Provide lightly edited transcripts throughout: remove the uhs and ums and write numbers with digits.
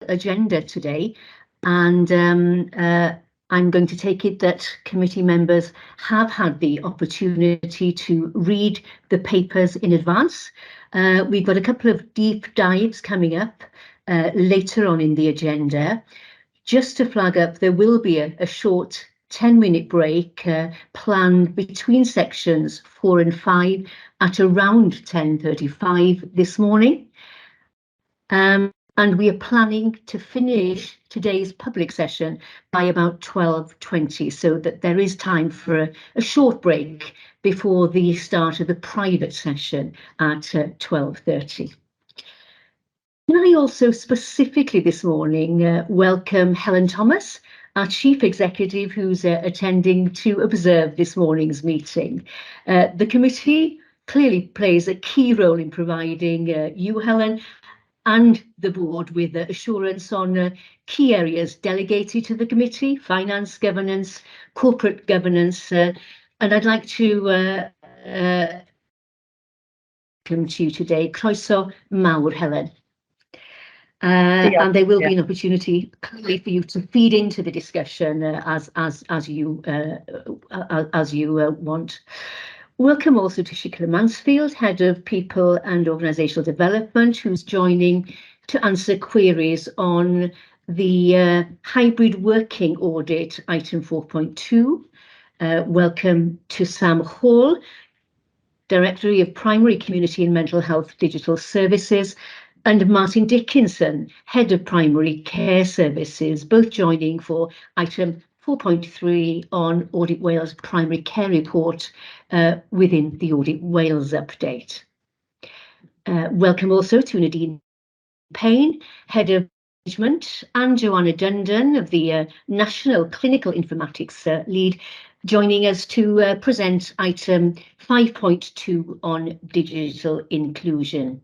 agenda today, and I'm going to take it that committee members have had the opportunity to read the papers in advance. We've got a couple of deep dives coming up later on in the agenda. Just to flag up, there will be a short 10-minute break planned between sections 4 and 5 at around 10:35 this morning. And we are planning to finish today's public session by about 12:20, so that there is time for a short break before the start of the private session at 12:30. Can I also specifically this morning welcome Helen Thomas, our Chief Executive, who's attending to observe this morning's meeting. The committee clearly plays a key role in providing you, Helen, and the board with assurance on key areas delegated to the committee: finance, governance, corporate governance, and I'd like to come to you today. Croeso mawr, Helen. And there will be an opportunity clearly for you to feed into the discussion as you want. Welcome also to Siobhan Mansfield, Head of People and Organisational Development, who's joining to answer queries on the hybrid working audit, item 4.2. Welcome to Sam Hall, Director of Primary Community and Mental Health Digital Services, and Martin Dickinson, Head of Primary Care Services, both joining for item 4.3 on Audit Wales Primary Care Report within the Audit Wales update. Welcome also to Nadine Payne, Head of Management, and Joanna Dundon of the National Clinical Informatics Lead, joining us to present item 5.2 on digital inclusion.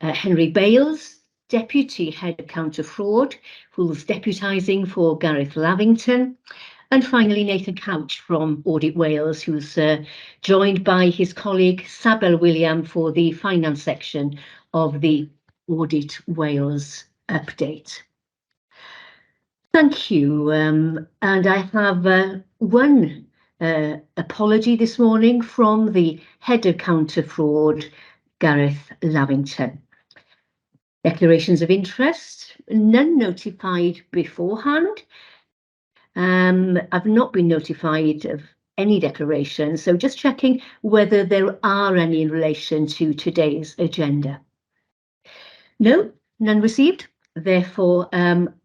Henry Bales, Deputy Head of Counter Fraud, who's deputising for Gareth Lavington. And finally, Nathan Couch from Audit Wales, who's joined by his colleague Sabel William for the finance section of the Audit Wales update. Thank you. And I have one apology this morning from the Head of Counter Fraud, Gareth Lavington. Declarations of interest, none notified beforehand. I've not been notified of any declarations, so just checking whether there are any in relation to today's agenda. No, none received. Therefore,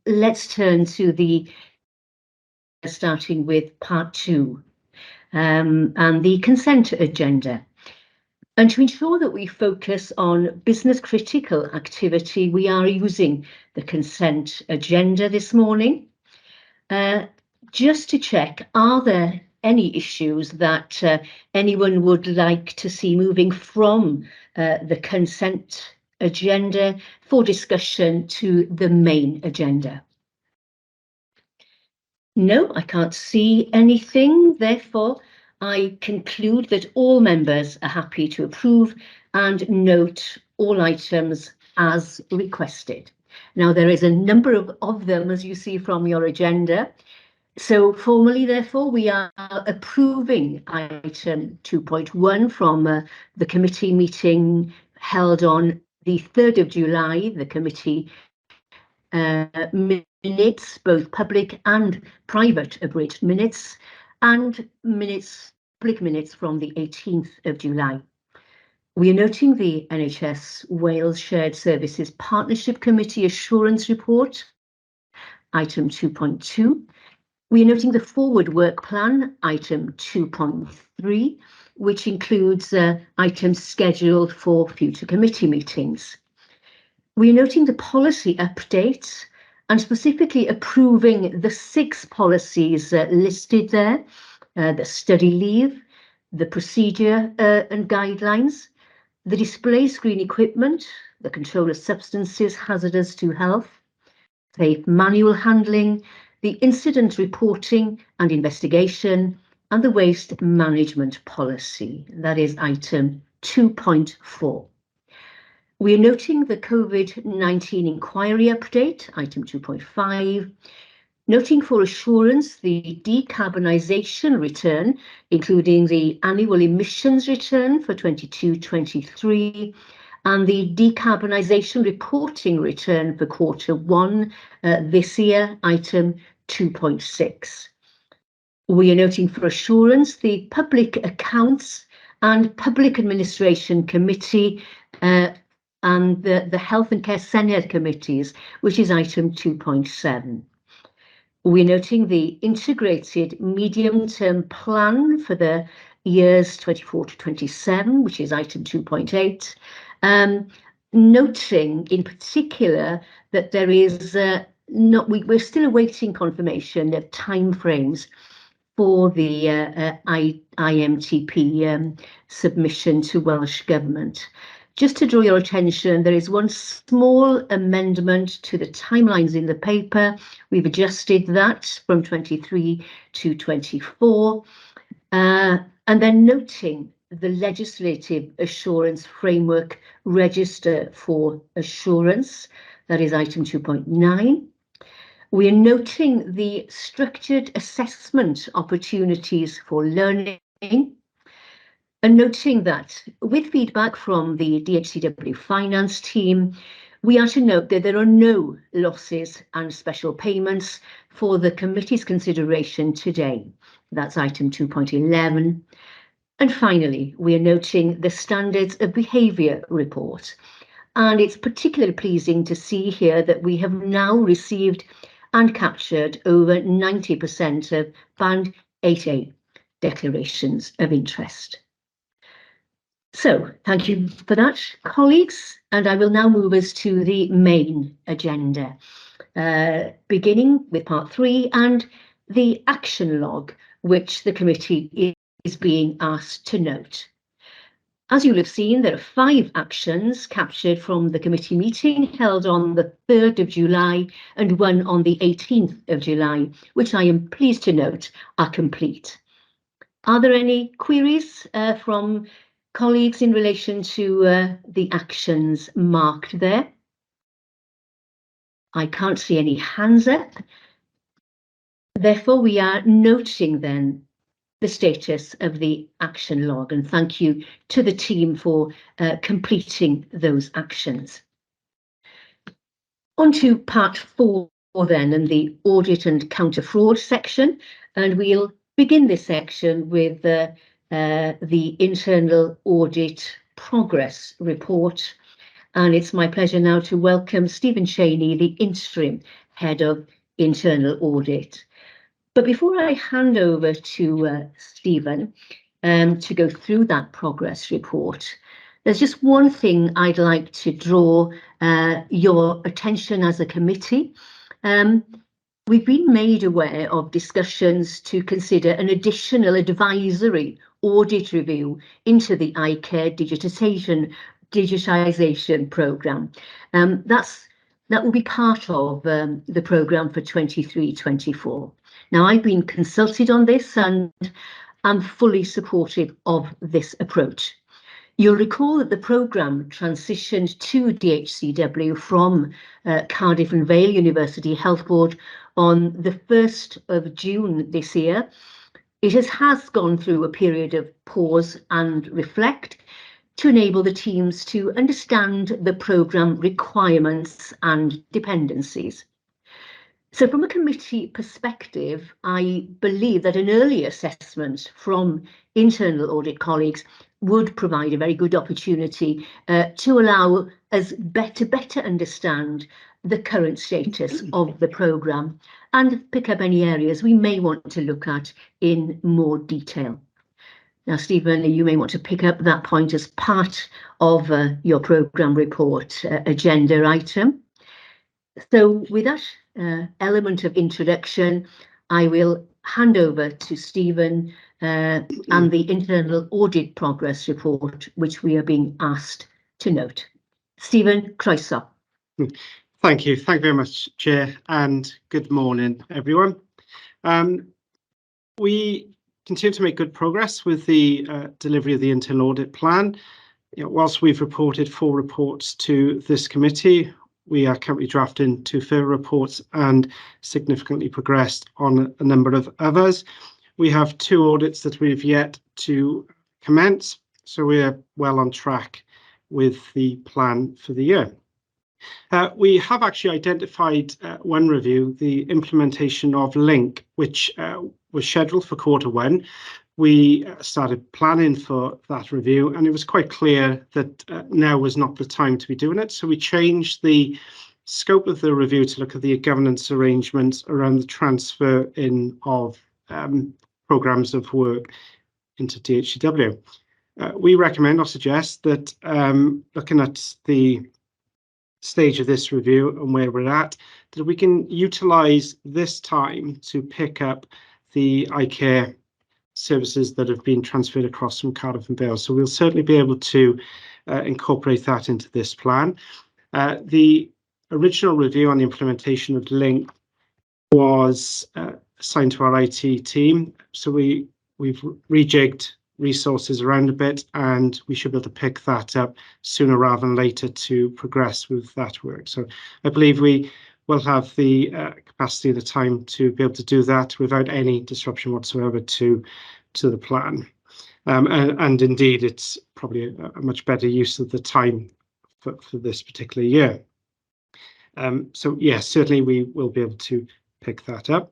let's turn to the starting with part 2 and the consent agenda. And to ensure that we focus on business critical activity, we are using the consent agenda this morning. Just to check, are there any issues that anyone would like to see moving from the consent agenda for discussion to the main agenda? No, I can't see anything. Therefore, I conclude that all members are happy to approve and note all items as requested. Now, there is a number of them, as you see from your agenda. So formally, therefore, we are approving item 2.1 from the committee meeting held on the 3rd of July, the committee minutes, both public and private abridged minutes, and public minutes from the 18th of July. We are noting the NHS Wales Shared Services Partnership Committee Assurance Report, item 2.2. We are noting the Forward Work Plan, item 2.3, which includes items scheduled for future committee meetings. We are noting the policy update and specifically approving the 6 policies listed there, the study leave, the procedure and guidelines, the display screen equipment, the control of substances hazardous to health, safe manual handling, the incident reporting and investigation, and the waste management policy. That is item 2.4. We are noting the COVID-19 inquiry update, item 2.5, noting for assurance the decarbonisation return, including the annual emissions return for 22-23, and the decarbonisation reporting return for Q1 this year, item 2.6. We are noting for assurance the Public Accounts and Public Administration Committee and the Health and Care Senate committees, which is item 2.7. We're noting the integrated medium-term plan for the years 24 to 27, which is item 2.8. Noting in particular that there is we're still awaiting confirmation of timeframes for the IMTP submission to Welsh Government. Just to draw your attention, there is one small amendment to the timelines in the paper. We've adjusted that from 23 to 24. And then noting the Legislative Assurance Framework Register for Assurance, that is item 2.9. We are noting the structured assessment opportunities for learning, and noting that with feedback from the DHCW finance team, we are to note that there are no losses and special payments for the committee's consideration today. That's item 2.11. And finally, we are noting the standards of behaviour report. And it's particularly pleasing to see here that we have now received and captured over 90% of Band 8A declarations of interest. So thank you for that, colleagues, and I will now move us to the main agenda, beginning with part 3 and the action log, which the committee is being asked to note. As you'll have seen, there are 5 actions captured from the committee meeting held on the 3rd of July and one on the 18th of July, which I am pleased to note are complete. Are there any queries from colleagues in relation to the actions marked there? I can't see any hands up. Therefore, we are noting then the status of the action log, and thank you to the team for completing those actions. On to part 4 then, and the audit and counter fraud section, and we'll begin this section with the internal audit progress report. And it's my pleasure now to welcome Stephen Cheney, the interim head of internal audit. But before I hand over to Stephen to go through that progress report, there's just one thing I'd like to draw your attention as a committee. We've been made aware of discussions to consider an additional advisory audit review into the iCare digitisation programme. That will be part of the programme for 23-24. Now, I've been consulted on this and I'm fully supportive of this approach. You'll recall that the programme transitioned to DHCW from Cardiff and Vale University Health Board on the 1st of June this year. It has gone through a period of pause and reflect to enable the teams to understand the programme requirements and dependencies. So from a committee perspective, I believe that an early assessment from internal audit colleagues would provide a very good opportunity to allow us to better understand the current status of the programme and pick up any areas we may want to look at in more detail. Now, Stephen, you may want to pick up that point as part of your programme report agenda item. So with that element of introduction, I will hand over to Stephen and the internal audit progress report, which we are being asked to note. Stephen, croeso. Thank you. Thank you very much, Chair, and good morning, everyone. We continue to make good progress with the delivery of the internal audit plan. whilst we've reported 4 reports to this committee, we are currently drafting 2 further reports and significantly progressed on a number of others. We have 2 audits that we've yet to commence, so we are well on track with the plan for the year. We have actually identified one review, the implementation of Link, which was scheduled for Q1. We started planning for that review, and it was quite clear that now was not the time to be doing it. So we changed the scope of the review to look at the governance arrangements around the transfer in of programmes of work into DHCW. We recommend or suggest that looking at the stage of this review and where we're at, that we can utilise this time to pick up the iCare services that have been transferred across from Cardiff and Wales. So we'll certainly be able to incorporate that into this plan. The original review on the implementation of Link was assigned to our IT team. So we've rejigged resources around a bit, and we should be able to pick that up sooner rather than later to progress with that work. So I believe we will have the capacity and the time to be able to do that without any disruption whatsoever to the plan. And indeed, it's probably a much better use of the time for this particular year. So yes, certainly we will be able to pick that up.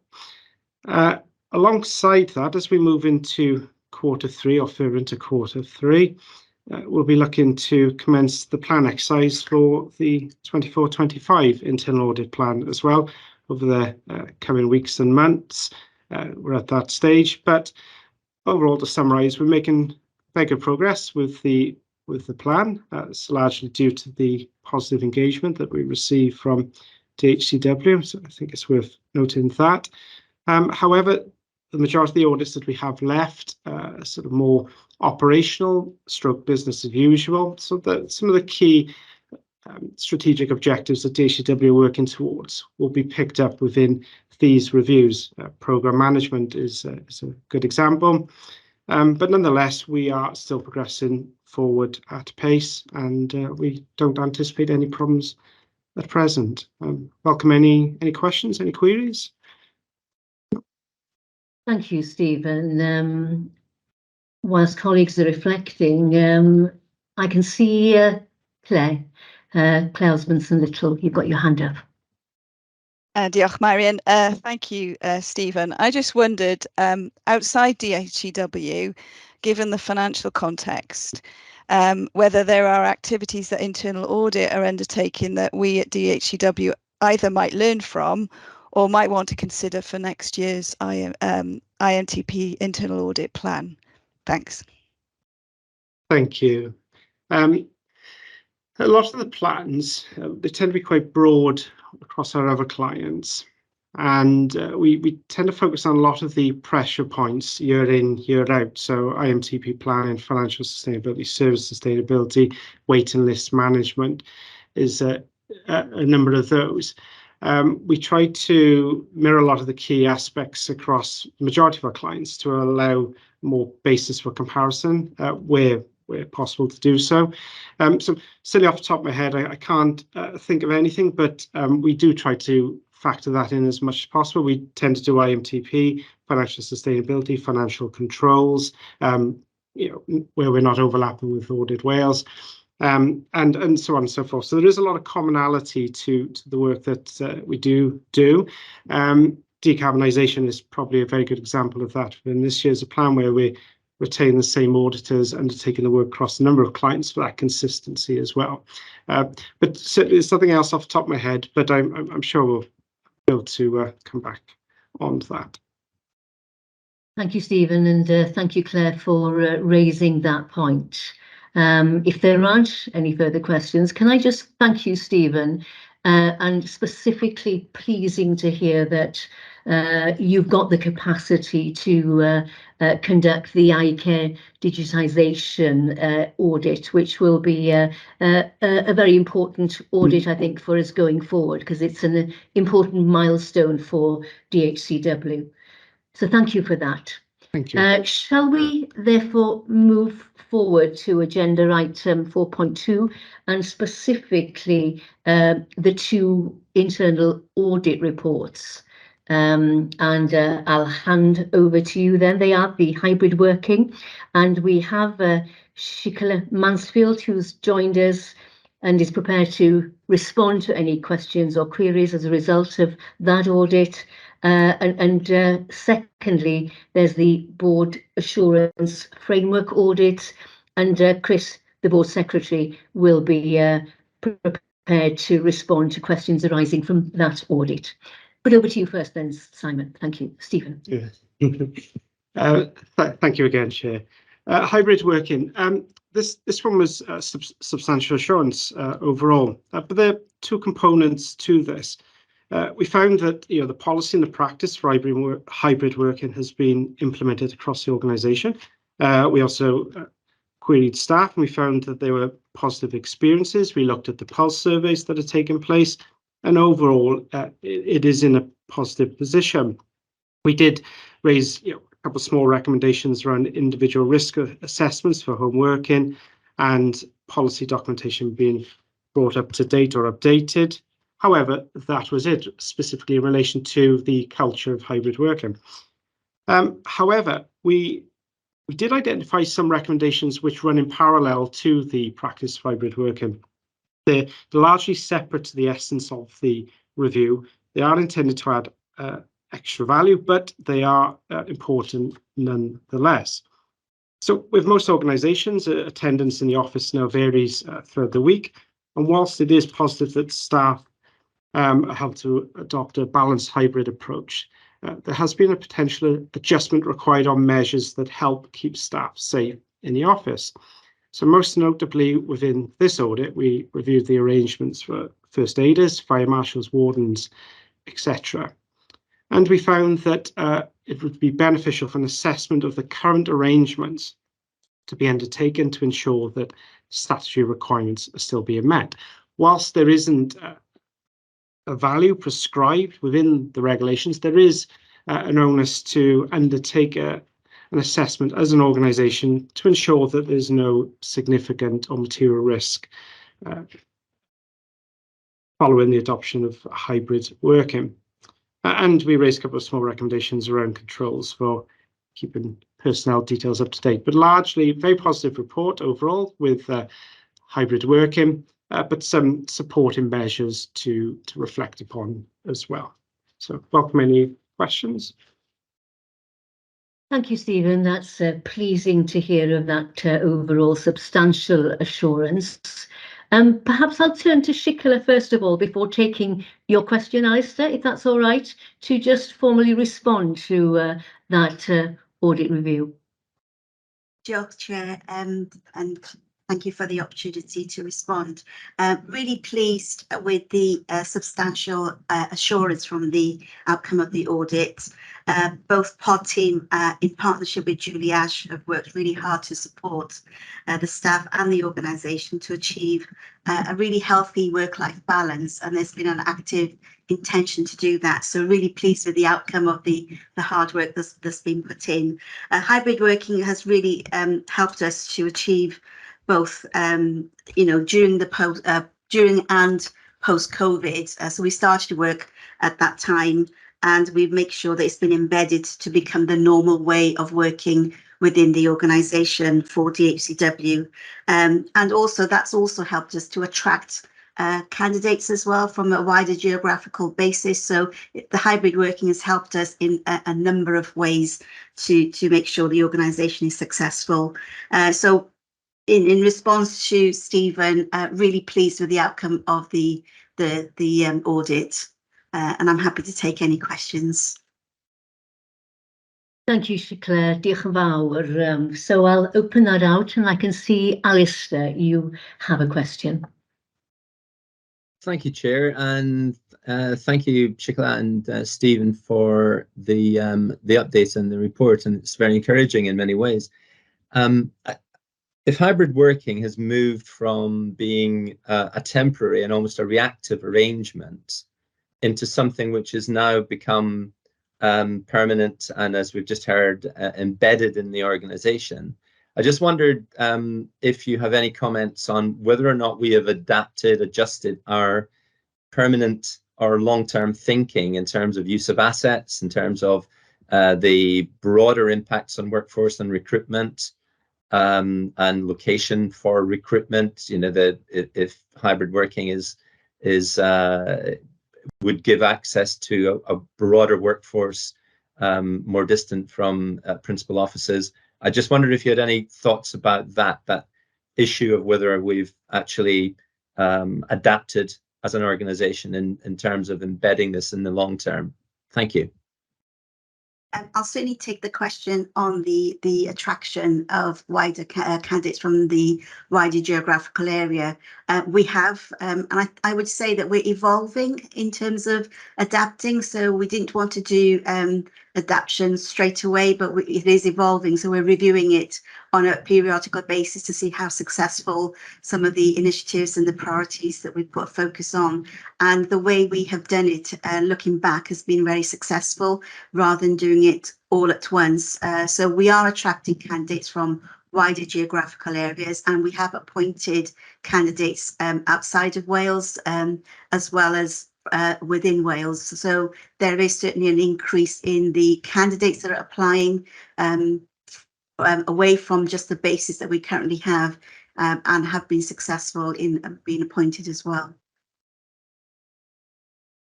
Alongside that, as we move into Q3 or further into Q3, we'll be looking to commence the plan exercise for the 24-25 internal audit plan as well over the coming weeks and months. We're at that stage, but overall, to summarise, we're making very good progress with the plan. It's largely due to the positive engagement that we receive from DHCW, so I think it's worth noting that. However, the majority of the audits that we have left are sort of more operational stroke business as usual. So that some of the key strategic objectives that DHCW are working towards will be picked up within these reviews. Programme management is a good example. But nonetheless, we are still progressing forward at pace, and we don't anticipate any problems at present. Welcome any questions, any queries? Thank you, Stephen. Whilst colleagues are reflecting, I can see Claire Osmondson-Little, you've got your hand up. Diolch, Marion. Thank you, Stephen. I just wondered, outside DHCW, given the financial context, whether there are activities that internal audit are undertaking that we at DHCW either might learn from or might want to consider for next year's IMTP internal audit plan. Thanks. Thank you. A lot of the plans, they tend to be quite broad across our other clients, and we tend to focus on a lot of the pressure points year in, year out. So IMTP planning, financial sustainability, service sustainability, waiting list management is a number of those. We try to mirror a lot of the key aspects across the majority of our clients to allow more basis for comparison where possible to do so. So silly off the top of my head, I can't think of anything, but we do try to factor that in as much as possible. We tend to do IMTP, financial sustainability, financial controls, where we're not overlapping with Audit Wales. And so on and so forth. So there is a lot of commonality to the work that we do. Decarbonisation is probably a very good example of that. In this year's plan where we retain the same auditors undertaking the work across a number of clients for that consistency as well. But certainly there's something else off the top of my head, but I'm sure we'll be able to come back on to that. Thank you, Stephen, and thank you, Claire, for raising that point. If there aren't any further questions, can I just thank you, Stephen, and specifically pleasing to hear that you've got the capacity to conduct the iCare digitisation audit, which will be a very important audit, I think, for us going forward, because it's an important milestone for DHCW. So thank you for that. Thank you. Shall we therefore move forward to agenda item 4.2 and specifically the two internal audit reports? And I'll hand over to you then. They are the hybrid working, and we have Shikala Mansfield, who's joined us and is prepared to respond to any questions or queries as a result of that audit. Secondly, there's the board assurance framework audit, and Chris, the board secretary, will be prepared to respond to questions arising from that audit. But over to you first then, Simon. Thank you. Stephen. Yeah. Thank you again, Chair. Hybrid working. This one was substantial assurance overall, but there are two components to this. We found that the policy and the practice for hybrid working has been implemented across the organisation. We also queried staff, and we found that there were positive experiences. We looked at the pulse surveys that had taken place, and overall, it is in a positive position. We did raise a couple of small recommendations around individual risk assessments for home working and policy documentation being brought up to date or updated. However, that was it, specifically in relation to the culture of hybrid working. However, we did identify some recommendations which run in parallel to the practice of hybrid working. They're largely separate to the essence of the review. They are intended to add extra value, but they are important nonetheless. So with most organisations, attendance in the office now varies throughout the week. And whilst it is positive that staff have to adopt a balanced hybrid approach, there has been a potential adjustment required on measures that help keep staff safe in the office. So most notably within this audit, we reviewed the arrangements for first aiders, fire marshals, wardens, etc. And we found that it would be beneficial for an assessment of the current arrangements to be undertaken to ensure that statutory requirements are still being met. Whilst there isn't a value prescribed within the regulations, there is an onus to undertake an assessment as an organisation to ensure that there's no significant or material risk following the adoption of hybrid working. And we raised a couple of small recommendations around controls for keeping personnel details up to date, but largely very positive report overall with hybrid working, but some supporting measures to reflect upon as well. So welcome any questions. Thank you, Stephen. That's pleasing to hear of that overall substantial assurance. Perhaps I'll turn to Shikala first of all before taking your question, Alistair, if that's all right, to just formally respond to that audit review. Sure, Chair, and thank you for the opportunity to respond. Really pleased with the substantial assurance from the outcome of the audit. Both pod team in partnership with Julie Ash have worked really hard to support the staff and the organisation to achieve a really healthy work-life balance, and there's been an active intention to do that. So really pleased with the outcome of the hard work that's been put in. Hybrid working has really helped us to achieve both, during and post-COVID. So we started to work at that time, and we make sure that it's been embedded to become the normal way of working within the organisation for DHCW. And also that's also helped us to attract candidates as well from a wider geographical basis. So the hybrid working has helped us in a number of ways to make sure the organisation is successful. So in response to Stephen, really pleased with the outcome of the audit, and I'm happy to take any questions. Thank you, Shikala. Diolch yn fawr. So I'll open that out, and I can see Alistair, you have a question. Thank you, Chair, and thank you, Shikala and Stephen, for the updates and the report, and it's very encouraging in many ways. If hybrid working has moved from being a temporary and almost a reactive arrangement into something which has now become permanent, and as we've just heard, embedded in the organization. I just wondered if you have any comments on whether or not we have adjusted our permanent or long-term thinking in terms of use of assets, in terms of the broader impacts on workforce and recruitment, and location for recruitment. You know, that if hybrid working would give access to a broader workforce, more distant from principal offices. I just wondered if you had any thoughts about that issue of whether we've actually adapted as an organization in terms of embedding this in the long term. Thank you. I'll certainly take the question on the attraction of wider candidates from the wider geographical area. We have, and I would say that we're evolving in terms of adapting. So we didn't want to do adaptation straight away, but it is evolving. So we're reviewing it on a periodical basis to see how successful some of the initiatives and the priorities that we've put focus on. And the way we have done it, looking back, has been very successful rather than doing it all at once. So we are attracting candidates from wider geographical areas, and we have appointed candidates outside of Wales, as well as within Wales. So there is certainly an increase in the candidates that are applying away from just the basis that we currently have, and have been successful in being appointed as well.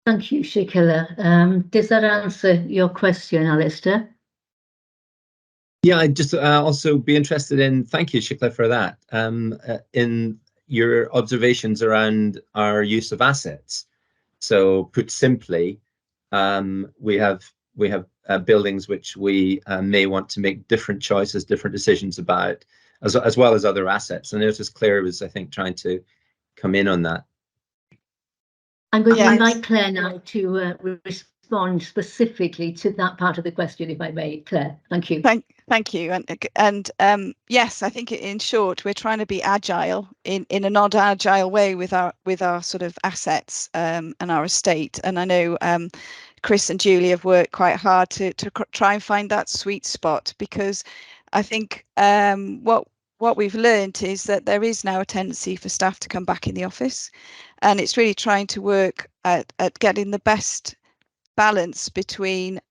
Thank you, Shikila. Does that answer your question, Alistair? Yeah, I'd just also be interested in, thank you, Shikila, for that, in your observations around our use of assets. So put simply, we have buildings which we may want to make different choices, different decisions about, as well as other assets. And it was Claire was, I think, trying to come in on that. I'm going to invite Claire now to respond specifically to that part of the question, if I may. Claire, thank you. Thank you. And yes, I think in short, we're trying to be agile in a non-agile way with our sort of assets and our estate. And I know Chris and Julie have worked quite hard to try and find that sweet spot, because I think what we've learned is that there is now a tendency for staff to come back in the office, and it's really trying to work at getting the best balance between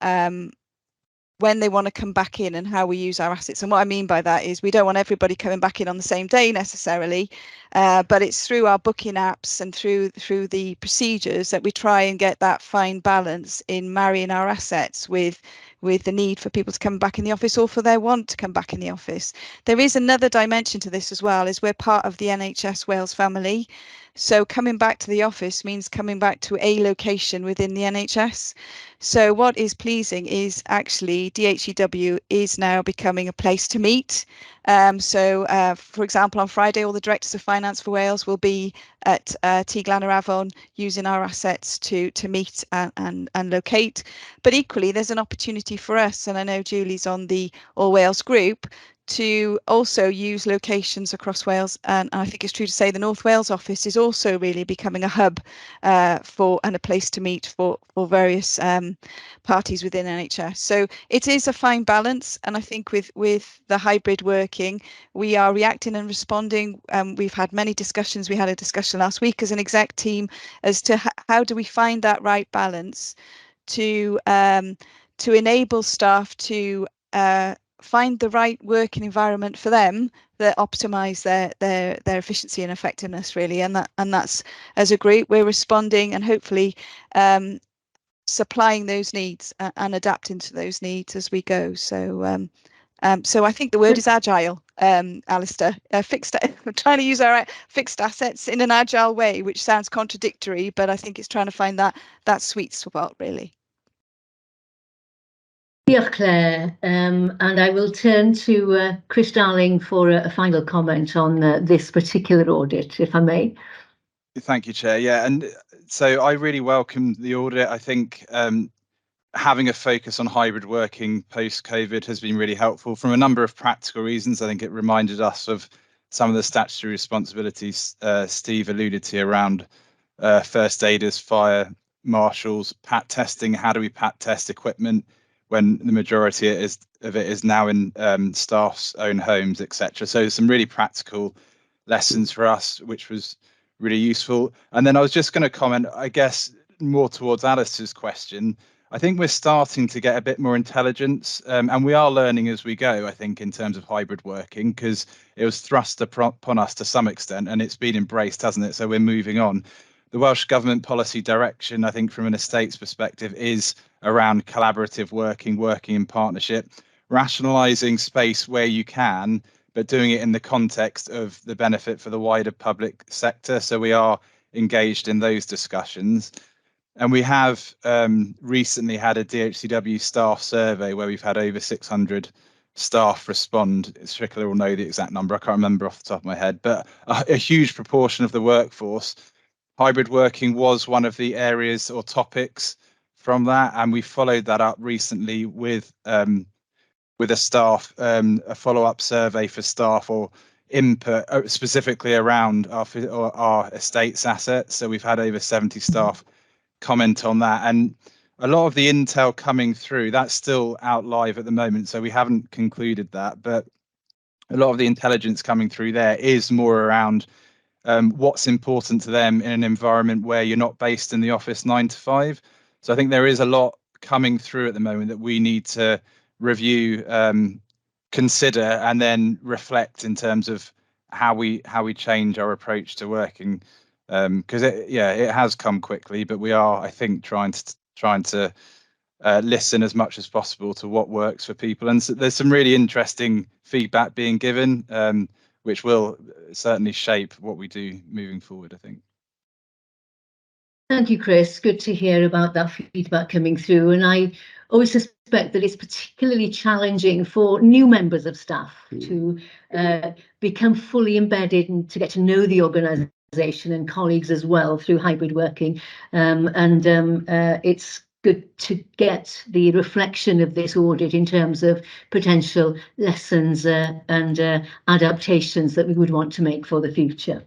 when they want to come back in and how we use our assets. And what I mean by that is we don't want everybody coming back in on the same day necessarily, but it's through our booking apps and through the procedures that we try and get that fine balance in marrying our assets with the need for people to come back in the office, or for their want to come back in the office. There is another dimension to this as well, is we're part of the NHS Wales family. So coming back to the office means coming back to a location within the NHS. So what is pleasing is actually DHEW is now becoming a place to meet. For example, on Friday, all the directors of finance for Wales will be at T Glan Avon using our assets to meet and locate. But equally, there's an opportunity for us, and I know Julie's on the All Wales group, to also use locations across Wales. And I think it's true to say the North Wales office is also really becoming a hub and a place to meet for various parties within NHS. So it is a fine balance, and I think with the hybrid working, we are reacting and responding. We've had many discussions. We had a discussion last week as an exec team as to how do we find that right balance to enable staff to find the right working environment for them that optimize their efficiency and effectiveness, really. And that's, as a group, we're responding and hopefully supplying those needs and adapting to those needs as we go. So I think the word is agile, Alistair. I'm trying to use our fixed assets in an agile way, which sounds contradictory, but I think it's trying to find that sweet spot, really. Diolch, Claire, and I will turn to Chris Darling for a final comment on this particular audit, if I may. Thank you, Chair. Yeah, and so I really welcome the audit. I think having a focus on hybrid working post-COVID has been really helpful from a number of practical reasons. I think it reminded us of some of the statutory responsibilities Steve alluded to around first aiders, fire marshals, pat testing. How do we pat test equipment when the majority of it is now in staff's own homes, etc. So some really practical lessons for us, which was really useful. And then I was just going to comment, I guess, more towards Alice's question. I think we're starting to get a bit more intelligence, and we are learning as we go, I think, in terms of hybrid working, because it was thrust upon us to some extent, and it's been embraced, hasn't it? So we're moving on. The Welsh Government policy direction, I think, from an estates perspective, is around collaborative working in partnership, rationalising space where you can, but doing it in the context of the benefit for the wider public sector. So we are engaged in those discussions. And we have recently had a DHCW staff survey where we've had over 600 staff respond. Strickler will know the exact number. I can't remember off the top of my head, but a huge proportion of the workforce. Hybrid working was one of the areas or topics from that, and we followed that up recently with a follow-up survey for staff or input specifically around our estates assets. So we've had over 70 staff comment on that, and a lot of the intel coming through, that's still out live at the moment, so we haven't concluded that, but a lot of the intelligence coming through there is more around what's important to them in an environment where you're not based in the office 9 to 5. So I think there is a lot coming through at the moment that we need to review, consider, and then reflect in terms of how we change our approach to working, because it has come quickly, but we are, I think, trying to listen as much as possible to what works for people, and so there's some really interesting feedback being given, which will certainly shape what we do moving forward, I think. Thank you, Chris. Good to hear about that feedback coming through. And I always suspect that it's particularly challenging for new members of staff to become fully embedded and to get to know the organisation and colleagues as well through hybrid working. It's good to get the reflection of this audit in terms of potential lessons and adaptations that we would want to make for the future.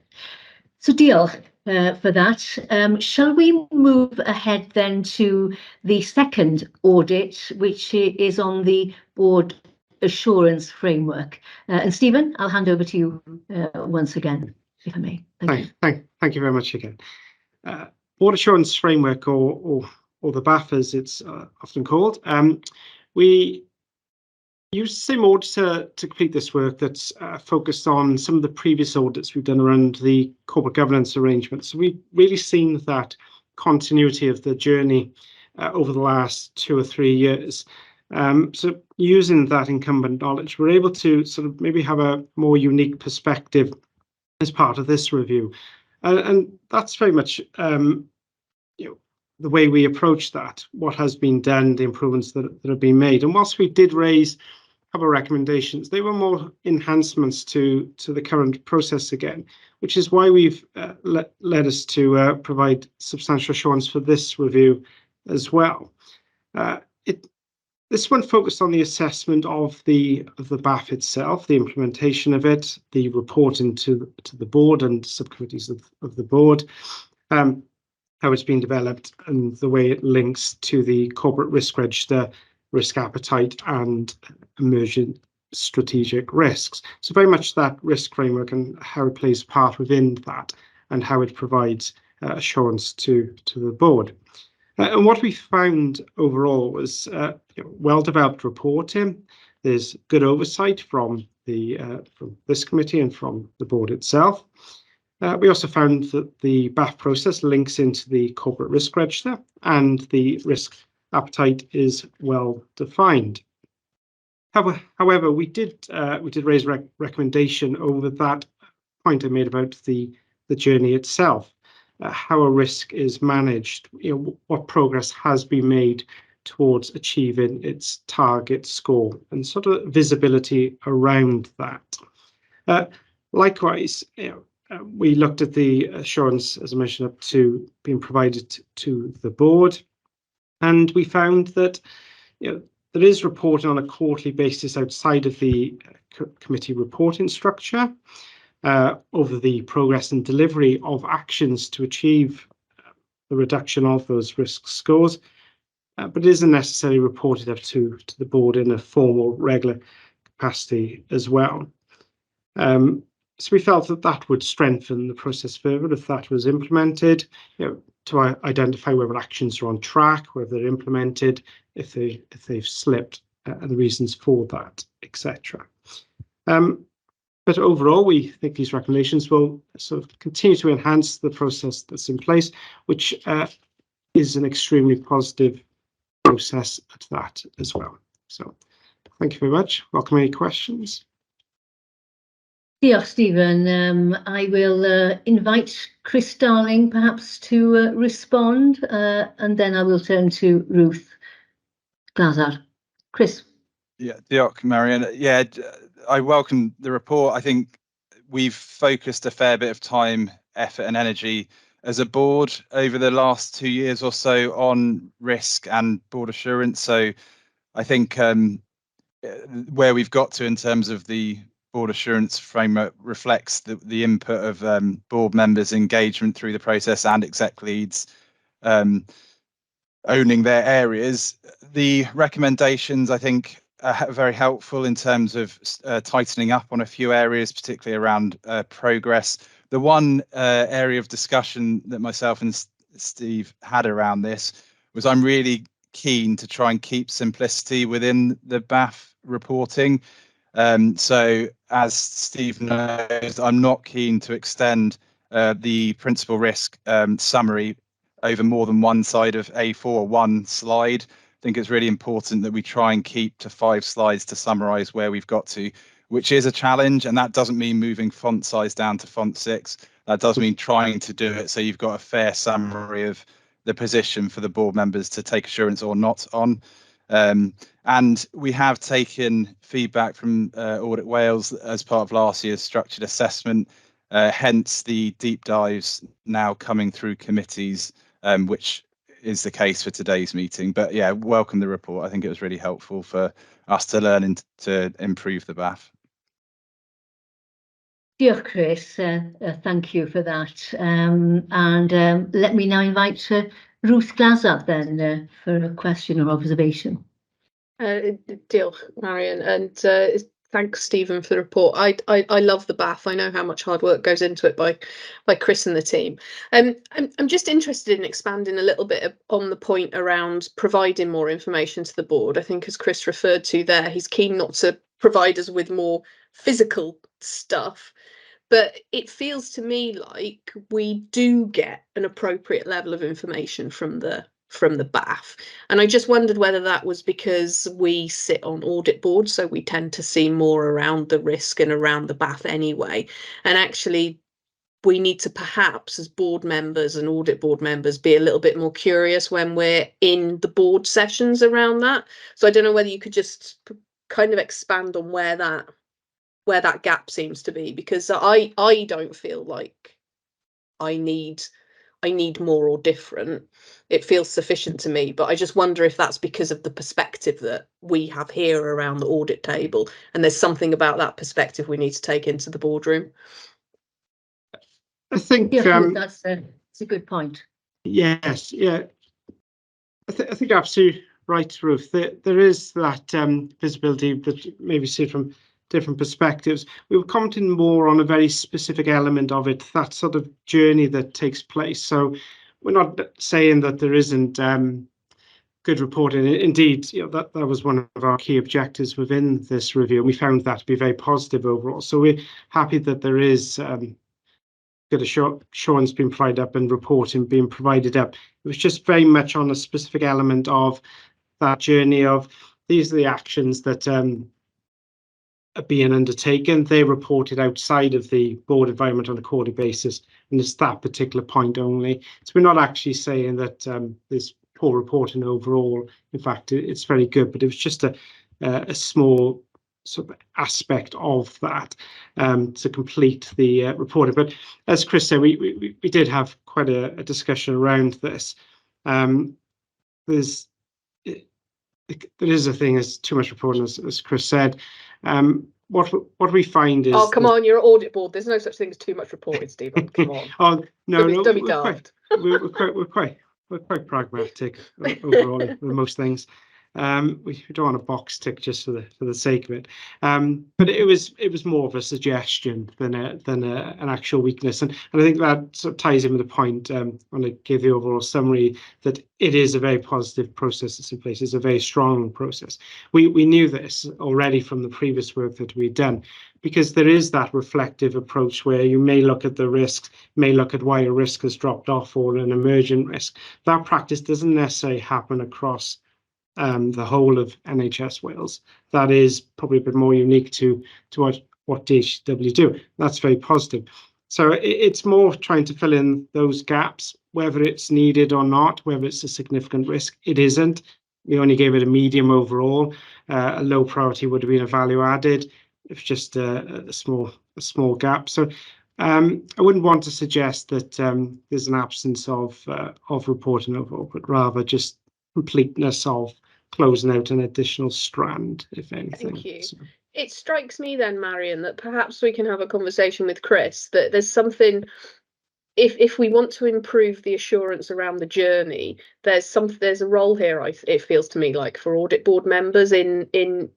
So Deal for that. Shall we move ahead then to the second audit, which is on the board assurance framework? And Stephen, I'll hand over to you once again, if I may. Thank you very much again. Board assurance framework, or the BAF as it's often called. We use the same auditor to complete this work that's focused on some of the previous audits we've done around the corporate governance arrangements. So we've really seen that continuity of the journey over the last 2 or 3 years. So using that incumbent knowledge, we're able to sort of maybe have a more unique perspective as part of this review. And that's very much the way we approach that, what has been done, the improvements that have been made. And whilst we did raise a couple of recommendations, they were more enhancements to the current process again, which is why we've led us to provide substantial assurance for this review as well. This one focused on the assessment of the BAF itself, the implementation of it, the reporting to the board and subcommittees of the board, how it's been developed, and the way it links to the corporate risk register, risk appetite, and emerging strategic risks. So very much that risk framework and how it plays a part within that, and how it provides assurance to the board. And what we found overall was well-developed reporting. There's good oversight from this committee and from the board itself. We also found that the BAF process links into the corporate risk register, and the risk appetite is well defined. However, we did raise a recommendation over that point I made about the journey itself, how a risk is managed, what progress has been made towards achieving its target score, and sort of visibility around that. Likewise, we looked at the assurance, as I mentioned, up to being provided to the board, and we found that there is reporting on a quarterly basis outside of the committee reporting structure over the progress and delivery of actions to achieve the reduction of those risk scores, but it isn't necessarily reported up to the board in a formal, regular capacity as well. So we felt that that would strengthen the process further if that was implemented, to identify whether actions are on track, whether they're implemented, if they've slipped, and the reasons for that, etc. But overall, we think these recommendations will sort of continue to enhance the process that's in place, which is an extremely positive process at that as well. So thank you very much. Welcome any questions. Diolch, Stephen. I will invite Chris Darling perhaps to respond, and then I will turn to Ruth Glazard. Chris. Yeah, diolch, Marion. Yeah, I welcome the report. I think we've focused a fair bit of time, effort and energy as a board over the last 2 years or so on risk and board assurance. So I think where we've got to in terms of the board assurance framework reflects the input of board members' engagement through the process and exec leads owning their areas. The recommendations, I think, are very helpful in terms of tightening up on a few areas, particularly around progress. The one area of discussion that myself and Steve had around this was I'm really keen to try and keep simplicity within the BAF reporting. So as Steve knows, I'm not keen to extend the principal risk summary over more than one side of A4 or one slide. I think it's really important that we try and keep to 5 slides to summarize where we've got to, which is a challenge. And that doesn't mean moving font size down to font 6. That does mean trying to do it so you've got a fair summary of the position for the board members to take assurance or not on. And we have taken feedback from Audit Wales as part of last year's structured assessment, hence the deep dives now coming through committees, which is the case for today's meeting. But yeah, welcome the report. I think it was really helpful for us to learn and to improve the BAF. Diolch, Chris. Thank you for that. And let me now invite Ruth Glazard then for a question or observation. Diolch, Marion, and thanks, Stephen, for the report. I love the BAF. I know how much hard work goes into it by Chris and the team. I'm just interested in expanding a little bit on the point around providing more information to the board. I think, as Chris referred to there, he's keen not to provide us with more physical stuff. But it feels to me like we do get an appropriate level of information from the BAF. And I just wondered whether that was because we sit on audit boards, so we tend to see more around the risk and around the BAF anyway. And actually, we need to perhaps, as board members and audit board members, be a little bit more curious when we're in the board sessions around that. So I don't know whether you could just kind of expand on where that gap seems to be, because I don't feel like I need more or different. It feels sufficient to me, but I just wonder if that's because of the perspective that we have here around the audit table, and there's something about that perspective we need to take into the boardroom. I think that's a good point. Yes, yeah, I think you're absolutely right, Ruth. There is that visibility that you maybe see from different perspectives. We were commenting more on a very specific element of it, that sort of journey that takes place. So we're not saying that there isn't good reporting. Indeed, that was one of our key objectives within this review, and we found that to be very positive overall. So we're happy that there is good assurance being provided up and reporting being provided up. It was just very much on a specific element of that journey of these are the actions that are being undertaken. They're reported outside of the board environment on a quarterly basis, and it's that particular point only. So we're not actually saying that there's poor reporting overall. In fact, it's very good, but it was just a small sort of aspect of that to complete the reporting. But as Chris said, we did have quite a discussion around this. There is a thing as too much reporting, as Chris said. what we find is. Oh, come on, you're an audit board. There's no such thing as too much reporting, Stephen. Come on. Oh no, Don't be daft. We're quite pragmatic overall with most things. We don't want a box tick just for the sake of it. But it was more of a suggestion than an actual weakness, and I think that sort of ties in with the point when I gave the overall summary that it is a very positive process that's in place. It's a very strong process. We knew this already from the previous work that we'd done, because there is that reflective approach where you may look at the risks, may look at why a risk has dropped off or an emergent risk. That practice doesn't necessarily happen across the whole of NHS Wales. That is probably a bit more unique to what DHW do. That's very positive. So it's more trying to fill in those gaps, whether it's needed or not, whether it's a significant risk. It isn't. We only gave it a medium overall. A low priority would have been a value added. It's just a small gap. So I wouldn't want to suggest that there's an absence of reporting overall, but rather just completeness of closing out an additional strand, if anything. Thank you. So. It strikes me then, Marion, that perhaps we can have a conversation with Chris, that there's something, if we want to improve the assurance around the journey, there's a role here, it feels to me like, for audit board members in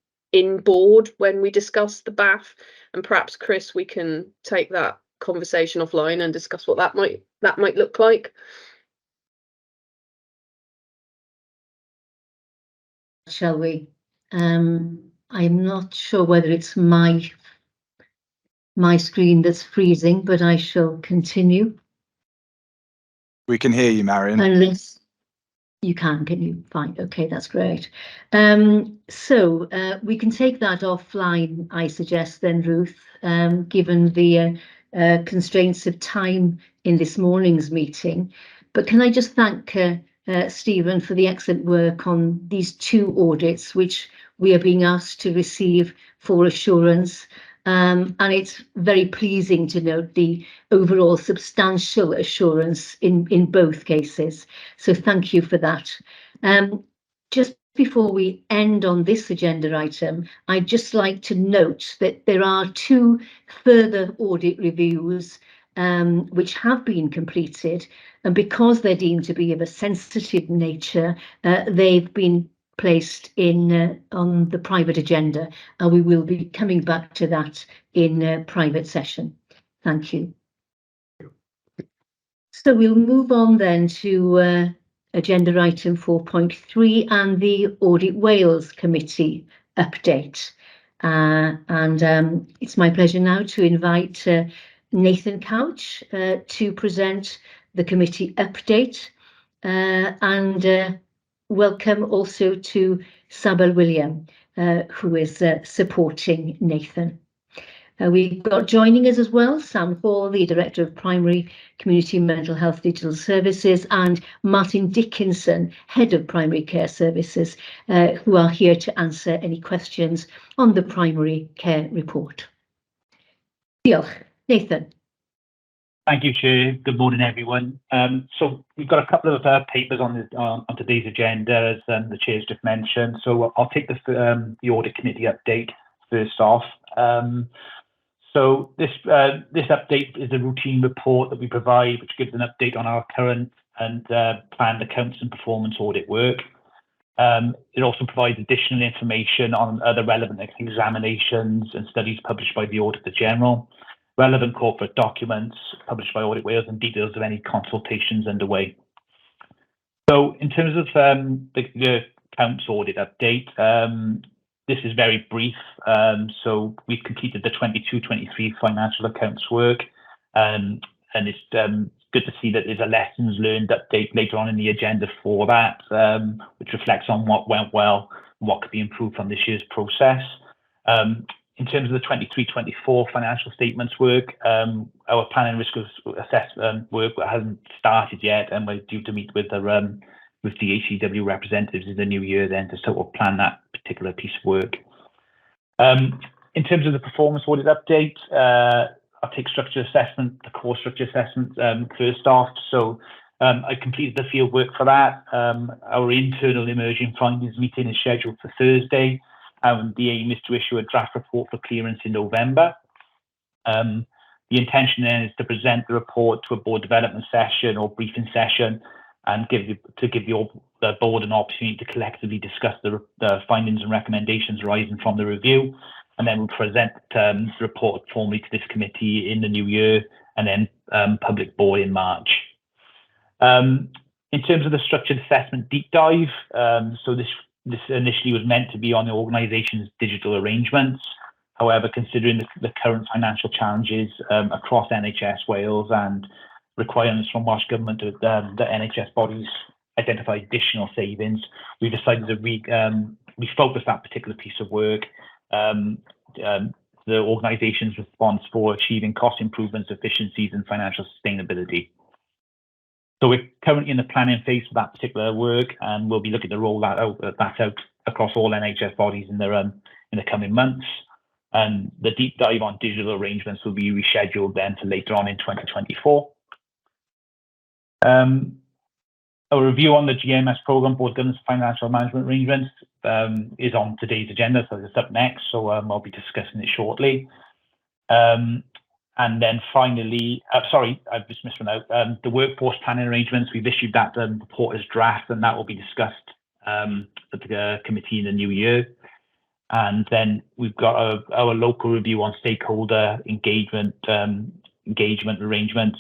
board when we discuss the BAF, and perhaps, Chris, we can take that conversation offline and discuss what that might look like. Shall we? I'm not sure whether it's my screen that's freezing, but I shall continue. We can hear you, Marion. Unless you can you? Fine. Okay, that's great. So we can take that offline, I suggest then, Ruth, given the constraints of time in this morning's meeting. But can I just thank Stephen for the excellent work on these two audits, which we are being asked to receive for assurance. And it's very pleasing to note the overall substantial assurance in both cases. So thank you for that. Just before we end on this agenda item, I'd just like to note that there are two further audit reviews which have been completed, and because they're deemed to be of a sensitive nature, they've been placed in on the private agenda, and we will be coming back to that in private session. Thank you. So we'll move on then to agenda item 4.3 and the Audit Wales Committee update. It's my pleasure now to invite Nathan Couch to present the committee update, and welcome also to Sabel William, who is supporting Nathan. We've got joining us as well Sam Hall, the Director of Primary Community Mental Health Digital Services, and Martin Dickinson, Head of Primary Care Services, who are here to answer any questions on the primary care report. Diolch. Nathan. Thank you, Chair. Good morning, everyone. So we've got a couple of papers on today's agenda, as the Chair's just mentioned. So I'll take the Audit Committee update first off. So this update is a routine report that we provide, which gives an update on our current and planned accounts and performance audit work. It also provides additional information on other relevant examinations and studies published by the Auditor General, relevant corporate documents published by Audit Wales, and details of any consultations underway. So in terms of the accounts audit update, this is very brief. So we've completed the 22-23 financial accounts work, and it's good to see that there's a lessons learned update later on in the agenda for that, which reflects on what went well and what could be improved from this year's process. In terms of the 23-24 financial statements work, our planning risk assessment work hasn't started yet, and we're due to meet with the ACW representatives in the new year then to sort of plan that particular piece of work. In terms of the performance audit update, I'll take structure assessment, the core structure assessment first off. So I completed the field work for that. Our internal emerging findings meeting is scheduled for Thursday. and the aim is to issue a draft report for clearance in November. The intention then is to present the report to a board development session or briefing session, and give the board an opportunity to collectively discuss the findings and recommendations arising from the review, and then we'll present the report formally to this committee in the new year, and then public board in March. In terms of the structured assessment deep dive, so this initially was meant to be on the organisation's digital arrangements. However, considering the current financial challenges across NHS Wales and requirements from Welsh Government that the NHS bodies identify additional savings, we decided to refocus that particular piece of work. The organisation's response for achieving cost improvements, efficiencies, and financial sustainability. So we're currently in the planning phase for that particular work, and we'll be looking to roll that out across all NHS bodies in the coming months. And the deep dive on digital arrangements will be rescheduled then to later on in 2024. A review on the GMS programme, Board Governance Financial Management Arrangements, is on today's agenda, so it's up next. So I'll be discussing it shortly. And then finally, sorry, I've just missed one out. The workforce planning arrangements, we've issued that report as draft, and that will be discussed at the committee in the new year. And then we've got our local review on stakeholder engagement arrangements,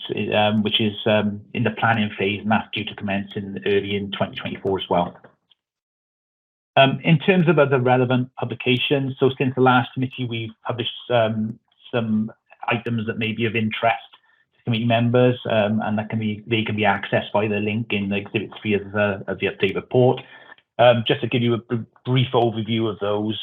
which is in the planning phase, and that's due to commence early in 2024 as well. In terms of other relevant publications, so since the last committee, we've published some items that may be of interest to committee members, and they can be accessed by the link in Exhibit 3 of the update report. Just to give you a brief overview of those,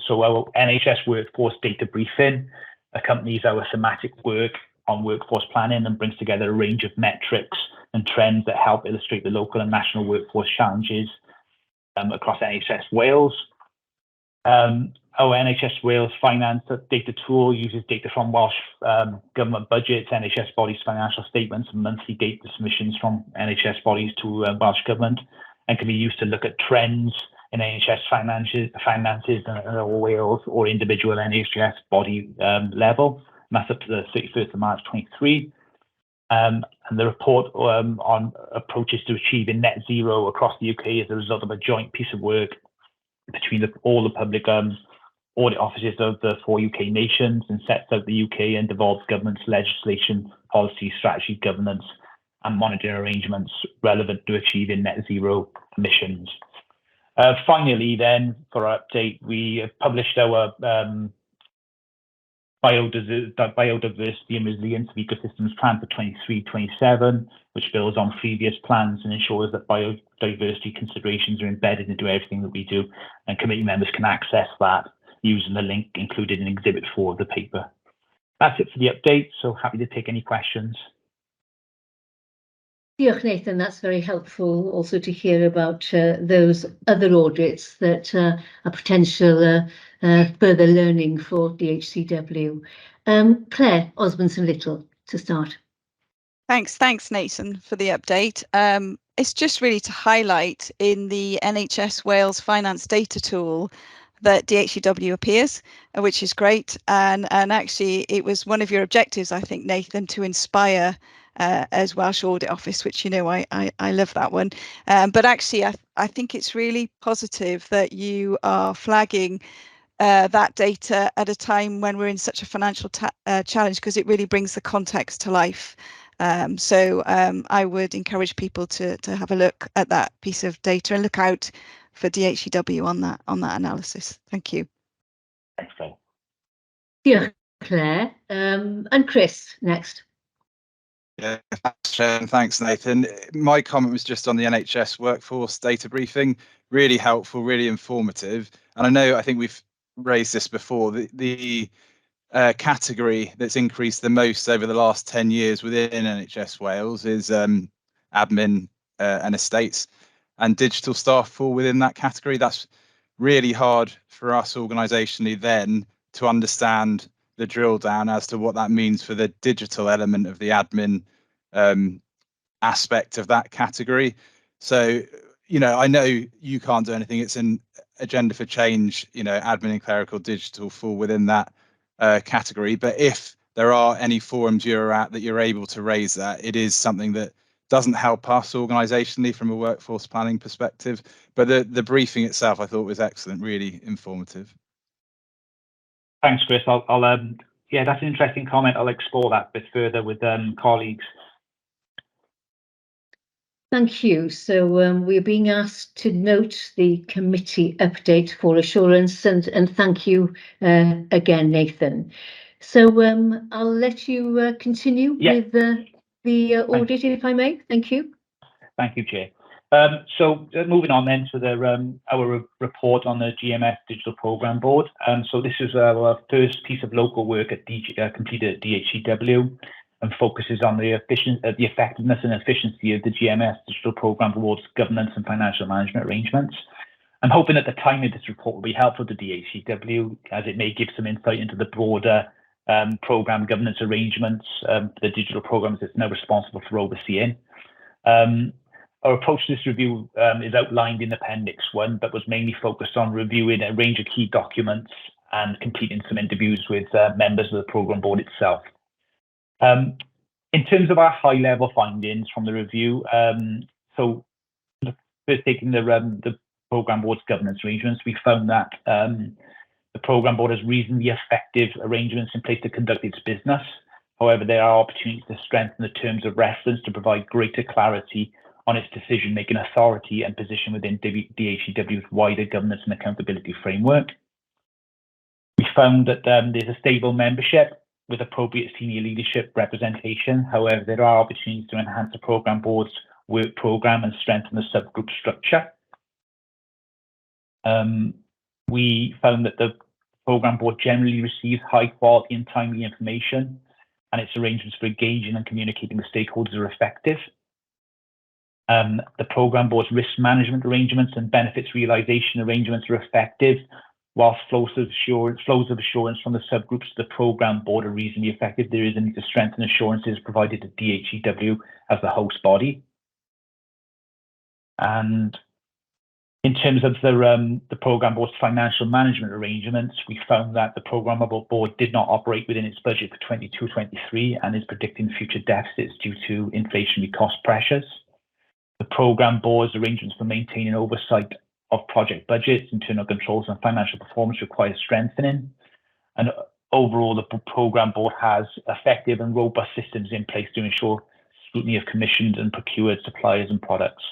so our NHS Workforce Data Briefing accompanies our thematic work on workforce planning and brings together a range of metrics and trends that help illustrate the local and national workforce challenges across NHS Wales. Our NHS Wales Finance Data Tool uses data from Welsh Government budgets, NHS bodies' financial statements, and monthly data submissions from NHS bodies to Welsh Government, and can be used to look at trends in NHS finances in Wales or individual NHS body level. And that's up to the 31st of March 23. And the report on approaches to achieving net zero across the UK is a result of a joint piece of work between all the public audit offices of the 4 UK nations, and sets out the UK and devolved government's legislation, policy, strategy, governance, and monitoring arrangements relevant to achieving net zero emissions. Finally, then, for our update, we have published our biodiversity and resilience of ecosystems plan for 23-27, which builds on previous plans and ensures that biodiversity considerations are embedded into everything that we do, and committee members can access that using the link included in Exhibit 4 of the paper. That's it for the update, so happy to take any questions. Diolch, Nathan. That's very helpful also to hear about those other audits that are potential further learning for DHCW. Claire Osmondson-Little to start. Thanks, Nathan, for the update. It's just really to highlight in the NHS Wales Finance Data Tool that DHCW appears, which is great. And actually, it was one of your objectives, I think, Nathan, to inspire as Welsh Audit Office, which, you know, I love that one. But actually, I think it's really positive that you are flagging that data at a time when we're in such a financial challenge, because it really brings the context to life. So I would encourage people to have a look at that piece of data and look out for DHCW on that analysis. Thank you. Thanks, Claire. Yeah, Claire. And Chris next. Yeah, thanks, Chair, and thanks, Nathan. My comment was just on the NHS Workforce Data Briefing. Really helpful, really informative. And I think we've raised this before. The category that's increased the most over the last 10 years within NHS Wales is admin and estates, and digital staff fall within that category. That's really hard for us organisationally then to understand the drill down as to what that means for the digital element of the admin aspect of that category. So, you know, I know you can't do anything. It's an agenda for change, you know, admin and clerical digital fall within that category. But if there are any forums you're at that you're able to raise that, it is something that doesn't help us organisationally from a workforce planning perspective. But the briefing itself, I thought, was excellent, really informative. Thanks, Chris. Yeah, that's an interesting comment. I'll explore that a bit further with colleagues. Thank you. So we're being asked to note the committee update for assurance, and thank you again, Nathan. So I'll let you continue with the audit, if I may. Thank you. Thank you, Chair. So moving on then to our report on the GMS Digital Programme Board. So this is our first piece of local work completed at DHCW, and focuses on the effectiveness and efficiency of the GMS Digital Programme Board's governance and financial management arrangements. I'm hoping that the timing of this report will be helpful to DHCW, as it may give some insight into the broader programme governance arrangements, the digital programmes it's now responsible for overseeing. Our approach to this review is outlined in Appendix 1, but was mainly focused on reviewing a range of key documents and completing some interviews with members of the Programme Board itself. In terms of our high-level findings from the review, so first taking the Programme Board's governance arrangements, we found that the Programme Board has reasonably effective arrangements in place to conduct its business. However, there are opportunities to strengthen the terms of reference to provide greater clarity on its decision-making authority and position within DHCW's wider governance and accountability framework. We found that there's a stable membership with appropriate senior leadership representation. However, there are opportunities to enhance the Programme Board's work programme and strengthen the subgroup structure. We found that the Programme Board generally receives high quality and timely information, and its arrangements for engaging and communicating with stakeholders are effective. The Programme Board's risk management arrangements and benefits realisation arrangements are effective, whilst flows of assurance from the subgroups to the Programme Board are reasonably effective. There is a need to strengthen assurances provided to DHCW as the host body. And in terms of the Programme Board's financial management arrangements, we found that the Programme Board did not operate within its budget for 22-23 and is predicting future deficits due to inflationary cost pressures. The Programme Board's arrangements for maintaining oversight of project budgets, internal controls and financial performance require strengthening. And overall, the Programme Board has effective and robust systems in place to ensure scrutiny of commissioned and procured suppliers and products.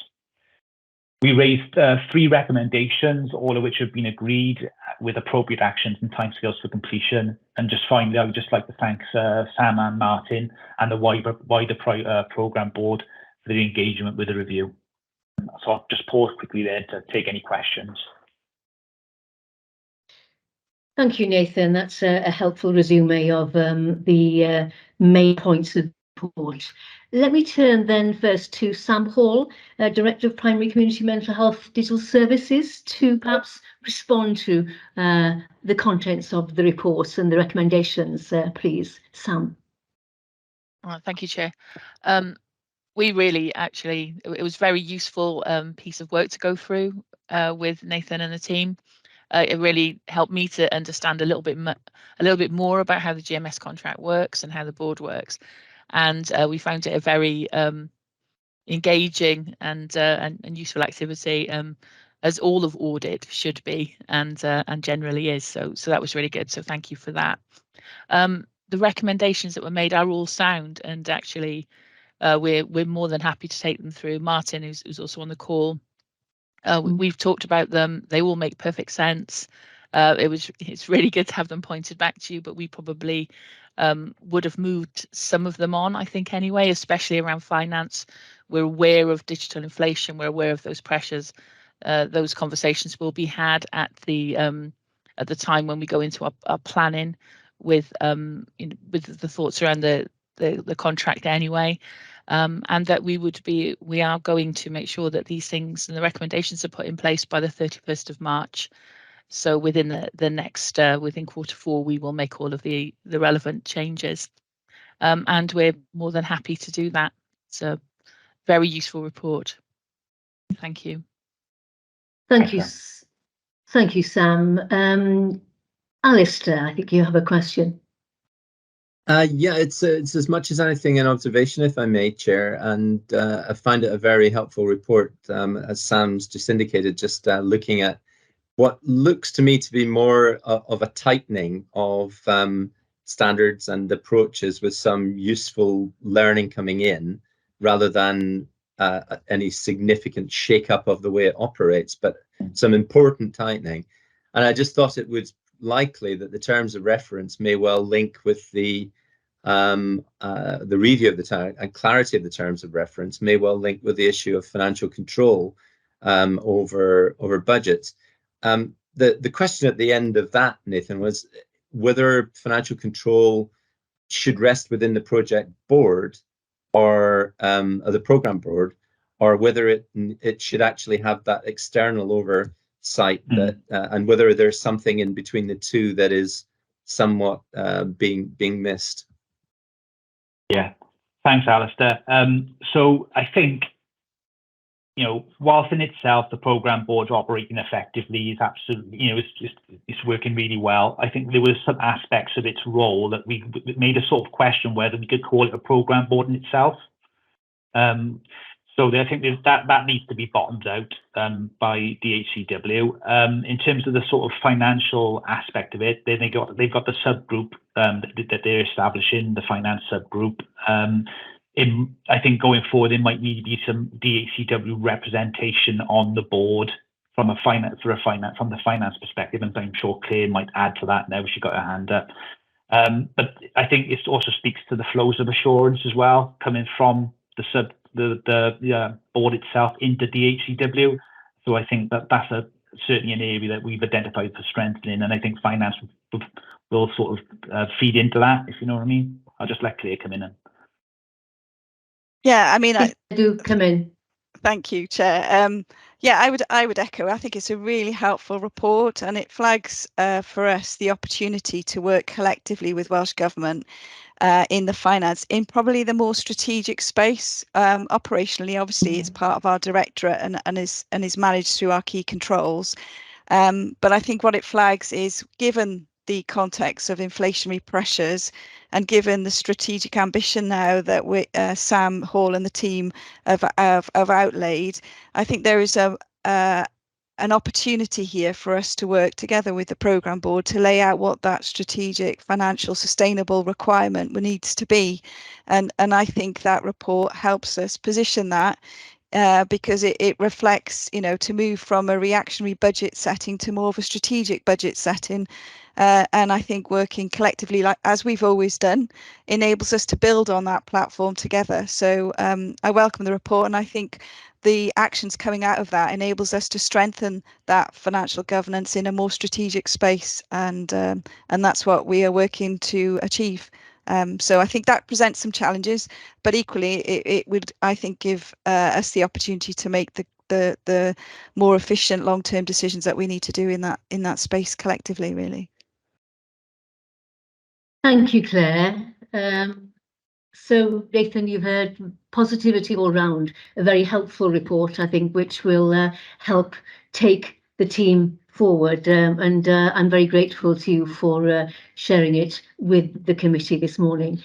We raised 3 recommendations, all of which have been agreed with appropriate actions and timescales for completion. And just finally, I would just like to thank Sam and Martin and the wider Programme Board for their engagement with the review. So I'll just pause quickly there to take any questions. Thank you, Nathan. That's a helpful resume of the main points of the report. Let me turn then first to Sam Hall, Director of Primary Community Mental Health Digital Services, to perhaps respond to the contents of the reports and the recommendations, please. Sam. Thank you, Chair. We really it was very useful piece of work to go through with Nathan and the team. It really helped me to understand a little bit more about how the GMS contract works and how the board works, and we found it a very engaging and useful activity, as all of audit should be, and generally is. So that was really good. So thank you for that. The recommendations that were made are all sound, and actually. We're more than happy to take them through. Martin, who's also on the call, we've talked about them. They all make perfect sense. It's really good to have them pointed back to you, but we probably would have moved some of them on, I think, anyway, especially around finance. We're aware of digital inflation. We're aware of those pressures. Those conversations will be had at the time when we go into our planning with the thoughts around the contract anyway. And that we are going to make sure that these things and the recommendations are put in place by the 31st of March. So within the next, within Q4, we will make all of the relevant changes. And we're more than happy to do that. It's a very useful report. Thank you. Thank you. Thank you, Sam. Alistair, I think you have a question. Yeah, it's as much as anything an observation, if I may, Chair, and I find it a very helpful report, as Sam's just indicated, just looking at what looks to me to be more of a tightening of standards and approaches with some useful learning coming in, rather than any significant shake-up of the way it operates, but some important tightening. And I just thought it was likely that the terms of reference may well link with the review of the term and clarity of the terms of reference may well link with the issue of financial control over budgets. The question at the end of that, Nathan, was whether financial control should rest within the project board or the program board, or whether it should actually have that external oversight, that and whether there's something in between the two that is somewhat being missed. Yeah, thanks, Alistair. So I think, whilst in itself the program board's operating effectively, is absolutely, it's working really well. I think there were some aspects of its role that made us sort of question whether we could call it a program board in itself. So I think that needs to be bottomed out by DHCW. In terms of the sort of financial aspect of it, they've got the subgroup that they're establishing, the finance subgroup. I think going forward, there might need to be some DHCW representation on the board from the finance perspective, and I'm sure Claire might add to that now she got her hand up. But I think it also speaks to the flows of assurance as well, coming from the board itself into DHCW. So I think that's certainly an area that we've identified for strengthening, and I think finance will sort of feed into that, if you know what I mean. I'll just let Claire come in. Yeah, I mean, I do come in. Thank you, Chair. Yeah, I would echo. I think it's a really helpful report, and it flags for us the opportunity to work collectively with Welsh Government in the finance, in probably the more strategic space. Operationally, obviously, it's part of our directorate and is managed through our key controls. But I think what it flags is, given the context of inflationary pressures and given the strategic ambition now that Sam Hall and the team have outlaid, I think there is an opportunity here for us to work together with the programme board to lay out what that strategic, financial, sustainable requirement needs to be. And I think that report helps us position that, because it reflects, to move from a reactionary budget setting to more of a strategic budget setting. And I think working collectively, as we've always done, enables us to build on that platform together. So I welcome the report, and I think the actions coming out of that enables us to strengthen that financial governance in a more strategic space, and that's what we are working to achieve. So I think that presents some challenges, but equally it would, I think, give us the opportunity to make the more efficient long-term decisions that we need to do in that space collectively, really. Thank you, Claire. So, Nathan, you've heard positivity all round, a very helpful report, I think, which will help take the team forward. And I'm very grateful to you for sharing it with the committee this morning.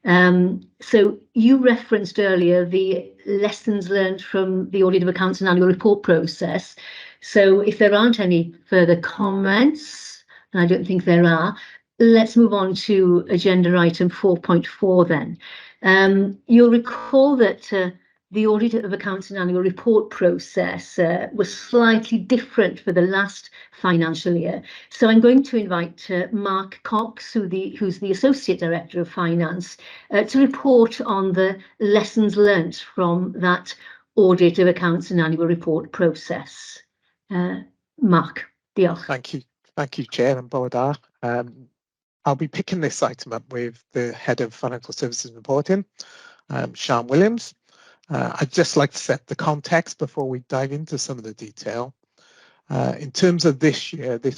So you referenced earlier the lessons learned from the Audit of Accounts and Annual Report process. So if there aren't any further comments, and I don't think there are, let's move on to agenda item 4.4 then. You'll recall that the Audit of Accounts and Annual Report process was slightly different for the last financial year. So I'm going to invite Mark Cox, who's the Associate Director of Finance, to report on the lessons learnt from that Audit of Accounts and Annual Report process. Mark, diolch. Thank you, Chair and Board. I'll be picking this item up with the Head of Financial Services Reporting, Sian Williams. I'd just like to set the context before we dive into some of the detail. In terms of this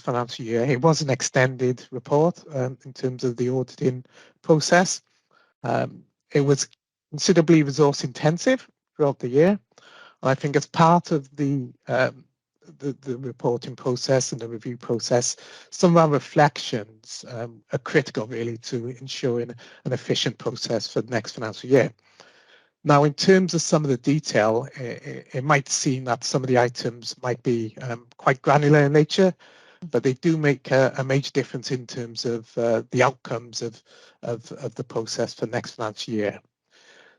financial year, it was an extended report in terms of the auditing process. It was considerably resource intensive throughout the year. I think as part of the the reporting process and the review process, some of our reflections are critical really to ensuring an efficient process for the next financial year. Now, in terms of some of the detail, it might seem that some of the items might be quite granular in nature, but they do make a major difference in terms of the outcomes of the process for next financial year.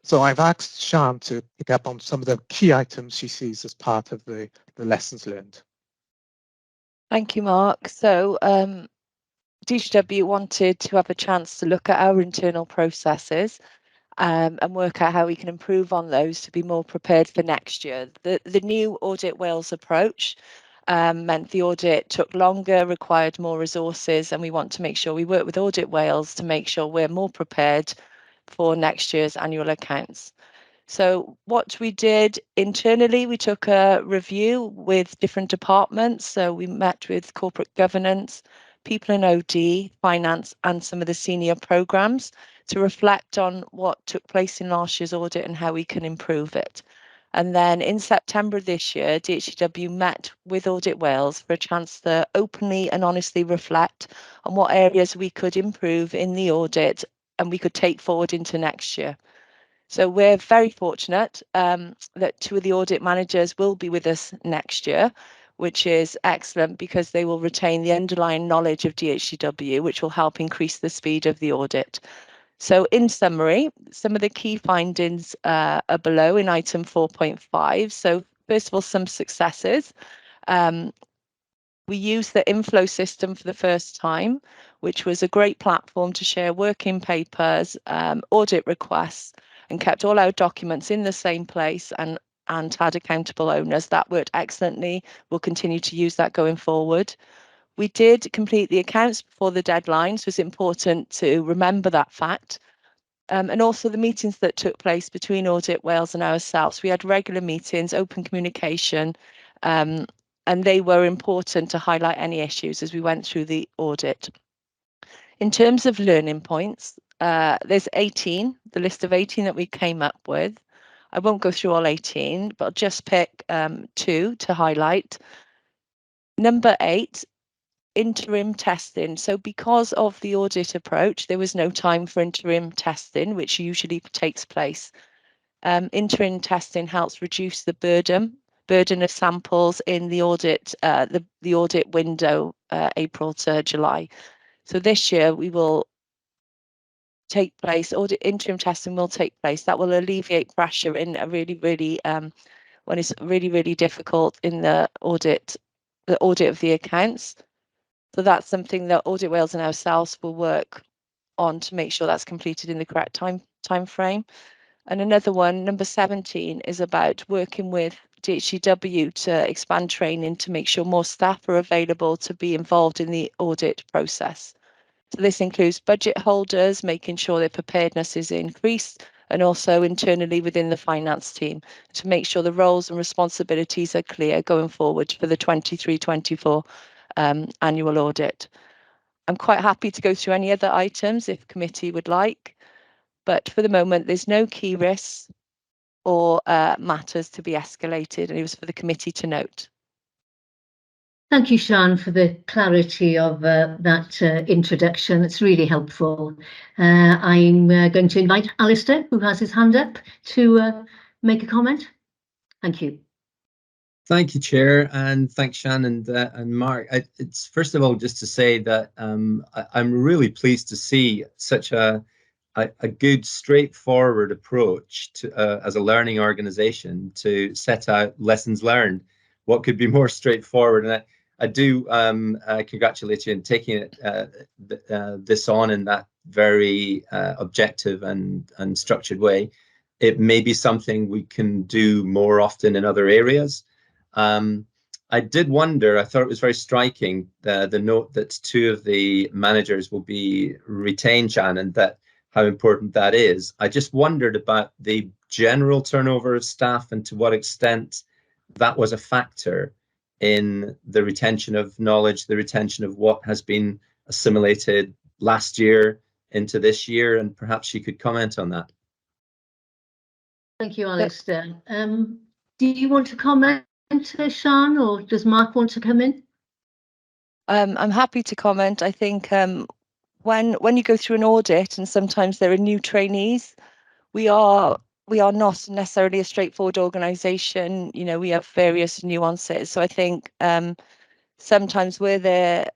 So I've asked Sian to pick up on some of the key items she sees as part of the lessons learned. Thank you, Mark. So DHW wanted to have a chance to look at our internal processes and work out how we can improve on those to be more prepared for next year. The new Audit Wales approach meant the audit took longer, required more resources, and we want to make sure we work with Audit Wales to make sure we're more prepared for next year's annual accounts. So what we did internally, we took a review with different departments. So we met with corporate governance, people in OD, finance, and some of the senior programs to reflect on what took place in last year's audit and how we can improve it. And then in September this year, DHW met with Audit Wales for a chance to openly and honestly reflect on what areas we could improve in the audit and we could take forward into next year. So we're very fortunate that 2 of the audit managers will be with us next year, which is excellent because they will retain the underlying knowledge of DHW, which will help increase the speed of the audit. So in summary, some of the key findings are below in item 4.5. So first of all, some successes. We used the inflow system for the first time, which was a great platform to share working papers, audit requests, and kept all our documents in the same place and had accountable owners. That worked excellently. We'll continue to use that going forward. We did complete the accounts before the deadline, so it's important to remember that fact. And also the meetings that took place between Audit Wales and ourselves. We had regular meetings, open communication, and they were important to highlight any issues as we went through the audit. In terms of learning points, there's 18, the list of 18 that we came up with. I won't go through all 18, but I'll just pick 2 to highlight. Number 8, interim testing. So because of the audit approach, there was no time for interim testing, which usually takes place. Interim testing helps reduce the burden of samples in the audit, the audit window, April to July. So this year we will take place, interim testing will take place. That will alleviate pressure in a really, when it's really difficult in the audit of the accounts. So that's something that Audit Wales and ourselves will work on to make sure that's completed in the correct time frame. And another one, number 17, is about working with DHW to expand training to make sure more staff are available to be involved in the audit process. So this includes budget holders, making sure their preparedness is increased, and also internally within the finance team to make sure the roles and responsibilities are clear going forward for the 23-24 annual audit. I'm quite happy to go through any other items if committee would like, but for the moment there's no key risks or matters to be escalated, and it was for the committee to note. Thank you, Sian, for the clarity of that introduction. It's really helpful. I'm going to invite Alistair, who has his hand up, to make a comment. Thank you. Thank you, Chair, and thanks, Sian and Mark. It's first of all just to say that I'm really pleased to see such a good, straightforward approach to as a learning organisation to set out lessons learned. What could be more straightforward? And I do congratulate you in taking this on in that very objective and structured way. It may be something we can do more often in other areas. I did wonder, I thought it was very striking, the note that 2 of the managers will be retained, Sian, and that how important that is. I just wondered about the general turnover of staff and to what extent that was a factor in the retention of knowledge, the retention of what has been assimilated last year into this year, and perhaps you could comment on that. Thank you, Alistair. Do you want to comment, Sian, or does Mark want to come in? I'm happy to comment. I think when you go through an audit, and sometimes there are new trainees, we are not necessarily a straightforward organisation. You know, we have various nuances. So I think sometimes where there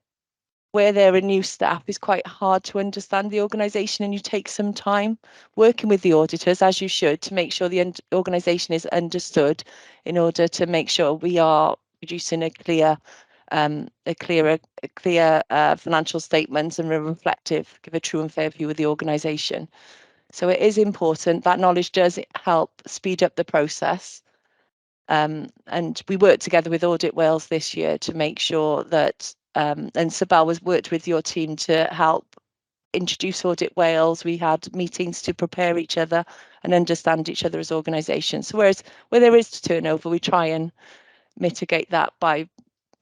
are new staff, it's quite hard to understand the organisation, and you take some time working with the auditors, as you should, to make sure the organisation is understood, in order to make sure we are producing a clear financial statements and give a true and fair view of the organisation. So it is important. That knowledge does help speed up the process. And we worked together with Audit Wales this year to make sure that, and Sabal was worked with your team to help introduce Audit Wales. We had meetings to prepare each other and understand each other as organisations. So whereas where there is turnover, we try and mitigate that by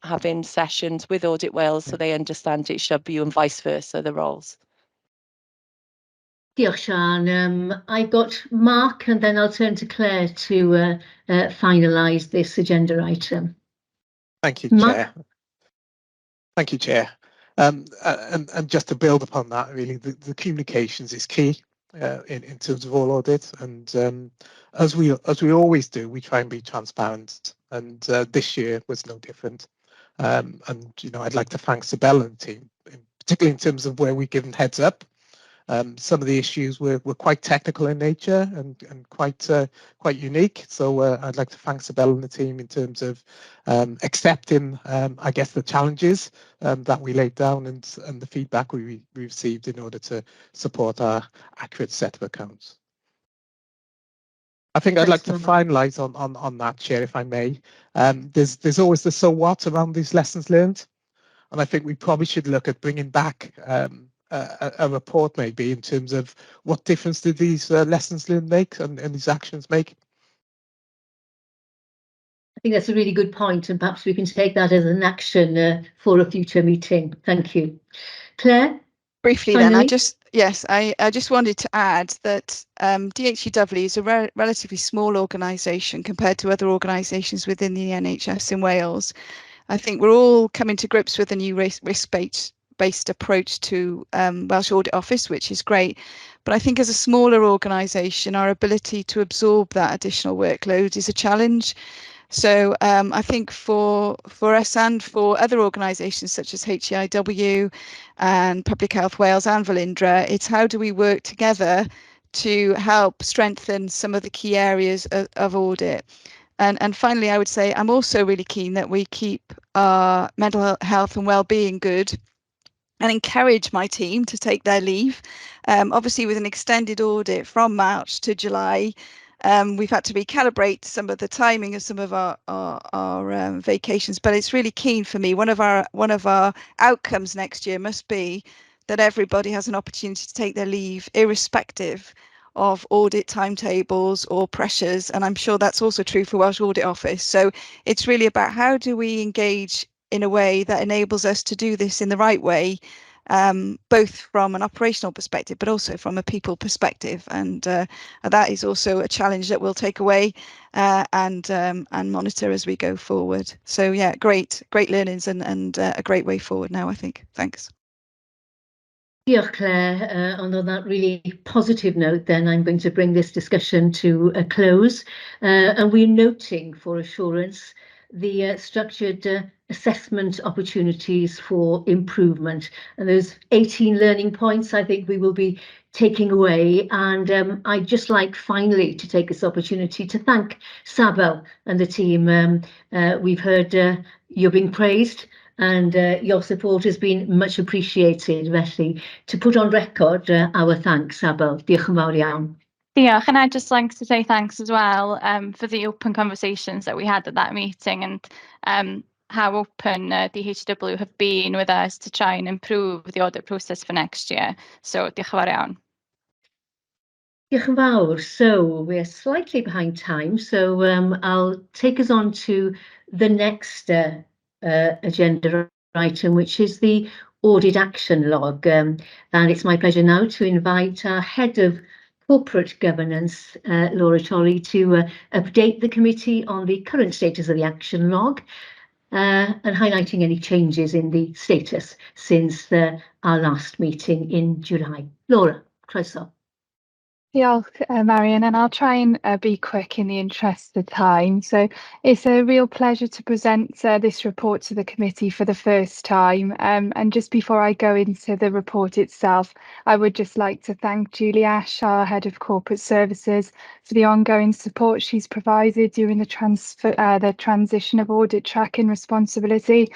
having sessions with Audit Wales so they understand HW and vice versa, the roles. Diolch, Sian. I've got Mark, and then I'll turn to Claire to finalise this agenda item. Thank you, Mark? Chair. Thank you, Chair. And just to build upon that, really, the communications is key in terms of all audits. And as we always do, we try and be transparent. And this year was no different. And you know, I'd like to thank Sabel and the team, particularly in terms of where we've given heads up. Some of the issues were quite technical in nature and quite unique. So I'd like to thank Sabel and the team in terms of accepting, I guess, the challenges that we laid down and the feedback we received in order to support our accurate set of accounts. I think I'd like to finalise on that, Chair, if I may. There's always the so what around these lessons learned, and I think we probably should look at bringing back a report, maybe, in terms of what difference did these lessons learned make and these actions make. I think that's a really good point, and perhaps we can take that as an action for a future meeting. Thank you. Claire? Briefly finally? then, I just wanted to add that DHEW is a relatively small organisation compared to other organisations within the NHS in Wales. I think we're all coming to grips with a new risk-based approach to Welsh Audit Office, which is great. But I think as a smaller organisation, our ability to absorb that additional workload is a challenge. So I think for us and for other organisations such as HEIW and Public Health Wales and Velindre, it's how do we work together to help strengthen some of the key areas of audit. And finally, I would say I'm also really keen that we keep our mental health and well-being good and encourage my team to take their leave. Obviously, with an extended audit from March to July, we've had to recalibrate some of the timing of some of our vacations, but it's really keen for me. One of our outcomes next year must be that everybody has an opportunity to take their leave, irrespective of audit timetables or pressures, and I'm sure that's also true for Welsh Audit Office. So it's really about how do we engage in a way that enables us to do this in the right way, both from an operational perspective, but also from a people perspective. And that is also a challenge that we'll take away and monitor as we go forward. So yeah, great learnings and a great way forward now, I think. Thanks. Diolch, Claire. And on that really positive note, then I'm going to bring this discussion to a close. And we're noting for assurance the structured assessment opportunities for improvement. And those 18 learning points I think we will be taking away. And I'd just like finally to take this opportunity to thank Sabel and the team. We've heard you're being praised, and your support has been much appreciated. Felly, to put on record our thanks, Sabel. Diolch yn fawr iawn. Diolch, and I'd just like to say thanks as well for the open conversations that we had at that meeting, and how open DHW have been with us to try and improve the audit process for next year. So diolch yn fawr iawn. Diolch yn fawr. So we're slightly behind time, so I'll take us on to the next agenda item, which is the audit action log. And it's my pleasure now to invite our head of Corporate Governance, Laura Torrey, to update the committee on the current status of the action log and highlighting any changes in the status since our last meeting in July. Laura, croeso. Diolch, Marion, and I'll try and be quick in the interest of time. So it's a real pleasure to present this report to the committee for the first time. And just before I go into the report itself, I would just like to thank Julie Ash, our Head of Corporate Services, for the ongoing support she's provided during the transition of audit tracking responsibility.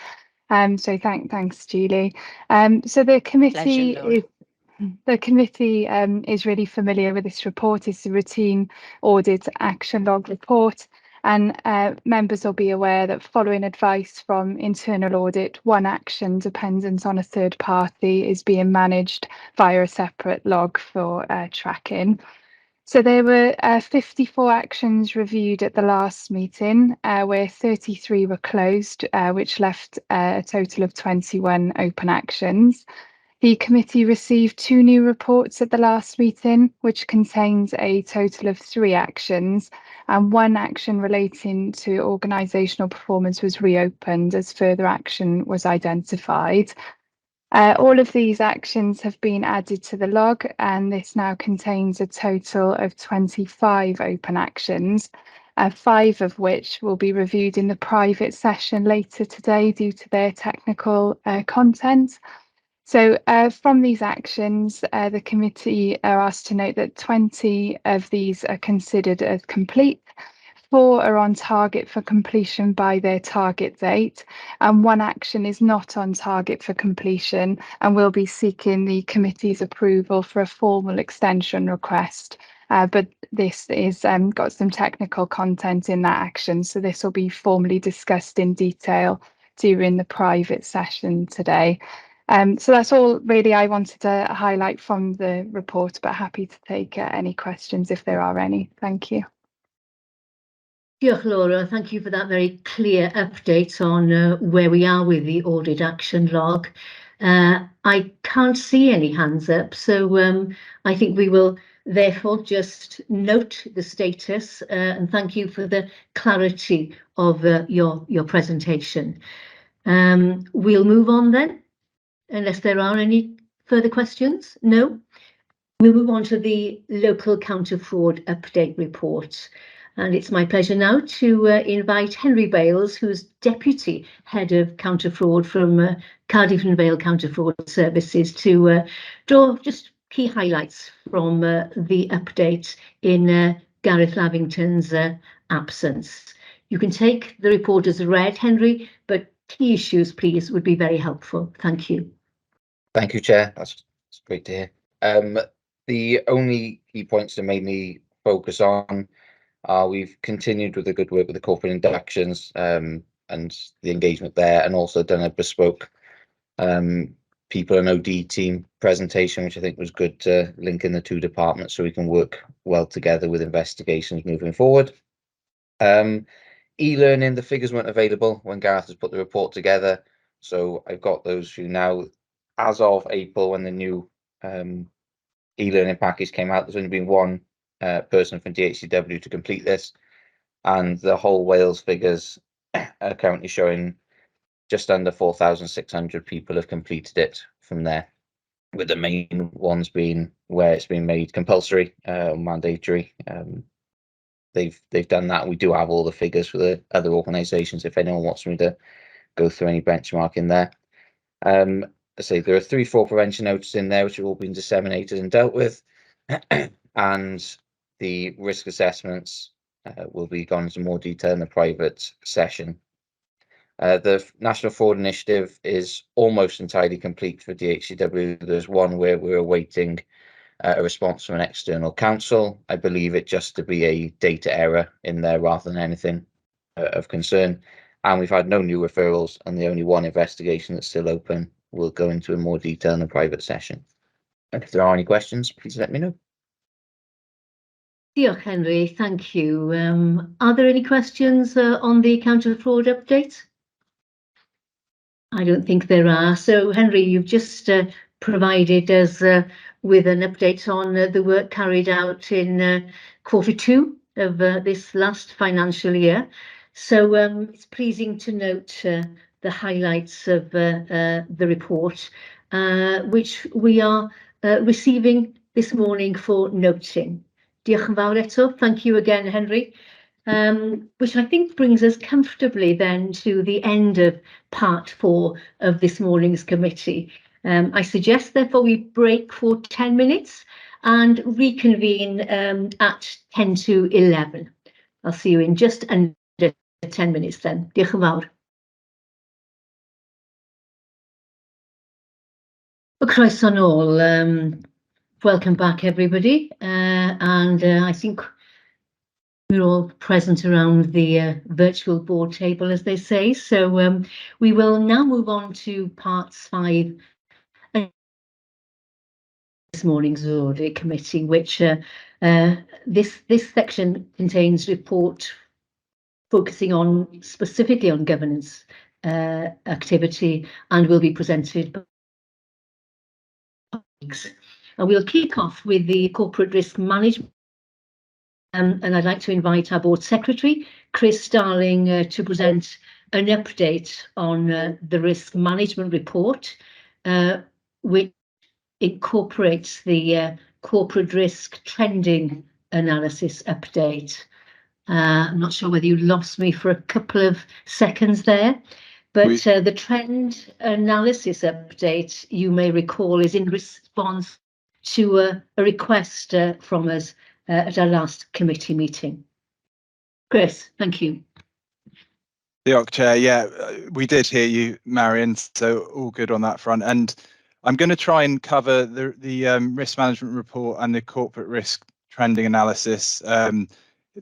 So thanks, Julie. So the committee Pleasure, The committee is really familiar with this report. It's a routine audit action log report, and members will be aware that following advice from internal audit, one action dependent on a third party is being managed via a separate log for tracking. So there were 54 actions reviewed at the last meeting, where 33 were closed, which left a total of 21 open actions. The committee received 2 new reports at the last meeting, which contains a total of 3 actions, and 1 action relating to organisational performance was reopened as further action was identified. All of these actions have been added to the log, and this now contains a total of 25 open actions, 5 of which will be reviewed in the private session later today due to their technical content. So from these actions, the committee are asked to note that 20 of these are considered as complete, 4 are on target for completion by their target date, and 1 action is not on target for completion and will be seeking the committee's approval for a formal extension request. But this is got some technical content in that action, so this will be formally discussed in detail during the private session today. So that's all really I wanted to highlight from the report, but happy to take any questions if there are any. Thank you. Diolch, Laura. Thank you for that very clear update on where we are with the audit action log. I can't see any hands up, so I think we will therefore just note the status and thank you for the clarity of your presentation. We'll move on then. Unless there are any further questions? No? We'll move on to the local counter-fraud update report. And it's my pleasure now to invite Henry Bales, who's Deputy Head of Counter-Fraud from Cardiff and Vale Counter-Fraud Services, to draw just key highlights from the update in Gareth Lavington's absence. You can take the report as read, Henry, but key issues, please, would be very helpful. Thank you. Thank you, Chair. That's great to hear. The only key points that made me focus on are we've continued with the good work with the corporate inductions and the engagement there, and also done a bespoke people and OD team presentation, which I think was good to link in the 2 departments so we can work well together with investigations moving forward. E-learning, the figures weren't available when Gareth has put the report together, so I've got those for you now. As of April, when the new e-learning package came out, there's only been 1 person from DHCW to complete this, and the whole Wales figures are currently showing just under 4,600 people have completed it from there, with the main ones being where it's been made compulsory, mandatory. They've done that. We do have all the figures for the other organisations if anyone wants me to go through any benchmarking there. I say there are 3 fraud prevention notices in there which have all been disseminated and dealt with, and the risk assessments will be gone into more detail in the private session. The National Fraud Initiative is almost entirely complete for DHCW. There's one where we're awaiting a response from an external counsel. I believe it just to be a data error in there rather than anything of concern. And we've had no new referrals, and the only 1 investigation that's still open. We'll go into in more detail in the private session. And if there are any questions, please let me know. Diolch, Henry. Thank you. Are there any questions on the counter-fraud update? I don't think there are. So, Henry, you've just provided us with an update on the work carried out in Q2 of this last financial year. So it's pleasing to note the highlights of the report, which we are receiving this morning for noting. Diolch yn fawr eto. Thank you again, Henry. Which I think brings us comfortably then to the end of part 4 of this morning's committee. I suggest therefore we break for 10 minutes and reconvene at 10 to 11. I'll see you in just under 10 minutes then. Diolch yn fawr. Croeso nôl. Welcome back, everybody. And I think we're all present around the virtual board table, as they say. So we will now move on to parts 5 of this morning's audit committee, which this section contains report focusing on specifically on governance activity and will be presented by colleagues. And we'll kick off with the corporate risk management. And I'd like to invite our board secretary, Chris Starling, to present an update on the risk management report, which incorporates the corporate risk trending analysis update. I'm not sure whether you lost me for a couple of seconds there, but the trend analysis update, you may recall, is in response to a request from us at our last committee meeting. Chris, thank you. Diolch, Chair. Yeah, we did hear you, Marion, so all good on that front. And I'm going to try and cover the risk management report and the corporate risk trending analysis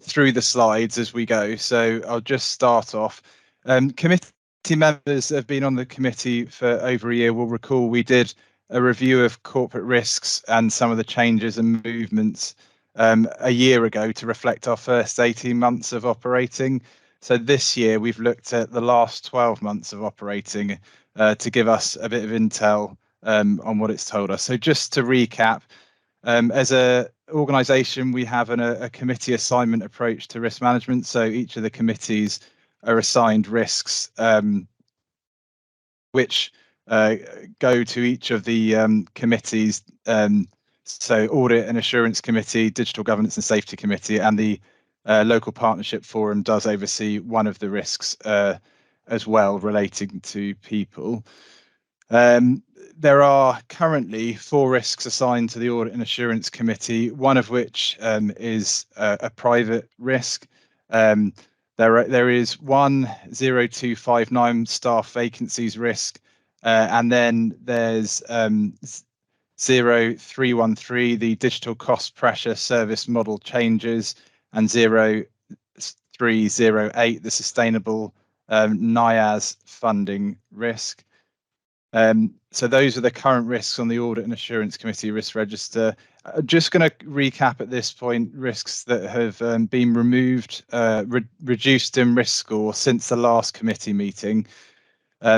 through the slides as we go. So I'll just start off. Committee members have been on the committee for over a year will recall we did a review of corporate risks and some of the changes and movements a year ago to reflect our first 18 months of operating. So this year we've looked at the last 12 months of operating to give us a bit of intel on what it's told us. So just to recap, as an organisation, we have a committee assignment approach to risk management. So each of the committees are assigned risks which go to each of the committees. So Audit and Assurance Committee, Digital Governance and Safety Committee, and the Local Partnership Forum does oversee one of the risks as well relating to people. There are currently 4 risks assigned to the Audit and Assurance Committee, one of which is a private risk. There is 10259 staff vacancies risk, and then there's 0313, the digital cost pressure service model changes, and 0308, the sustainable NIAS funding risk. So those are the current risks on the Audit and Assurance Committee risk register. Just going to recap at this point risks that have been removed, reduced in risk score since the last committee meeting.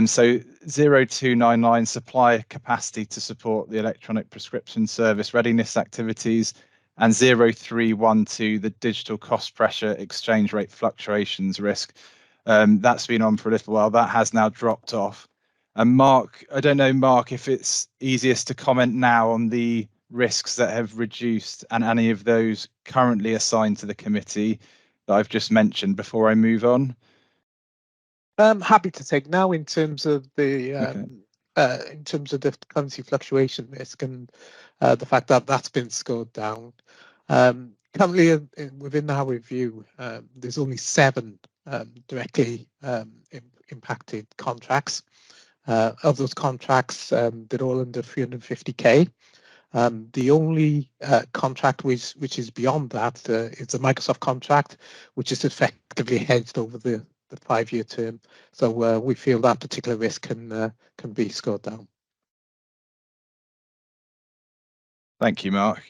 So 0299, supply capacity to support the electronic prescription service readiness activities, and 0312, the digital cost pressure exchange rate fluctuations risk. That's been on for a little while. That has now dropped off. And Mark, I don't know, Mark, if it's easiest to comment now on the risks that have reduced and any of those currently assigned to the committee that I've just mentioned before I move on. I'm happy to take now in terms of the currency fluctuation risk and the fact that that's been scored down. Currently, within our review, there's only 7 directly impacted contracts. Of those contracts, they're all under 350k. The only contract which is beyond that is the Microsoft contract, which is effectively hedged over the 5-year term. So we feel that particular risk can be scored down. Thank you, Mark.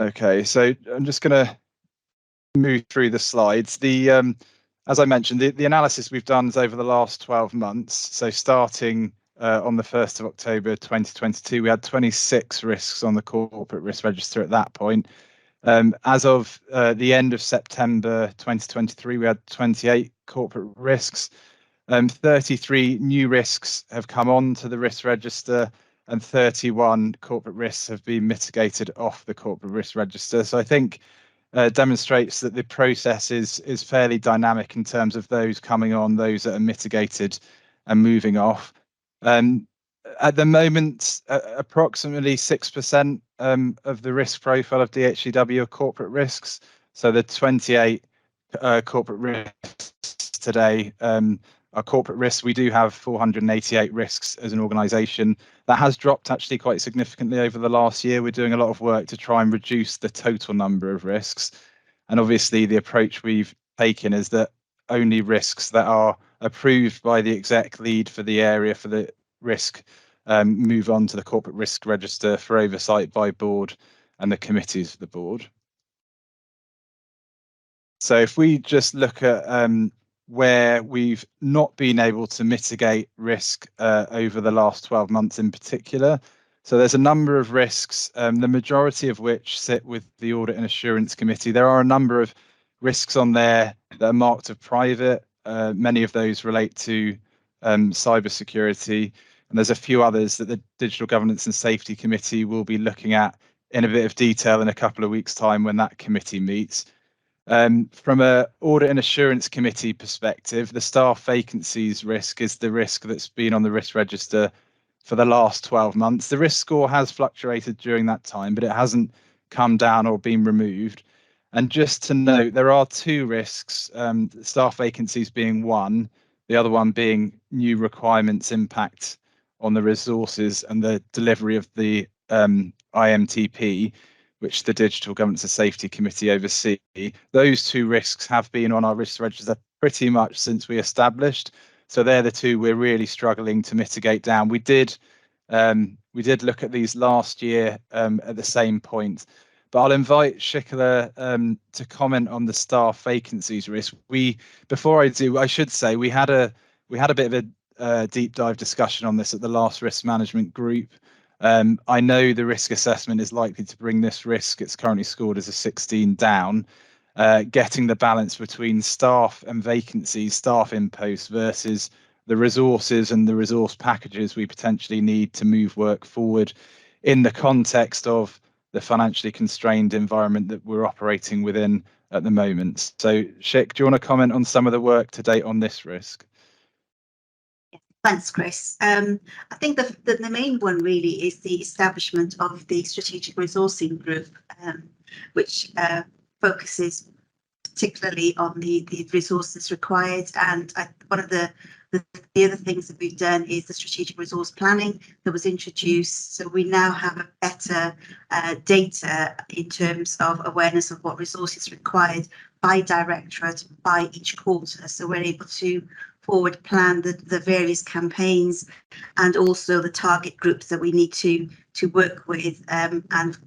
Okay, so I'm just going to move through the slides. As I mentioned, the analysis we've done is over the last 12 months. So starting on the 1st of October 2022, we had 26 risks on the corporate risk register at that point. As of the end of September 2023, we had 28 corporate risks. 33 new risks have come on to the risk register, and 31 corporate risks have been mitigated off the corporate risk register. So I think demonstrates that the process is fairly dynamic in terms of those coming on, those that are mitigated and moving off. At the moment, approximately 6% of the risk profile of DHCW are corporate risks. So the 28 corporate risks today are corporate risks. We do have 488 risks as an organisation. That has dropped actually quite significantly over the last year. We're doing a lot of work to try and reduce the total number of risks. And obviously the approach we've taken is that only risks that are approved by the exec lead for the area for the risk move on to the corporate risk register for oversight by board and the committees of the board. So if we just look at where we've not been able to mitigate risk over the last 12 months in particular. So there's a number of risks, the majority of which sit with the Audit and Assurance Committee. There are a number of risks on there that are marked as private. Many of those relate to cybersecurity, and there's a few others that the Digital Governance and Safety Committee will be looking at in a bit of detail in a couple of weeks' time when that committee meets. From an Audit and Assurance Committee perspective, the staff vacancies risk is the risk that's been on the risk register for the last 12 months. The risk score has fluctuated during that time, but it hasn't come down or been removed. And just to note, there are two risks, staff vacancies being one, the other one being new requirements impact on the resources and the delivery of the IMTP, which the Digital Governance and Safety Committee oversee. Those two risks have been on our risk register pretty much since we established. So they're the two we're really struggling to mitigate down. We did look at these last year at the same point, but I'll invite Shikala to comment on the staff vacancies risk. Before I do, I should say we had a bit of a deep dive discussion on this at the last risk management group. I know the risk assessment is likely to bring this risk, it's currently scored as a 16 down, getting the balance between staff and vacancies, staff in post versus the resources and the resource packages we potentially need to move work forward in the context of the financially constrained environment that we're operating within at the moment. So Shik, do you want to comment on some of the work to date on this risk? Thanks, Chris. I think the main one really is the establishment of the Strategic Resourcing Group, which focuses particularly on the resources required. And one of the other things that we've done is the strategic resource planning that was introduced. So we now have a better data in terms of awareness of what resources required by directorate, by each quarter. So we're able to forward plan the various campaigns and also the target groups that we need to work with and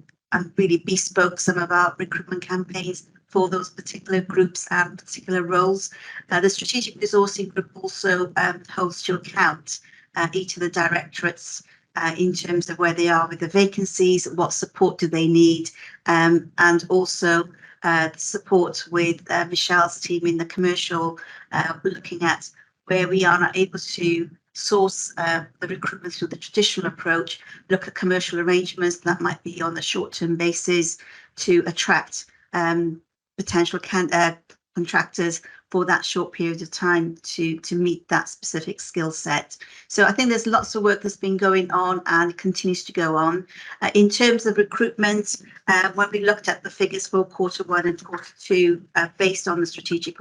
really bespoke some of our recruitment campaigns for those particular groups and particular roles. The Strategic Resourcing Group also holds to account each of the directorates in terms of where they are with the vacancies, what support do they need, and also support with Michelle's team in the commercial, looking at where we are not able to source the recruitment through the traditional approach, look at commercial arrangements that might be on a short-term basis to attract potential contractors for that short period of time to meet that specific skill set. So I think there's lots of work that's been going on and continues to go on. In terms of recruitment, when we looked at the figures for quarter one and quarter two, based on the strategic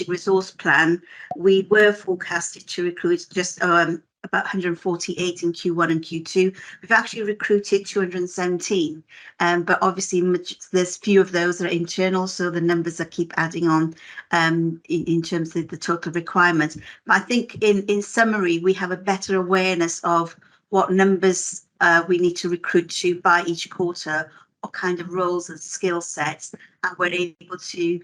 resource plan, we were forecasted to recruit just about 148 in Q1 and Q2. We've actually recruited 217, but obviously there's few of those that are internal, so the numbers that keep adding on in terms of the total requirements. But I think in summary, we have a better awareness of what numbers we need to recruit to by each quarter, what kind of roles and skill sets, and we're able to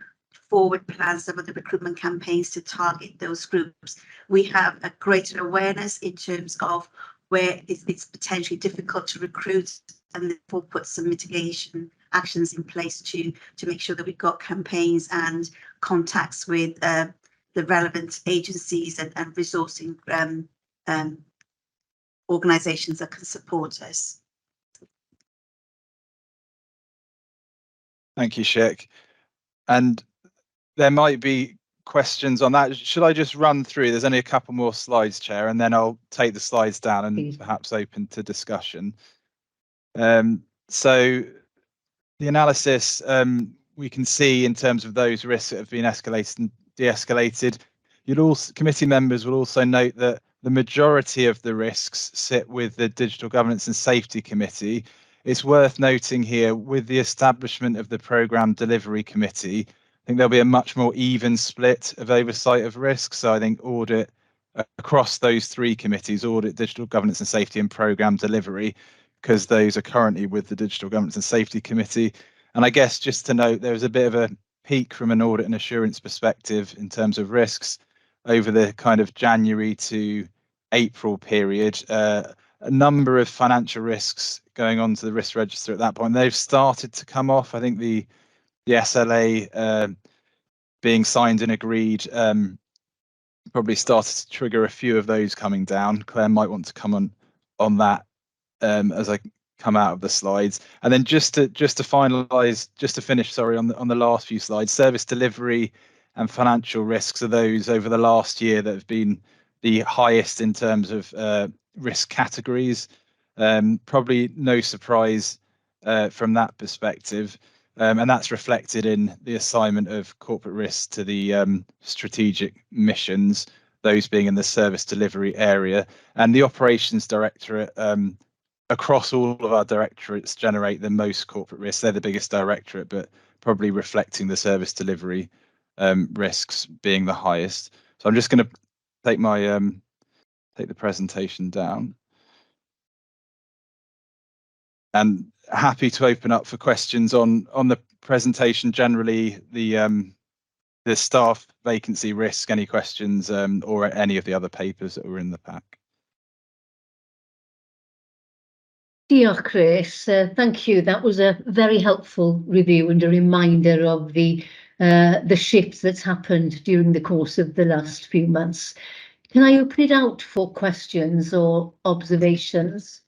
forward plan some of the recruitment campaigns to target those groups. We have a greater awareness in terms of where it's potentially difficult to recruit, and therefore put some mitigation actions in place to make sure that we've got campaigns and contacts with the relevant agencies and resourcing organisations that can support us. Thank you, Shik. And there might be questions on that. Should I just run through? There's only a couple more slides, Chair, and then I'll take the slides down and perhaps open to discussion. So the analysis, we can see in terms of those risks that have been escalated and de-escalated. Committee members will also note that the majority of the risks sit with the Digital Governance and Safety Committee. It's worth noting here, with the establishment of the Programme Delivery Committee, I think there'll be a much more even split of oversight of risks. So I think audit across those three committees, audit, digital governance and safety, and programme delivery, because those are currently with the Digital Governance and Safety Committee. And I guess just to note, there was a bit of a peak from an audit and assurance perspective in terms of risks over the kind of January to April period. A number of financial risks going on to the risk register at that point. They've started to come off. I think the SLA being signed and agreed probably started to trigger a few of those coming down. Claire might want to come on that as I come out of the slides. And then just to finalise, just to finish, sorry, on the last few slides, service delivery and financial risks are those over the last year that have been the highest in terms of risk categories. Probably no surprise from that perspective. And that's reflected in the assignment of corporate risks to the strategic missions, those being in the service delivery area. And the operations directorate, across all of our directorates, generate the most corporate risks. They're the biggest directorate, but probably reflecting the service delivery risks being the highest. So I'm just going to take my take the presentation down. And happy to open up for questions on the presentation generally, the staff vacancy risk, any questions, or any of the other papers that were in the pack. Diolch, Chris. Thank you. That was a very helpful review and a reminder of the shift that's happened during the course of the last few months. Can I open it out for questions or observations?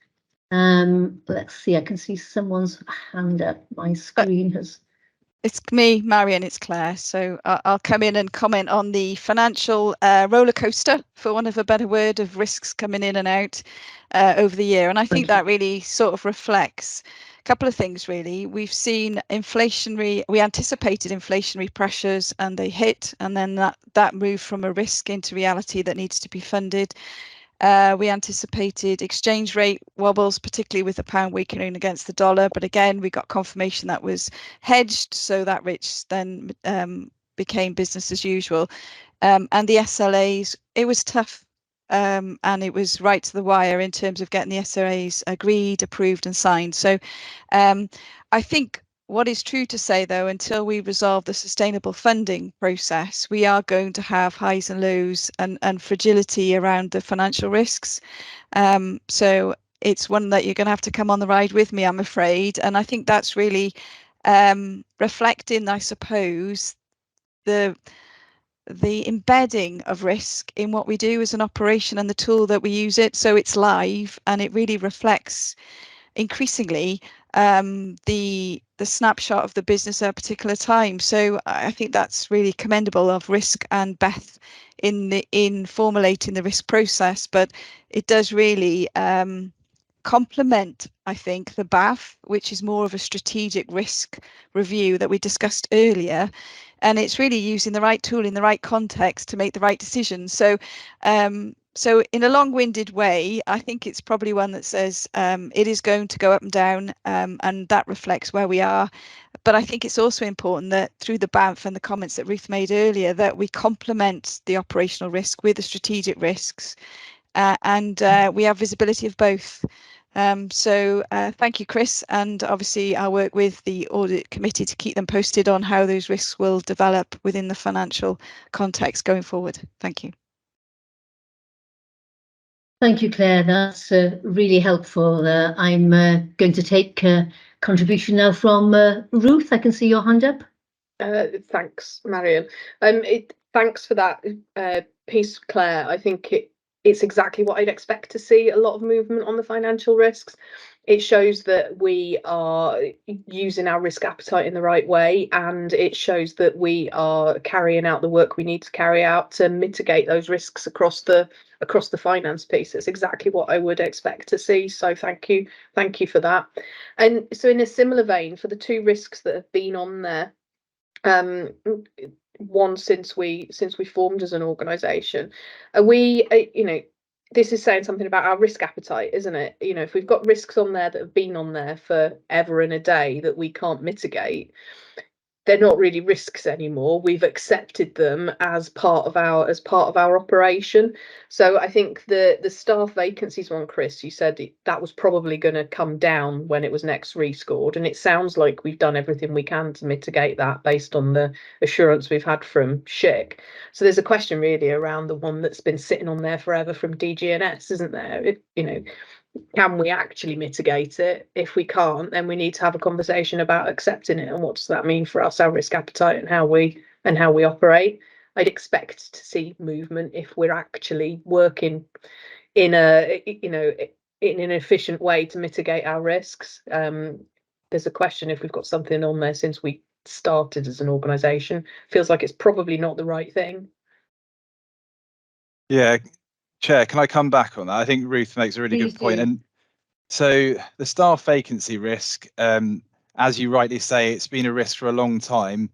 Let's see, I can see someone's hand up. My screen has... It's me, Marion, it's Claire. So I'll come in and comment on the financial roller coaster, for want of a better word, of risks coming in and out over the year. And I think that really sort of reflects a couple of things, really. We've seen we anticipated inflationary pressures and they hit, and then that moved from a risk into reality that needs to be funded. We anticipated exchange rate wobbles, particularly with the pound weakening against the dollar. But again, we got confirmation that was hedged, so that risk then became business as usual. And the SLAs, it was tough, and it was right to the wire in terms of getting the SLAs agreed, approved and signed. So I think what is true to say, though, until we resolve the sustainable funding process, we are going to have highs and lows and fragility around the financial risks. So it's one that you're going to have to come on the ride with me, I'm afraid. And I think that's really reflecting, I suppose, the embedding of risk in what we do as an operation and the tool that we use it. So it's live and it really reflects increasingly the snapshot of the business at a particular time. So I think that's really commendable of Risk and Beth in formulating the risk process, but it does really complement, I think, the BAF, which is more of a strategic risk review that we discussed earlier. And it's really using the right tool in the right context to make the right decisions. So so in a long-winded way, I think it's probably one that says it is going to go up and down, and that reflects where we are. But I think it's also important that through the BAF and the comments that Ruth made earlier, that we complement the operational risk with the strategic risks, and we have visibility of both. So thank you, Chris, and obviously I'll work with the audit committee to keep them posted on how those risks will develop within the financial context going forward. Thank you. Thank you, Claire. That's really helpful. I'm going to take contribution now from Ruth. I can see your hand up. Thanks, Marion. Thanks for that piece, Claire. I think it's exactly what I'd expect to see, a lot of movement on the financial risks. It shows that we are using our risk appetite in the right way, and it shows that we are carrying out the work we need to carry out to mitigate those risks across the finance piece. It's exactly what I would expect to see. So thank you for that. And so in a similar vein, for the two risks that have been on there, one since we formed as an organisation, are we, this is saying something about our risk appetite, isn't it? If we've got risks on there that have been on there for ever and a day that we can't mitigate, they're not really risks anymore. We've accepted them as part of our operation. So I think the staff vacancies one, Chris, you said that was probably going to come down when it was next rescored, and it sounds like we've done everything we can to mitigate that based on the assurance we've had from SHIC. So there's a question really around the one that's been sitting on there forever from DGNS, isn't there? Can we actually mitigate it? If we can't, then we need to have a conversation about accepting it and what does that mean for us, our risk appetite, and how we operate. I'd expect to see movement if we're actually working in in an efficient way to mitigate our risks. There's a question if we've got something on there since we started as an organisation. Feels like it's probably not the right thing. Yeah. Chair, can I come back on that? I think Ruth makes a really good point. And so the staff vacancy risk, as you rightly say, it's been a risk for a long time.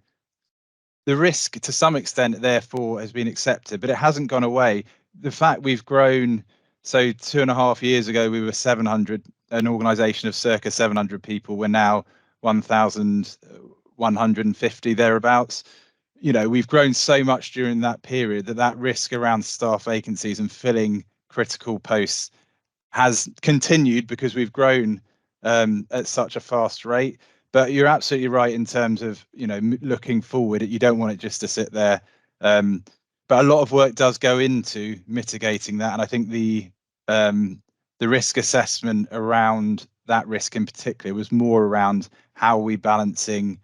The risk, to some extent, therefore, has been accepted, but it hasn't gone away. The fact we've grown, so 2.5 years ago, we were 700, an organisation of circa 700 people. We're now 1,150 thereabouts. We've grown so much during that period that risk around staff vacancies and filling critical posts has continued because we've grown at such a fast rate. But you're absolutely right in terms of looking forward. You don't want it just to sit there. But a lot of work does go into mitigating that, and I think the risk assessment around that risk in particular was more around how are we balancing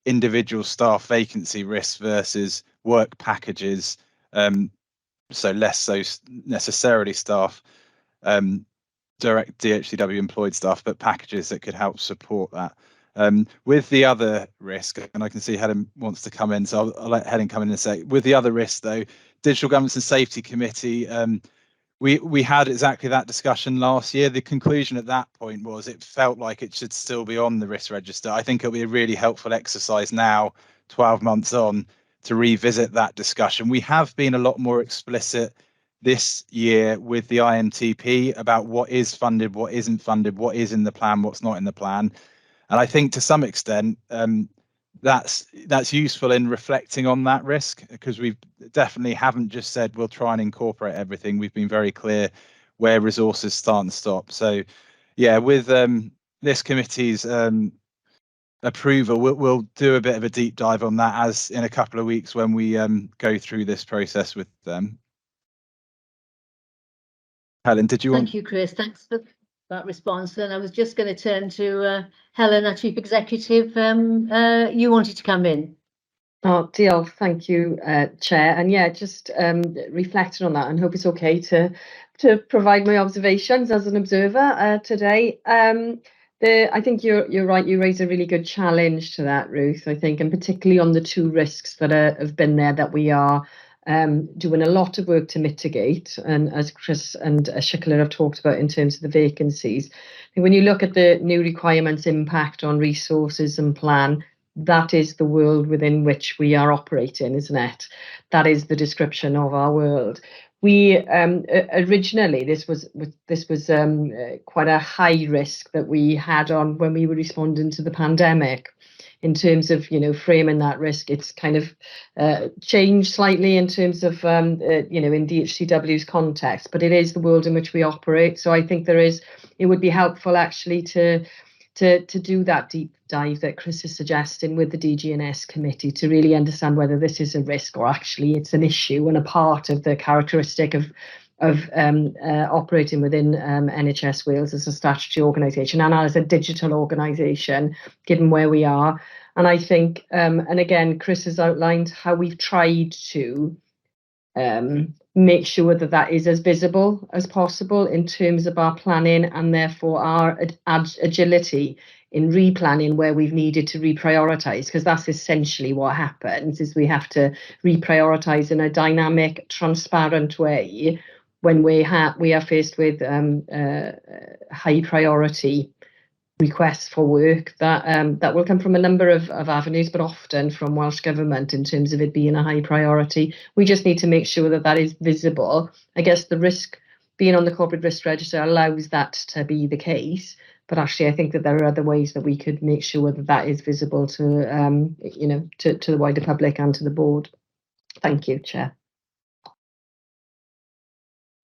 individual staff vacancy risks versus work packages, so less so necessarily staff, direct DHCW employed staff, but packages that could help support that. With the other risk, and I can see Helen wants to come in, so I'll let Helen come in a sec. With the other risk though, Digital Governance and Safety Committee, we had exactly that discussion last year. The conclusion at that point was it felt like it should still be on the risk register. I think it'll be a really helpful exercise now, 12 months on, to revisit that discussion. We have been a lot more explicit this year with the IMTP about what is funded, what isn't funded, what is in the plan, what's not in the plan. And I think to some extent, that's useful in reflecting on that risk, because we definitely haven't just said we'll try and incorporate everything. We've been very clear where resources start and stop. So yeah, with this committee's approval, we'll do a bit of a deep dive on that as in a couple of weeks when we go through this process with them. Helen, did you want? Thank you, Chris. Thanks for that response. And I was just going to turn to Helen, our Chief Executive. You wanted to come in. Oh, diolch. Thank you, Chair. And yeah, just reflecting on that, and hope it's okay to provide my observations as an observer today. I think you're right. You raise a really good challenge to that, Ruth. I think, and particularly on the two risks that have been there that we are doing a lot of work to mitigate, and as Chris and Shikla have talked about in terms of the vacancies. And when you look at the new requirements impact on resources and plan, that is the world within which we are operating, isn't it? That is the description of our world. We originally, this was quite a high risk that we had on when we were responding to the pandemic. in terms of, you know, framing that risk. It's kind of changed slightly in terms of, you know, in DHCW's context, but it is the world in which we operate. So I think it would be helpful actually to do that deep dive that Chris is suggesting with the DG&S committee to really understand whether this is a risk or actually it's an issue and a part of the characteristic of operating within NHS Wales as a statutory organisation and as a digital organisation, given where we are. And I think, and again, Chris has outlined how we've tried to make sure that that is as visible as possible in terms of our planning and therefore our agility in replanning where we've needed to reprioritise, because that's essentially what happens, is we have to reprioritise in a dynamic, transparent way when we are faced with high priority requests for work that will come from a number of avenues, but often from Welsh Government in terms of it being a high priority. We just need to make sure that that is visible. I guess the risk being on the corporate risk register allows that to be the case, but actually I think that there are other ways that we could make sure that that is visible to you know, to the wider public and to the board. Thank you, Chair.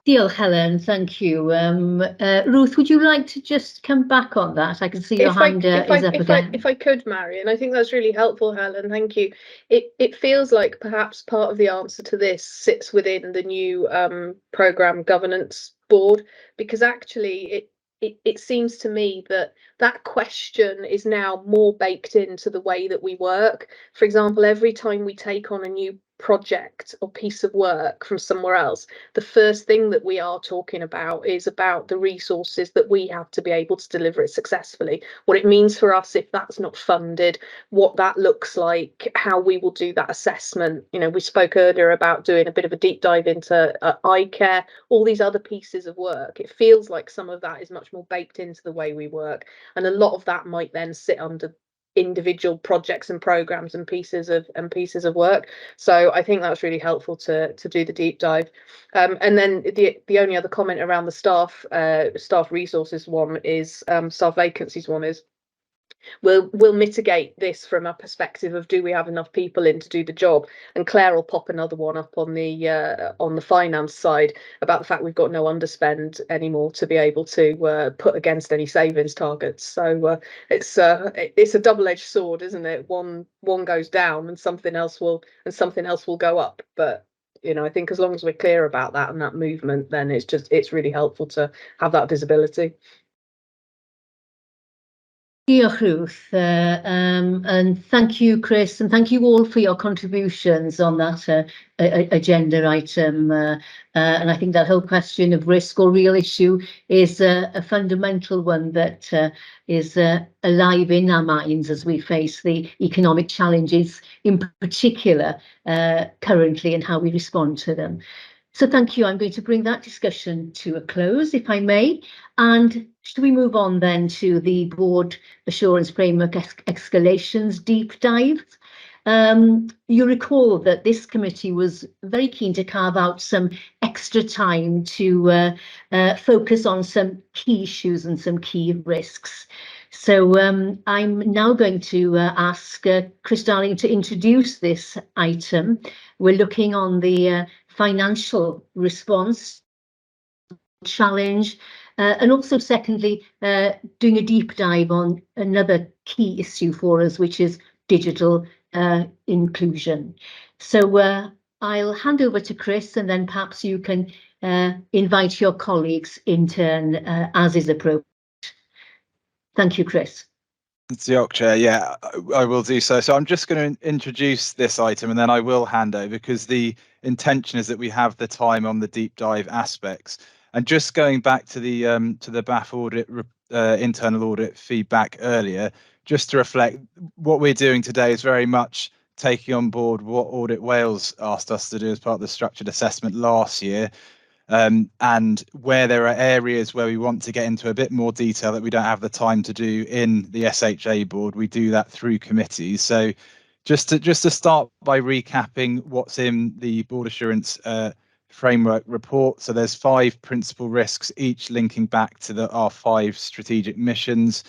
Diolch, Helen, thank you. Ruth, would you like to just come back on that? I can see your hand is up again. If I could, Marion, I think that's really helpful, Helen, thank you. It feels like perhaps part of the answer to this sits within the new programme governance board, because actually it seems to me that that question is now more baked into the way that we work. For example, every time we take on a new project or piece of work from somewhere else, the first thing that we are talking about is about the resources that we have to be able to deliver it successfully, what it means for us if that's not funded, what that looks like, how we will do that assessment. You know, we spoke earlier about doing a bit of a deep dive into eye care, all these other pieces of work. It feels like some of that is much more baked into the way we work, and a lot of that might then sit under individual projects and programs and pieces of work. So I think that's really helpful to do the deep dive. And then the only other comment around the staff resources one is staff vacancies one is we'll mitigate this from a perspective of, do we have enough people in to do the job? And Claire will pop another one up on the finance side about the fact we've got no underspend anymore to be able to put against any savings targets. So it's a double-edged sword, isn't it? One goes down and something else will go up. But you know, I think as long as we're clear about that and that movement, then it's really helpful to have that visibility. Diolch, Ruth, and thank you, Chris, and thank you all for your contributions on that agenda item. And I think that whole question of risk or real issue is a fundamental one that is alive in our minds as we face the economic challenges, in particular, currently, and how we respond to them. So thank you. I'm going to bring that discussion to a close, if I may. And should we move on then to the Board Assurance Framework Escalations deep dive? You recall that this committee was very keen to carve out some extra time to focus on some key issues and some key risks. So I'm now going to ask Chris Darling to introduce this item. We're looking on the financial response challenge, and also secondly, doing a deep dive on another key issue for us, which is digital inclusion. So I'll hand over to Chris, and then perhaps you can invite your colleagues in turn as is appropriate. Thank you, Chris. Diolch, Chair. Yeah, I will do so. So I'm just going to introduce this item and then I will hand over, because the intention is that we have the time on the deep dive aspects. And just going back to the BAF audit, internal audit feedback earlier, just to reflect, what we're doing today is very much taking on board what Audit Wales asked us to do as part of the structured assessment last year. And where there are areas where we want to get into a bit more detail that we don't have the time to do in the SHA board, we do that through committees. So just to start by recapping what's in the Board Assurance Framework report. So there's 5 principal risks, each linking back to our 5 strategic missions.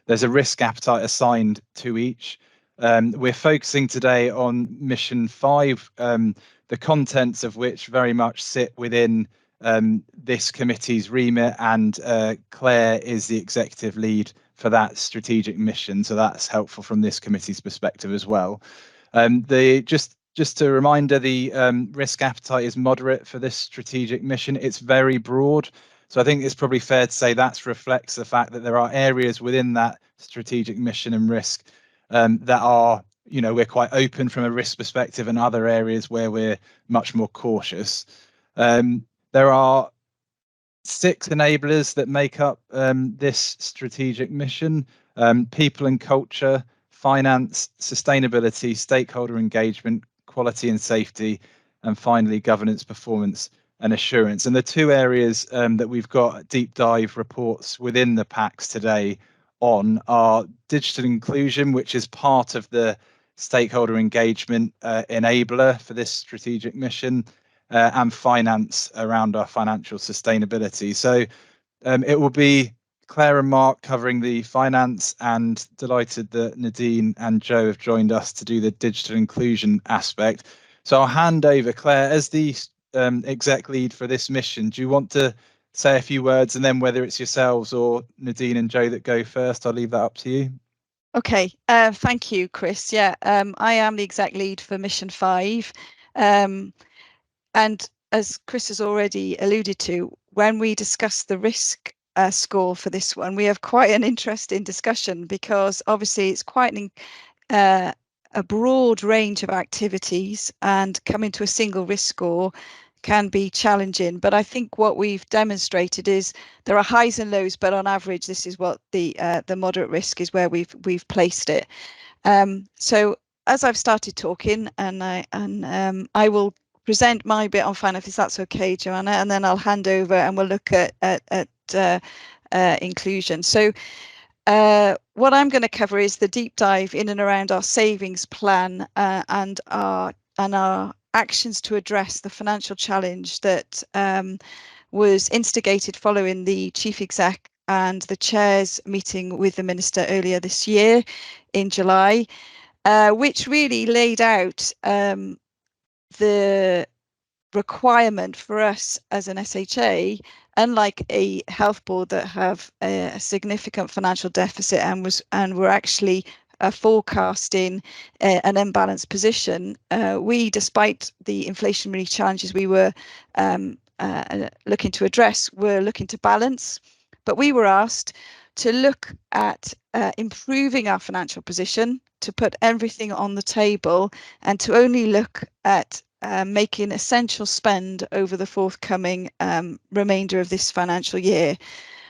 There's a risk appetite assigned to each. We're focusing today on Mission 5, the contents of which very much sit within this committee's remit, and Claire is the executive lead for that strategic mission, so that's helpful from this committee's perspective as well. Just a reminder, the risk appetite is moderate for this strategic mission. It's very broad, so I think it's probably fair to say that reflects the fact that there are areas within that strategic mission and risk that are, we're quite open from a risk perspective, and other areas where we're much more cautious. There are 6 enablers that make up this strategic mission: people and culture, finance, sustainability, stakeholder engagement, quality and safety, and finally governance, performance and assurance. And the 2 areas that we've got deep dive reports within the packs today on are digital inclusion, which is part of the stakeholder engagement enabler for this strategic mission, and finance around our financial sustainability. So it will be Claire and Mark covering the finance, and delighted that Nadine and Joe have joined us to do the digital inclusion aspect. So I'll hand over. Claire, as the exec lead for this mission, do you want to say a few words, and then whether it's yourselves or Nadine and Joe that go first, I'll leave that up to you. Okay, thank you, Chris. Yeah, I am the exec lead for Mission 5. And as Chris has already alluded to, when we discuss the risk score for this one, we have quite an interesting discussion, because obviously it's quite a broad range of activities, and coming to a single risk score can be challenging. But I think what we've demonstrated is there are highs and lows, but on average, this is what the moderate risk is, where we've placed it. So as I've started talking, and I will present my bit on finance, if that's okay, Joanna, and then I'll hand over and we'll look at inclusion. So what I'm going to cover is the deep dive in and around our savings plan and our actions to address the financial challenge that was instigated following the chief exec and the chair's meeting with the minister earlier this year in July, which really laid out the requirement for us as an SHA, unlike a health board that have a significant financial deficit and were actually forecasting an imbalanced position, we, despite the inflationary challenges we were looking to address, were looking to balance. But we were asked to look at improving our financial position, to put everything on the table, and to only look at making essential spend over the forthcoming remainder of this financial year.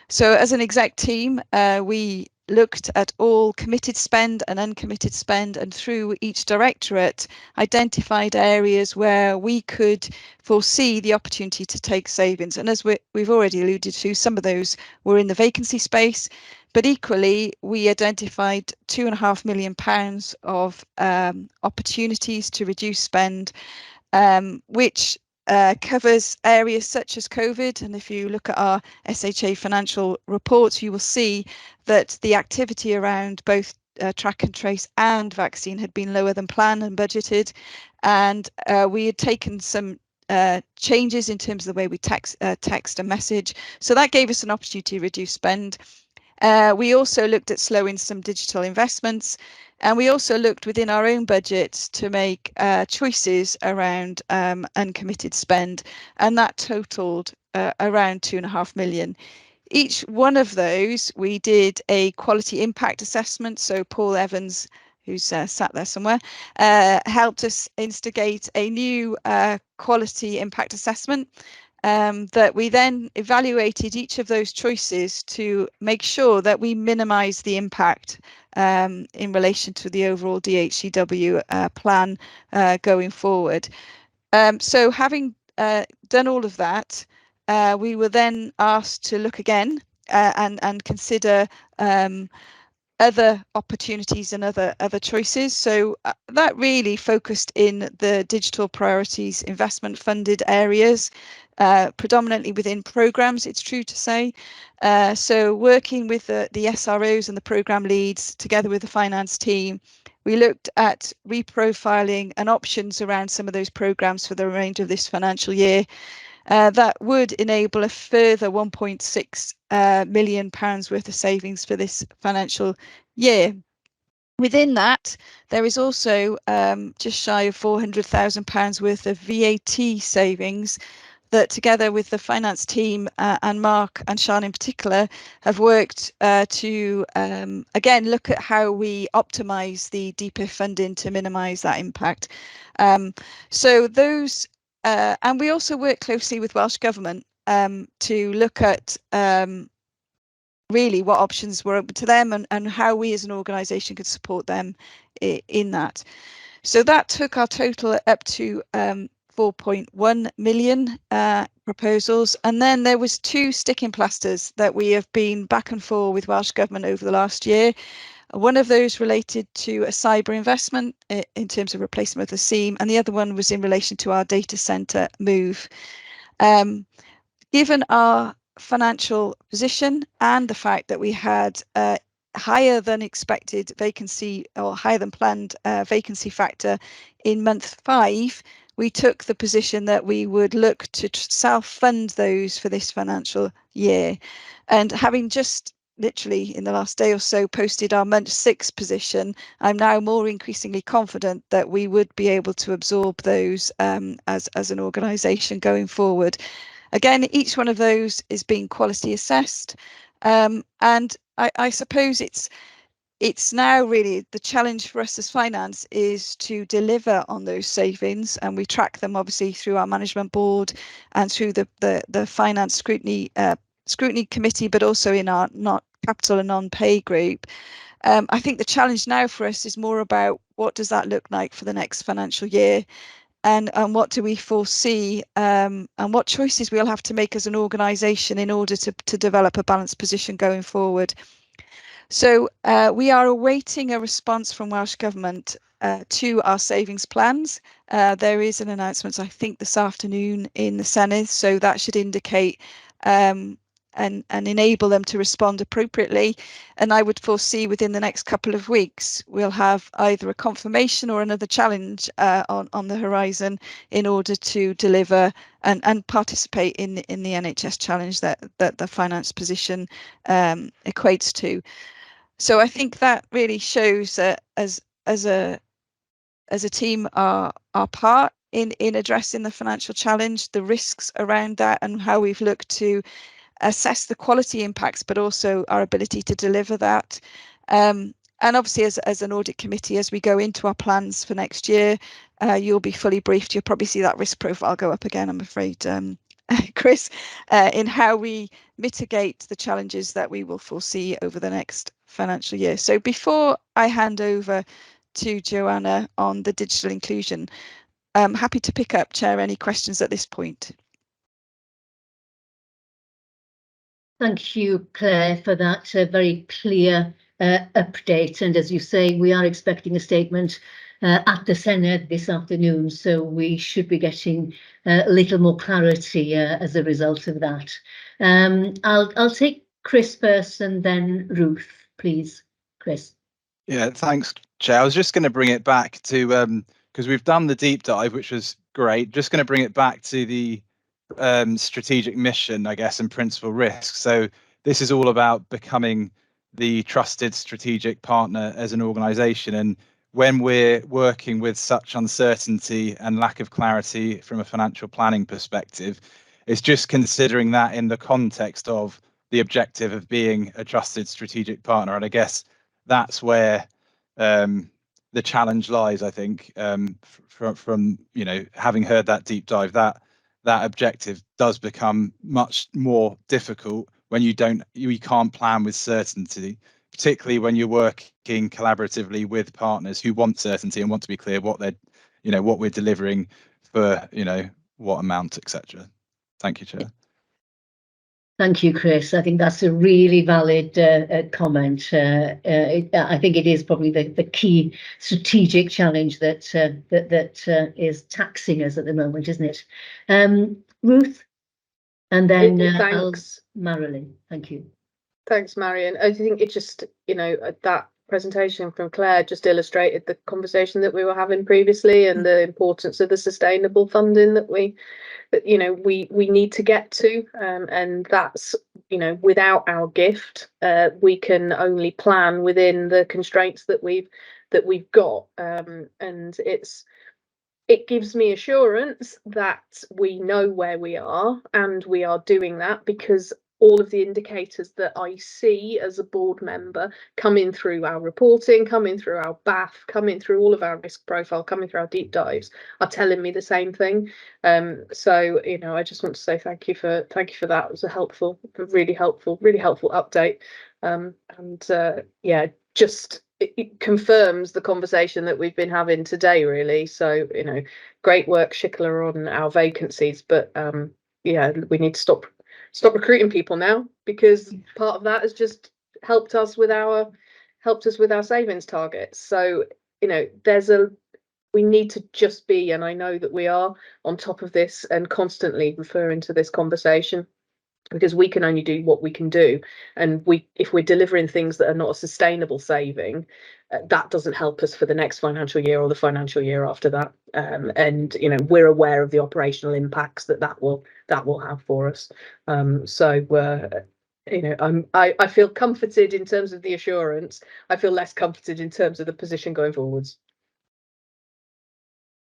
So as an exec team, we looked at all committed spend and uncommitted spend, and through each directorate identified areas where we could foresee the opportunity to take savings. And as we've already alluded to, some of those were in the vacancy space, but equally we identified £2.5 million of opportunities to reduce spend, which covers areas such as COVID. And if you look at our SHA financial reports, you will see that the activity around both track and trace and vaccine had been lower than planned and budgeted. And we had taken some changes in terms of the way we text and message. So that gave us an opportunity to reduce spend. We also looked at slowing some digital investments, and we also looked within our own budgets to make choices around uncommitted spend, and that totaled around £2.5 million. Each one of those, we did a quality impact assessment. So Paul Evans, who's sat there somewhere, helped us instigate a new quality impact assessment that we then evaluated each of those choices to make sure that we minimise the impact in relation to the overall DHCW plan going forward. So having done all of that, we were then asked to look again and consider other opportunities and other choices. So that really focused in the digital priorities investment funded areas. predominantly within programmes, it's true to say. So working with the SROs and the programme leads together with the finance team, we looked at reprofiling and options around some of those programmes for the remainder of this financial year. That would enable a further £1.6 million worth of savings for this financial year. Within that, there is also just shy of £400,000 worth of VAT savings that, together with the finance team and Mark and Sian in particular, have worked to again look at how we optimise the DPIF funding to minimise that impact. So those, and we also work closely with Welsh Government to look at really what options were open to them and how we as an organisation could support them in that. So that took our total up to 4.1 million proposals, and then there was 2 sticking plasters that we have been back and forth with Welsh Government over the last year. One of those related to a cyber investment in terms of replacement of the SIEM, and the other one was in relation to our data centre move. Given our financial position and the fact that we had higher than expected vacancy or higher than planned vacancy factor in month 5, we took the position that we would look to self-fund those for this financial year. And having just literally in the last day or so posted our month 6 position, I'm now more increasingly confident that we would be able to absorb those as an organisation going forward. Again, each one of those is being quality assessed, and I suppose it's now really the challenge for us as finance is to deliver on those savings, and we track them obviously through our management board and through the finance scrutiny committee, but also in our not capital and non-pay group. I think the challenge now for us is more about what does that look like for the next financial year. And what do we foresee and what choices we'll have to make as an organisation in order to develop a balanced position going forward. So we are awaiting a response from Welsh Government to our savings plans. There is an announcement, I think, this afternoon in the Senedd, so that should indicate and enable them to respond appropriately. And I would foresee within the next couple of weeks, we'll have either a confirmation or another challenge on the horizon in order to deliver and participate in the NHS challenge that the finance position equates to. So I think that really shows that as a team our part in addressing the financial challenge, the risks around that, and how we've looked to assess the quality impacts, but also our ability to deliver that. And obviously, as an audit committee, as we go into our plans for next year, you'll be fully briefed. You'll probably see that risk profile go up again, I'm afraid, Chris, in how we mitigate the challenges that we will foresee over the next financial year. So before I hand over to Joanna on the digital inclusion, I'm happy to pick up, Chair, any questions at this point. Thank you, Claire, for that very clear update. And as you say, we are expecting a statement at the Senedd this afternoon, so we should be getting a little more clarity as a result of that. I'll take Chris first and then Ruth, please. Chris. Yeah, thanks, Chair. I was just going to bring it back to, because we've done the deep dive, which was great, just going to bring it back to the strategic mission, I guess, and principal risk. So this is all about becoming the trusted strategic partner as an organisation. And when we're working with such uncertainty and lack of clarity from a financial planning perspective, it's just considering that in the context of the objective of being a trusted strategic partner. And I guess that's where the challenge lies, I think, from having heard that deep dive, that objective does become much more difficult when you can't plan with certainty, particularly when you're working collaboratively with partners who want certainty and want to be clear what what we're delivering for, what amount, etc. Thank you, Chair. Thank you, Chris. I think that's a really valid comment. I think it is probably the key strategic challenge that is taxing us at the moment, isn't it? Ruth? And then Thanks. Marilyn, thank you. Thanks, Marion. I think it just, that presentation from Claire just illustrated the conversation that we were having previously and the importance of the sustainable funding that we need to get to, and that's, without our gift, we can only plan within the constraints that we've got, and it gives me assurance that we know where we are and we are doing that, because all of the indicators that I see as a board member coming through our reporting, coming through our BAF, coming through all of our risk profile, coming through our deep dives, are telling me the same thing. So I just want to say thank you for that. It was a really helpful update. It confirms the conversation that we've been having today, really. So great work, Shikla, on our vacancies, but we need to stop recruiting people now, because part of that has just helped us with our savings targets. So we need to just be, and I know that we are, on top of this and constantly referring to this conversation, because we can only do what we can do, and if we're delivering things that are not a sustainable saving, that doesn't help us for the next financial year or the financial year after that. And we're aware of the operational impacts that will have for us. I feel comforted in terms of the assurance. I feel less comforted in terms of the position going forwards.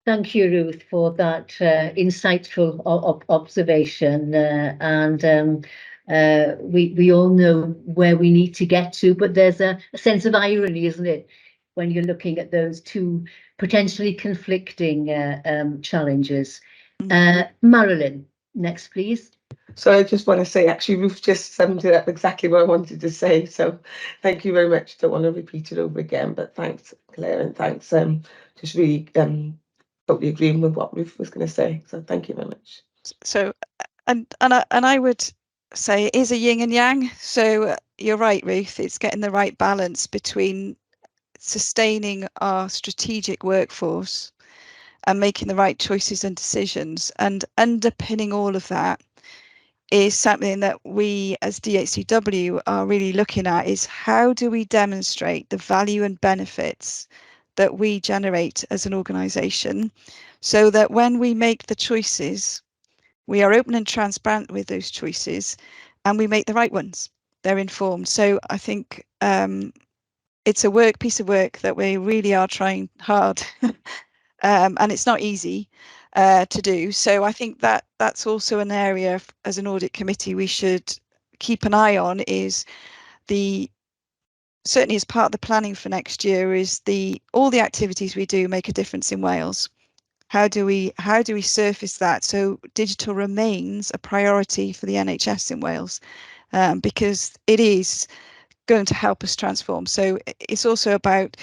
Thank you, Ruth, for that insightful observation. We all know where we need to get to, but there's a sense of irony, isn't it, when you're looking at those two potentially conflicting challenges. Marilyn, next, please. So I just want to say, actually, Ruth just summed it up exactly what I wanted to say. So thank you very much. Don't want to repeat it over again, but thanks, Claire, and thanks. Just really totally agreeing with what Ruth was going to say. So thank you very much. So, and I would say it is a yin and yang. So you're right, Ruth. It's getting the right balance between sustaining our strategic workforce and making the right choices and decisions, and underpinning all of that is something that we as DHCW are really looking at, is how do we demonstrate the value and benefits that we generate as an organisation, so that when we make the choices, we are open and transparent with those choices and we make the right ones. They're informed. So I think it's a piece of work that we really are trying hard and it's not easy to do. So I think that's also an area as an audit committee we should keep an eye on, is certainly as part of the planning for next year, is all the activities we do make a difference in Wales. How do we surface that so digital remains a priority for the NHS in Wales, because it is going to help us transform. So it's also about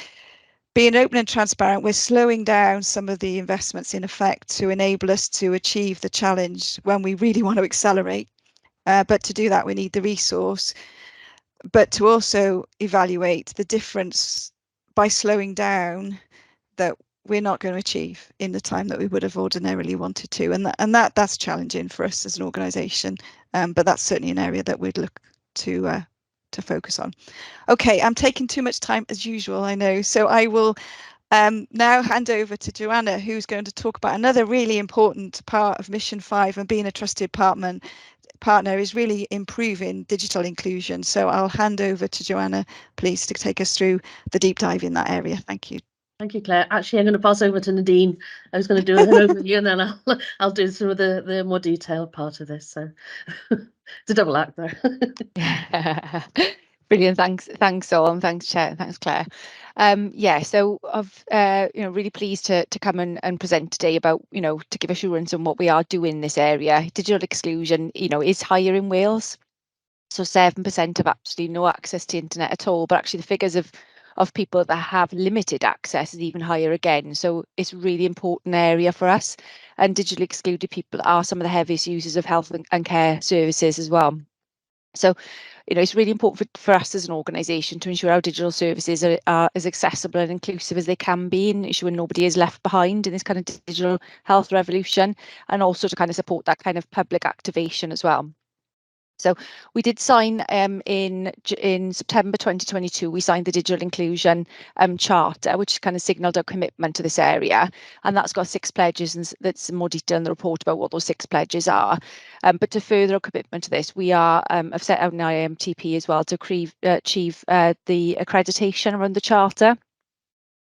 being open and transparent. We're slowing down some of the investments in effect to enable us to achieve the challenge when we really want to accelerate. But to do that, we need the resource, but to also evaluate the difference by slowing down that we're not going to achieve in the time that we would have ordinarily wanted to, and that's challenging for us as an organisation. But that's certainly an area that we'd look to focus on. Okay, I'm taking too much time as usual, I know, so I will now hand over to Joanna, who's going to talk about another really important part of Mission 5 and being a trusted partner is really improving digital inclusion. So I'll hand over to Joanna, please, to take us through the deep dive in that area. Thank you. Thank you, Claire. Actually, I'm going to pass over to Nadine. I was going to do an overview and then I'll do some of the more detailed part of this. So it's a double act there. Brilliant. Thanks all, and thanks Chair, thanks Claire. Yeah, so I've really pleased to come and present today about to give assurance on what we are doing in this area. Digital exclusion is higher in Wales, so 7% have absolutely no access to internet at all, but actually the figures of people that have limited access is even higher again. So it's a really important area for us, and digitally excluded people are some of the heaviest users of health and care services as well. So, it's really important for us as an organisation to ensure our digital services are as accessible and inclusive as they can be, and ensure nobody is left behind in this kind of digital health revolution, and also to kind of support that kind of public activation as well. So we did sign in September 2022, we signed the Digital Inclusion Charter, which kind of signalled our commitment to this area. And that's got 6 pledges, and that's more detail in the report about what those 6 pledges are. But to further our commitment to this, we have set out an IMTP as well to achieve the accreditation around the Charter.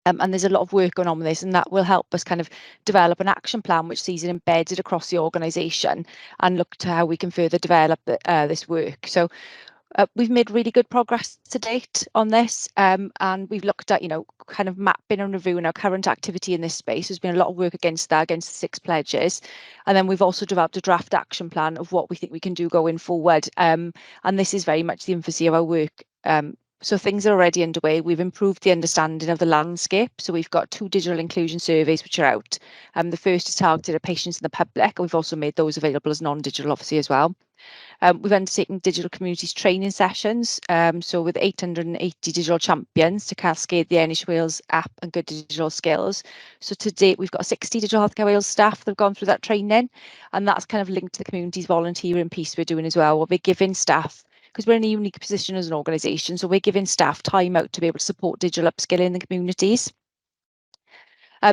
And there's a lot of work going on with this, and that will help us kind of develop an action plan which sees it embedded across the organisation and look to how we can further develop this work. So we've made really good progress to date on this, and we've looked at, kind of mapping and reviewing our current activity in this space. There's been a lot of work against the 6 pledges, and then we've also developed a draft action plan of what we think we can do going forward. And this is very much the infancy of our work. So things are already underway. We've improved the understanding of the landscape. So we've got 2 digital inclusion surveys which are out. The first is targeted at patients in the public, and we've also made those available as non-digital, obviously, as well. We've undertaken digital communities training sessions, so with 880 digital champions to cascade the NH Wales app and good digital skills. So to date, we've got 60 Digital Healthcare Wales staff that have gone through that training, and that's kind of linked to the community's volunteering piece we're doing as well, where we're giving staff, because we're in a unique position as an organisation, so we're giving staff time out to be able to support digital upskilling in the communities.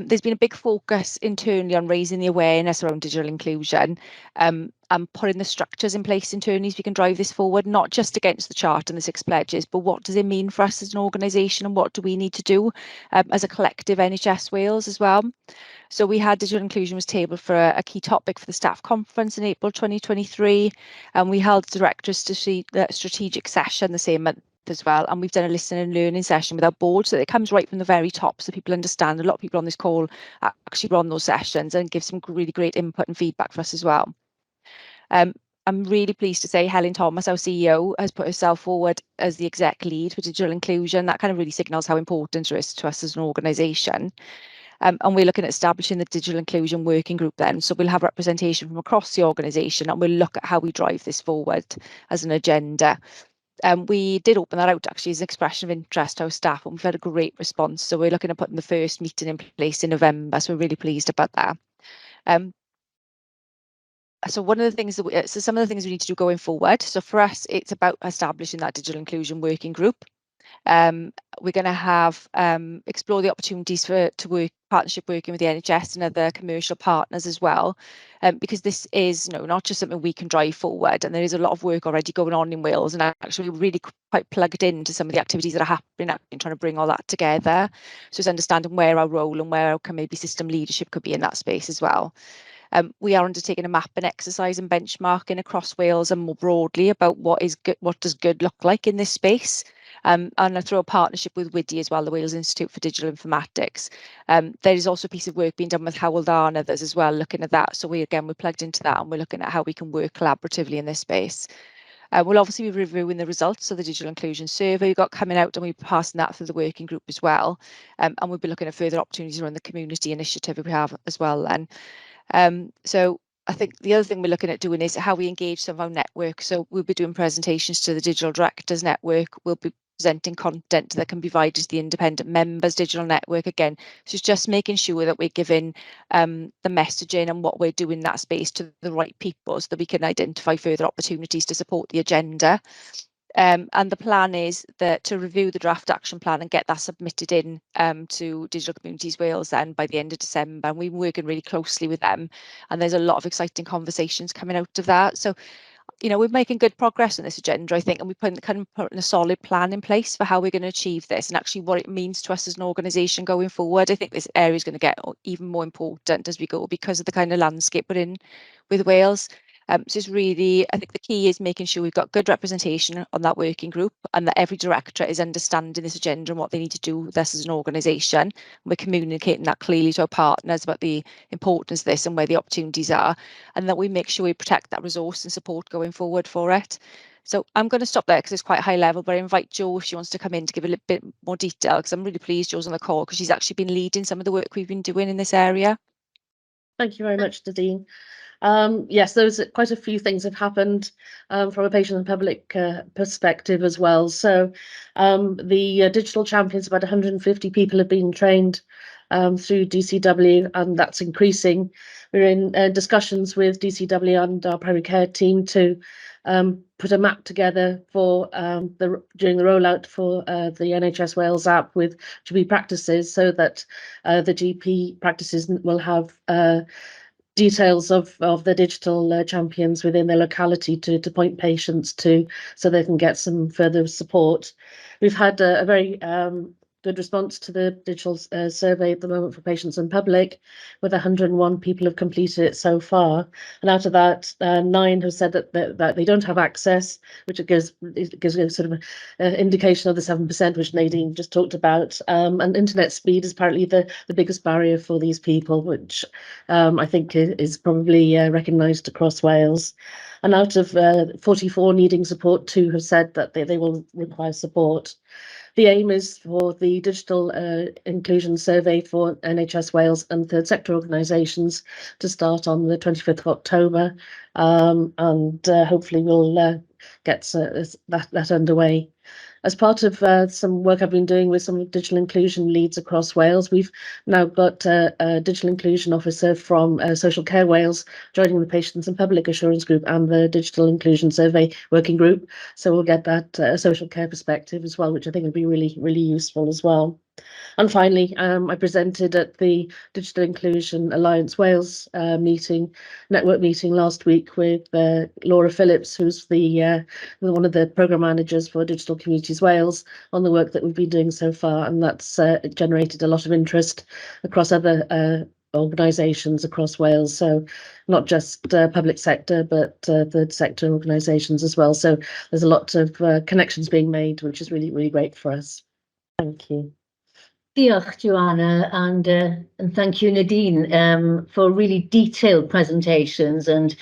There's been a big focus internally on raising the awareness around digital inclusion, and putting the structures in place internally so we can drive this forward, not just against the chart and the 6 pledges, but what does it mean for us as an organisation, and what do we need to do as a collective NHS Wales as well. So we had digital inclusion was tabled for a key topic for the staff conference in April 2023, and we held the directors strategic session the same month as well, and we've done a listening and learning session with our board, so it comes right from the very top so people understand. A lot of people on this call actually run those sessions and give some really great input and feedback for us as well. I'm really pleased to say Helen Thomas, our CEO, has put herself forward as the exec lead for digital inclusion. That kind of really signals how important it is to us as an organisation. And we're looking at establishing the digital inclusion working group then. So we'll have representation from across the organisation, and we'll look at how we drive this forward as an agenda. We did open that out actually as an expression of interest to our staff, and we've had a great response. So we're looking at putting the first meeting in place in November. So we're really pleased about that. So one of the things that some of the things we need to do going forward. So for us, it's about establishing that digital inclusion working group. We're going to have explore the opportunities to work partnership working with the NHS and other commercial partners as well, because this is not just something we can drive forward, and there is a lot of work already going on in Wales, and actually we're really quite plugged into some of the activities that are happening and trying to bring all that together. So it's understanding where our role and where our maybe system leadership could be in that space as well. We are undertaking a mapping exercise and benchmarking across Wales and more broadly about what does good look like in this space. And through a partnership with WIDI as well, the Wales Institute for Digital Informatics. There is also a piece of work being done with Hywel and others as well, looking at that. So we're plugged into that, and we're looking at how we can work collaboratively in this space. We'll obviously be reviewing the results of the digital inclusion survey we've got coming out, and we'll be passing that through the working group as well. And we'll be looking at further opportunities around the community initiative we have as well then. So I think the other thing we're looking at doing is how we engage some of our network. So we'll be doing presentations to the Digital Directors Network. We'll be presenting content that can be provided to the independent members digital network again. So it's just making sure that we're giving the messaging and what we're doing in that space to the right people so that we can identify further opportunities to support the agenda. And the plan is that to review the draft action plan and get that submitted in to Digital Communities Wales then by the end of December. And we're working really closely with them, and there's a lot of exciting conversations coming out of that. So we're making good progress on this agenda, I think, and we're putting a solid plan in place for how we're going to achieve this and actually what it means to us as an organisation going forward. I think this area is going to get even more important as we go because of the kind of landscape we're in with Wales. So it's really, I think the key is making sure we've got good representation on that working group, and that every directorate is understanding this agenda and what they need to do with us as an organisation. We're communicating that clearly to our partners about the importance of this and where the opportunities are, and that we make sure we protect that resource and support going forward for it. So I'm going to stop there because it's quite high level, but I invite Jo if she wants to come in to give a little bit more detail, because I'm really pleased Jo's on the call because she's actually been leading some of the work we've been doing in this area. Thank you very much, Nadine. Yes, there's quite a few things have happened from a patient and public perspective as well. So the digital champions, about 150 people have been trained through DCW, and that's increasing. We're in discussions with DCW and our primary care team to put a map together for during the rollout for the NHS Wales app with GP practices, so that the GP practices will have details of the digital champions within their locality to point patients to, so they can get some further support. We've had a very good response to the digital survey at the moment for patients and public, with 101 people have completed it so far, and out of that 9 have said that they don't have access, which it gives a sort of an indication of the 7% which Nadine just talked about, and internet speed is apparently the biggest barrier for these people, which I think is probably recognised across Wales. And out of 44 needing support, 2 have said that they will require support. The aim is for the digital inclusion survey for NHS Wales and third sector organisations to start on the 25th of October, and hopefully we'll get that underway. As part of some work I've been doing with some digital inclusion leads across Wales, we've now got a digital inclusion officer from Social Care Wales joining the Patients and Public Assurance Group and the Digital Inclusion Survey Working Group. So we'll get that social care perspective as well, which I think will be really, really useful as well. And finally, I presented at the Digital Inclusion Alliance Wales network meeting last week with Laura Phillips, who's one of the programme managers for Digital Communities Wales, on the work that we've been doing so far, and that's generated a lot of interest across other organisations across Wales, so not just public sector, but third sector organisations as well. So there's a lot of connections being made, which is really, really great for us. Thank you. Diolch, Joanna, and thank you, Nadine, for really detailed presentations, and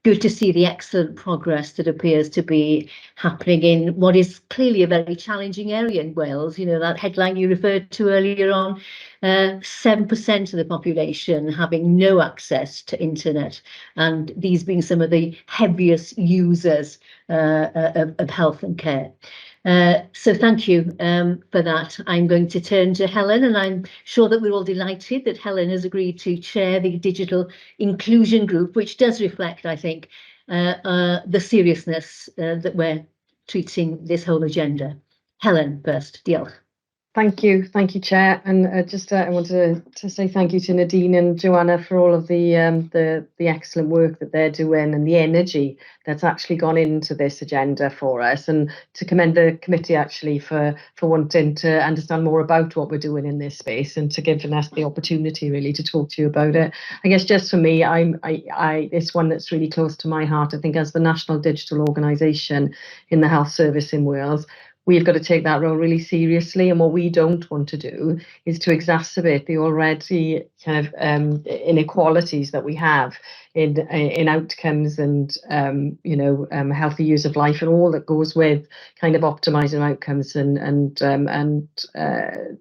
good to see the excellent progress that appears to be happening in what is clearly a very challenging area in Wales. You know, that headline you referred to earlier on, 7% of the population having no access to internet, and these being some of the heaviest users of health and care. So thank you for that. I'm going to turn to Helen, and I'm sure that we're all delighted that Helen has agreed to chair the Digital Inclusion Group, which does reflect, I think, the seriousness that we're treating this whole agenda. Helen first, diolch. Thank you, Chair, and I wanted to say thank you to Nadine and Joanna for all of the excellent work that they're doing and the energy that's actually gone into this agenda for us, and to commend the committee actually for wanting to understand more about what we're doing in this space and to giving us the opportunity really to talk to you about it. I guess just for me, it's one that's really close to my heart. I think as the national digital organisation in the health service in Wales, we've got to take that role really seriously, and what we don't want to do is to exacerbate the already kind of inequalities that we have in outcomes and healthy use of life and all that goes with kind of optimising outcomes and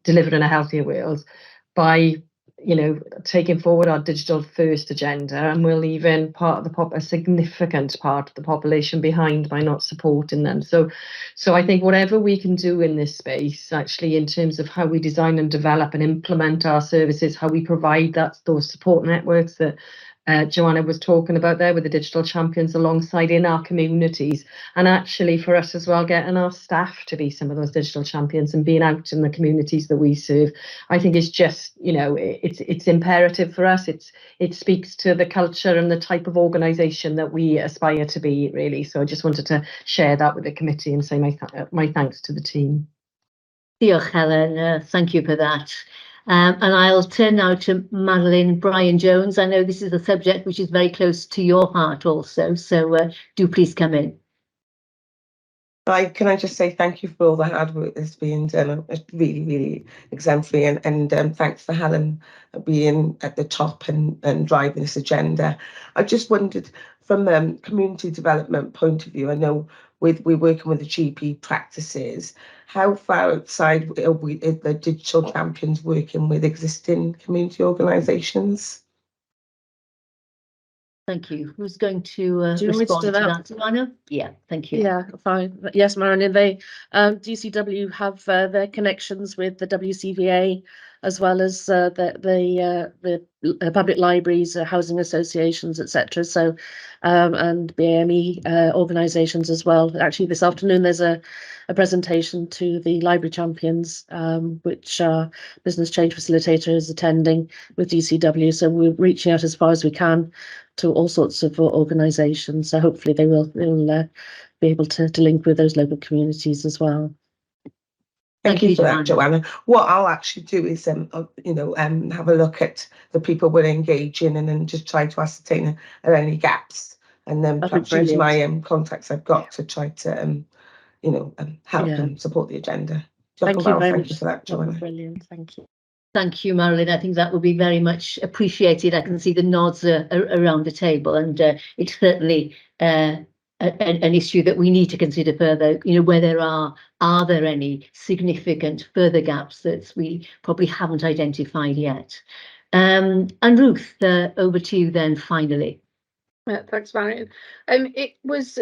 delivering a healthier Wales by taking forward our digital first agenda, and we're leaving a significant part of the population behind by not supporting them. So I think whatever we can do in this space, actually, in terms of how we design and develop and implement our services, how we provide those support networks that Joanna was talking about there with the digital champions alongside in our communities, and actually for us as well, getting our staff to be some of those digital champions and being out in the communities that we serve, I think is just, it's imperative for us. It speaks to the culture and the type of organisation that we aspire to be, really. So I just wanted to share that with the committee and say my thanks to the team. Diolch, Helen. Thank you for that. And I'll turn now to Madeline Bryan-Jones. I know this is a subject which is very close to your heart also, so do please come in. Can I just say thank you for all the hard work that's being done. It's really, really exemplary, and thanks for Helen being at the top and driving this agenda. I just wondered, from a community development point of view, I know we're working with the GP practices. How far outside are the digital champions working with existing community organisations? Thank you. Who's going to Do you want me to respond do to that? that, Joanna? Yeah, thank you. Yeah, fine. Yes, Marion, they DCW have their connections with the WCVA as well as the public libraries, housing associations, etc. So, and BAME organisations as well. Actually, this afternoon there's a presentation to the Library Champions, which Business Change Facilitator is attending with DCW. So we're reaching out as far as we can to all sorts of organisations. So hopefully they will be able to link with those local communities as well. Thank you for that, Joanna. What I'll actually do is, have a look at the people we're engaging and then just try to ascertain are any gaps, and then perhaps use my contacts I've got to try to, help and support the agenda. Thank you very much. Thank you for that, Joanna. Brilliant. Thank you. Thank you, Marilyn. I think that would be very much appreciated. I can see the nods around the table, and it's certainly an issue that we need to consider further. Where there are there any significant further gaps that we probably haven't identified yet? And Ruth, over to you then. Finally. Thanks, Marion. It was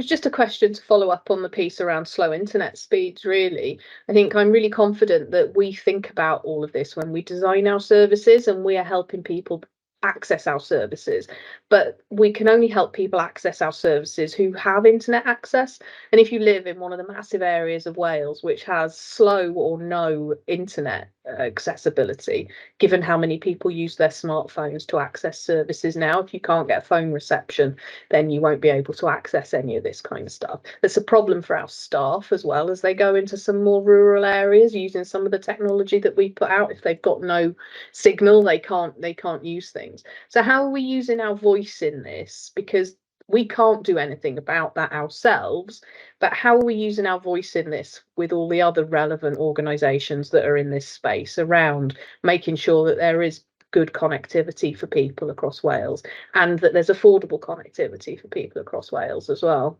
just a question to follow up on the piece around slow internet speeds, really. I think I'm really confident that we think about all of this when we design our services, and we are helping people access our services, but we can only help people access our services who have internet access. And if you live in one of the massive areas of Wales which has slow or no internet accessibility, given how many people use their smartphones to access services now, if you can't get phone reception, then you won't be able to access any of this kind of stuff. It's a problem for our staff as well as they go into some more rural areas using some of the technology that we put out. If they've got no signal, they can't use things. So how are we using our voice in this? Because we can't do anything about that ourselves, but how are we using our voice in this with all the other relevant organisations that are in this space around making sure that there is good connectivity for people across Wales, and that there's affordable connectivity for people across Wales as well?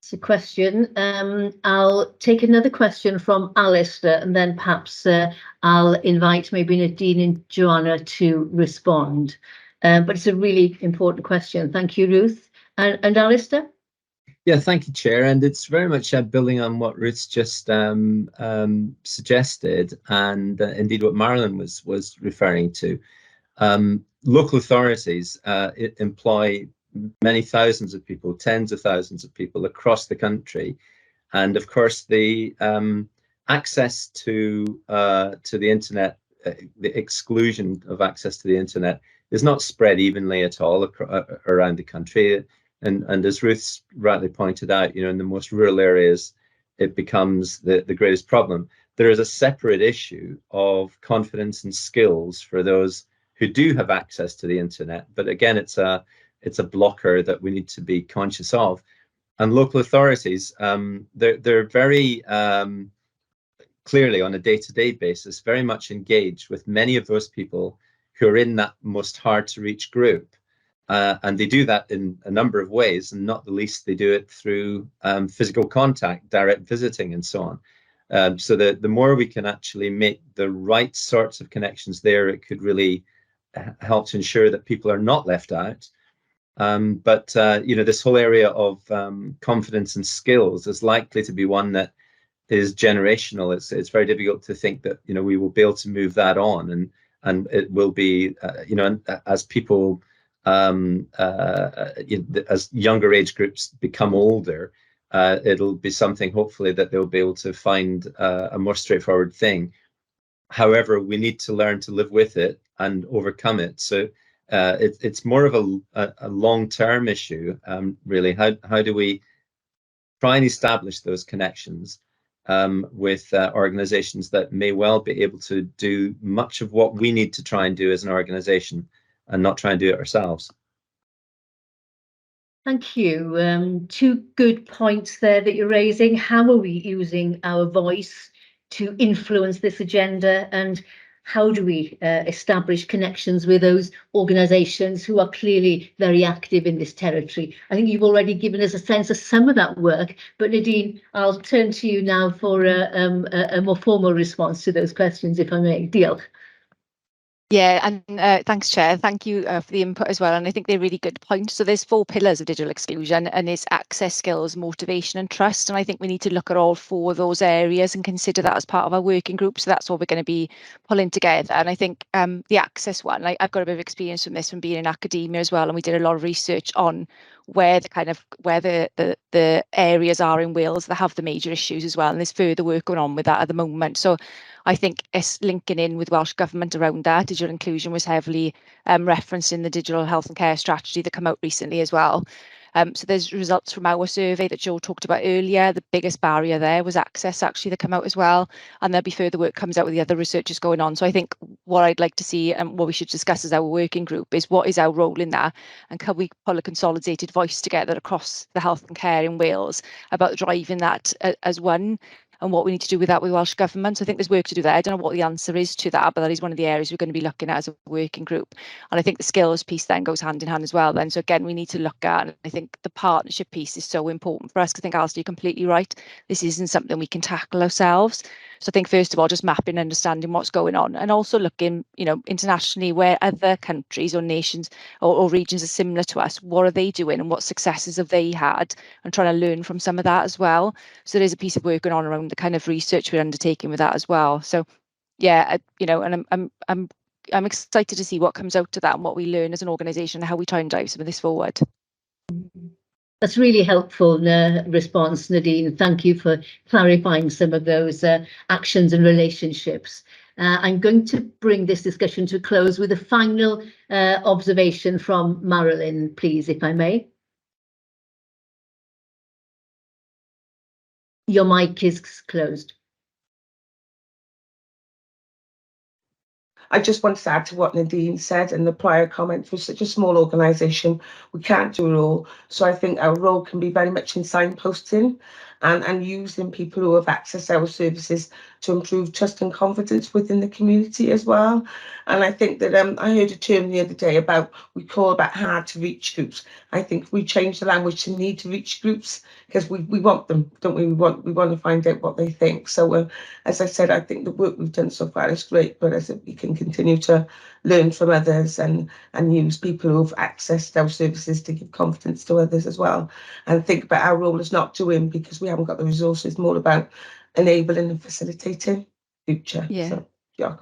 It's a question. I'll take another question from Alistair, and then perhaps I'll invite maybe Nadine and Joanna to respond. But it's a really important question. Thank you, Ruth. And Alistair? Yeah, thank you, Chair. And it's very much building on what Ruth's just suggested, and indeed what Marilyn was referring to. Local authorities employ many thousands of people, tens of thousands of people across the country, and of course the access to the internet, the exclusion of access to the internet is not spread evenly at all around the country. And as Ruth rightly pointed out, in the most rural areas, it becomes the greatest problem. There is a separate issue of confidence and skills for those who do have access to the internet, but again, it's a blocker that we need to be conscious of. And local authorities, they're very clearly on a day-to-day basis, very much engaged with many of those people who are in that most hard to reach group. And they do that in a number of ways, and not the least, they do it through physical contact, direct visiting, and so on. So the more we can actually make the right sorts of connections there, it could really help to ensure that people are not left out. But this whole area of confidence and skills is likely to be one that is generational. It's very difficult to think that we will be able to move that on, and it will be as people as younger age groups become older, it'll be something hopefully that they'll be able to find a more straightforward thing. However, we need to learn to live with it and overcome it. So it's more of a long-term issue, really. How do we try and establish those connections with organizations that may well be able to do much of what we need to try and do as an organization, and not try and do it ourselves? Thank you. Two good points there that you're raising. How are we using our voice to influence this agenda, and how do we establish connections with those organisations who are clearly very active in this territory? I think you've already given us a sense of some of that work, but Nadine, I'll turn to you now for a more formal response to those questions, if I may. Diolch. Yeah, and thanks, Chair. Thank you for the input as well. And I think they're really good points. So there's 4 pillars of digital exclusion, and it's access, skills, motivation and trust. And I think we need to look at all 4 of those areas and consider that as part of our working group. So that's what we're going to be pulling together. And I think the access one, I've got a bit of experience from this from being in academia as well. And we did a lot of research on where the areas are in Wales that have the major issues as well. And there's further work going on with that at the moment. So I think it's linking in with Welsh Government around that. Digital inclusion was heavily referenced in the digital health and care strategy that came out recently as well. So there's results from our survey that Joe talked about earlier. The biggest barrier there was access, actually, that come out as well. And there'll be further work comes out with the other researchers going on. So I think what I'd like to see and what we should discuss as our working group is what is our role in that, and can we pull a consolidated voice together across the health and care in Wales about driving that as one, and what we need to do with that with Welsh Government. So I think there's work to do there. I don't know what the answer is to that, but that is one of the areas we're going to be looking at as a working group. And I think the skills piece then goes hand in hand as well then. So again, we need to look at, and I think the partnership piece is so important for us. I think, Alistair, you're completely right. This isn't something we can tackle ourselves. So I think, first of all, just mapping and understanding what's going on, and also looking, internationally, where other countries or nations or regions are similar to us, what are they doing and what successes have they had, and trying to learn from some of that as well. So there's a piece of work going on around the kind of research we're undertaking with that as well. So yeah, and I'm excited to see what comes out of that and what we learn as an organisation and how we try and drive some of this forward. That's really helpful response, Nadine. Thank you for clarifying some of those actions and relationships. I'm going to bring this discussion to a close with a final observation from Marilyn, please, if I may. Your mic is closed. I just wanted to add to what Nadine said and the prior comment. For such a small organisation, we can't do it all. So I think our role can be very much in signposting and using people who have accessed our services to improve trust and confidence within the community as well. And I think that I heard a term the other day about, we call about hard to reach groups. I think we change the language to need to reach groups, because we want them, don't we? We want to find out what they think. So as I said, I think the work we've done so far is great, but as we can continue to learn from others and use people who've accessed our services to give confidence to others as well, and think about our role as not doing because we haven't got the resources, more about enabling and facilitating future. Yeah. So,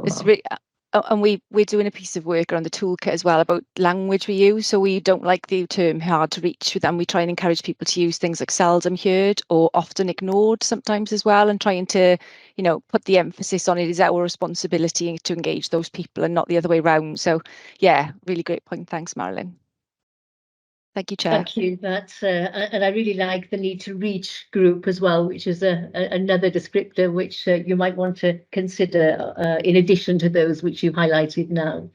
It's really, and we're doing a piece of work around the toolkit as well about language we use. So we don't like the term hard to reach with them. We try and encourage people to use things like seldom heard or often ignored sometimes as well, and trying to, put the emphasis on it is our responsibility to engage those people and not the other way around. So yeah, really great point. Thanks, Marilyn. Thank you, Chair. Thank you. That's and I really like the need to reach group as well, which is another descriptor which you might want to consider in addition to those which you highlighted now.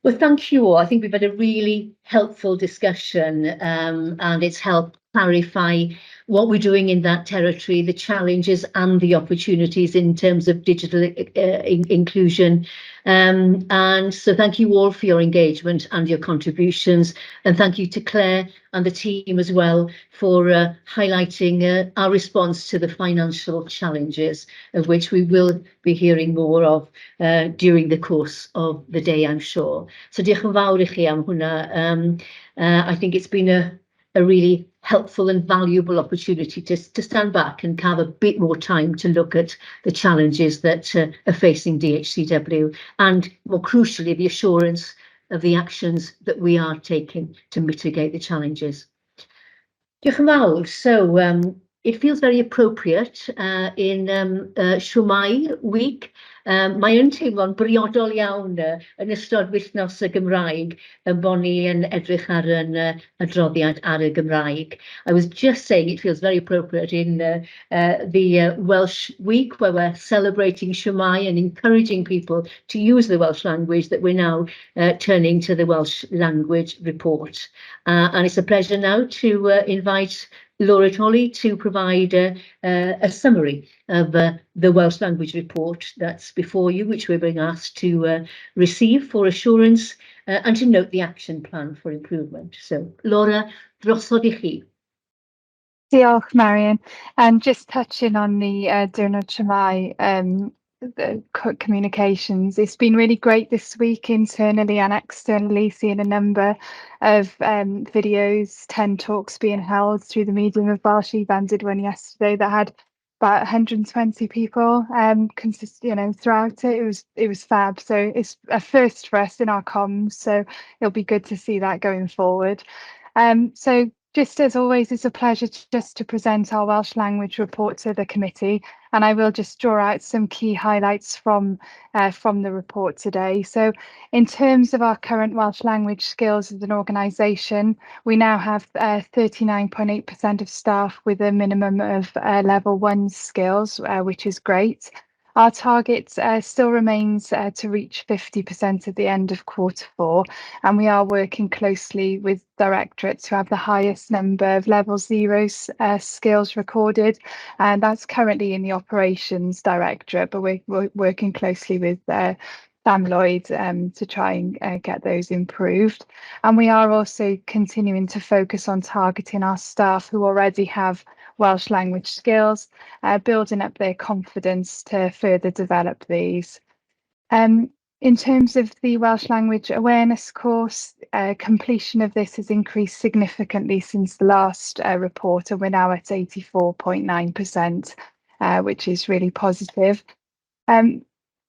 Well, thank you all. I think we've had a really helpful discussion and it's helped clarify what we're doing in that territory, the challenges and the opportunities in terms of digital inclusion. And so thank you all for your engagement and your contributions. And thank you to Claire and the team as well for highlighting our response to the financial challenges, of which we will be hearing more of during the course of the day, I'm sure. So diolch yn fawr I chi am hwnna. I think it's been a really helpful and valuable opportunity to stand back and have a bit more time to look at the challenges that are facing DHCW, and more crucially, the assurance of the actions that we are taking to mitigate the challenges. Diolch yn fawr. So it feels very appropriate in Siwmai week. Mae yn teimlo'n briodol iawn yn ystod wythnos y Gymraeg bo ni yn edrych ar yn adroddiad ar y Gymraeg. I was just saying it feels very appropriate in the Welsh week, where we're celebrating Siwmai and encouraging people to use the Welsh language, that we're now turning to the Welsh language report. And it's a pleasure now to invite Laura Tolley to provide a summary of the Welsh language report that's before you, which we're being asked to receive for assurance and to note the action plan for improvement. So, Laura, drosodd I chi. Diolch, Marion. And just touching on the Diwrnod Siwmai, the communications. It's been really great this week internally and externally, seeing a number of videos, 10 talks being held through the medium of Welsh. Evan did one yesterday that had about 120 people throughout it. It was fab. So it's a first for us in our comms. So it'll be good to see that going forward. So just as always, it's a pleasure just to present our Welsh language report to the committee, and I will just draw out some key highlights from the report today. So in terms of our current Welsh language skills as an organisation, we now have 39.8% of staff with a minimum of level 1 skills, which is great. Our target still remains to reach 50% at the end of Q4, and we are working closely with directorates who have the highest number of level 0 skills recorded, and that's currently in the operations directorate, but we're working closely with Sam Lloyd to try and get those improved. And we are also continuing to focus on targeting our staff who already have Welsh language skills, building up their confidence to further develop these. In terms of the Welsh language awareness course, completion of this has increased significantly since the last report, and we're now at 84.9%, which is really positive.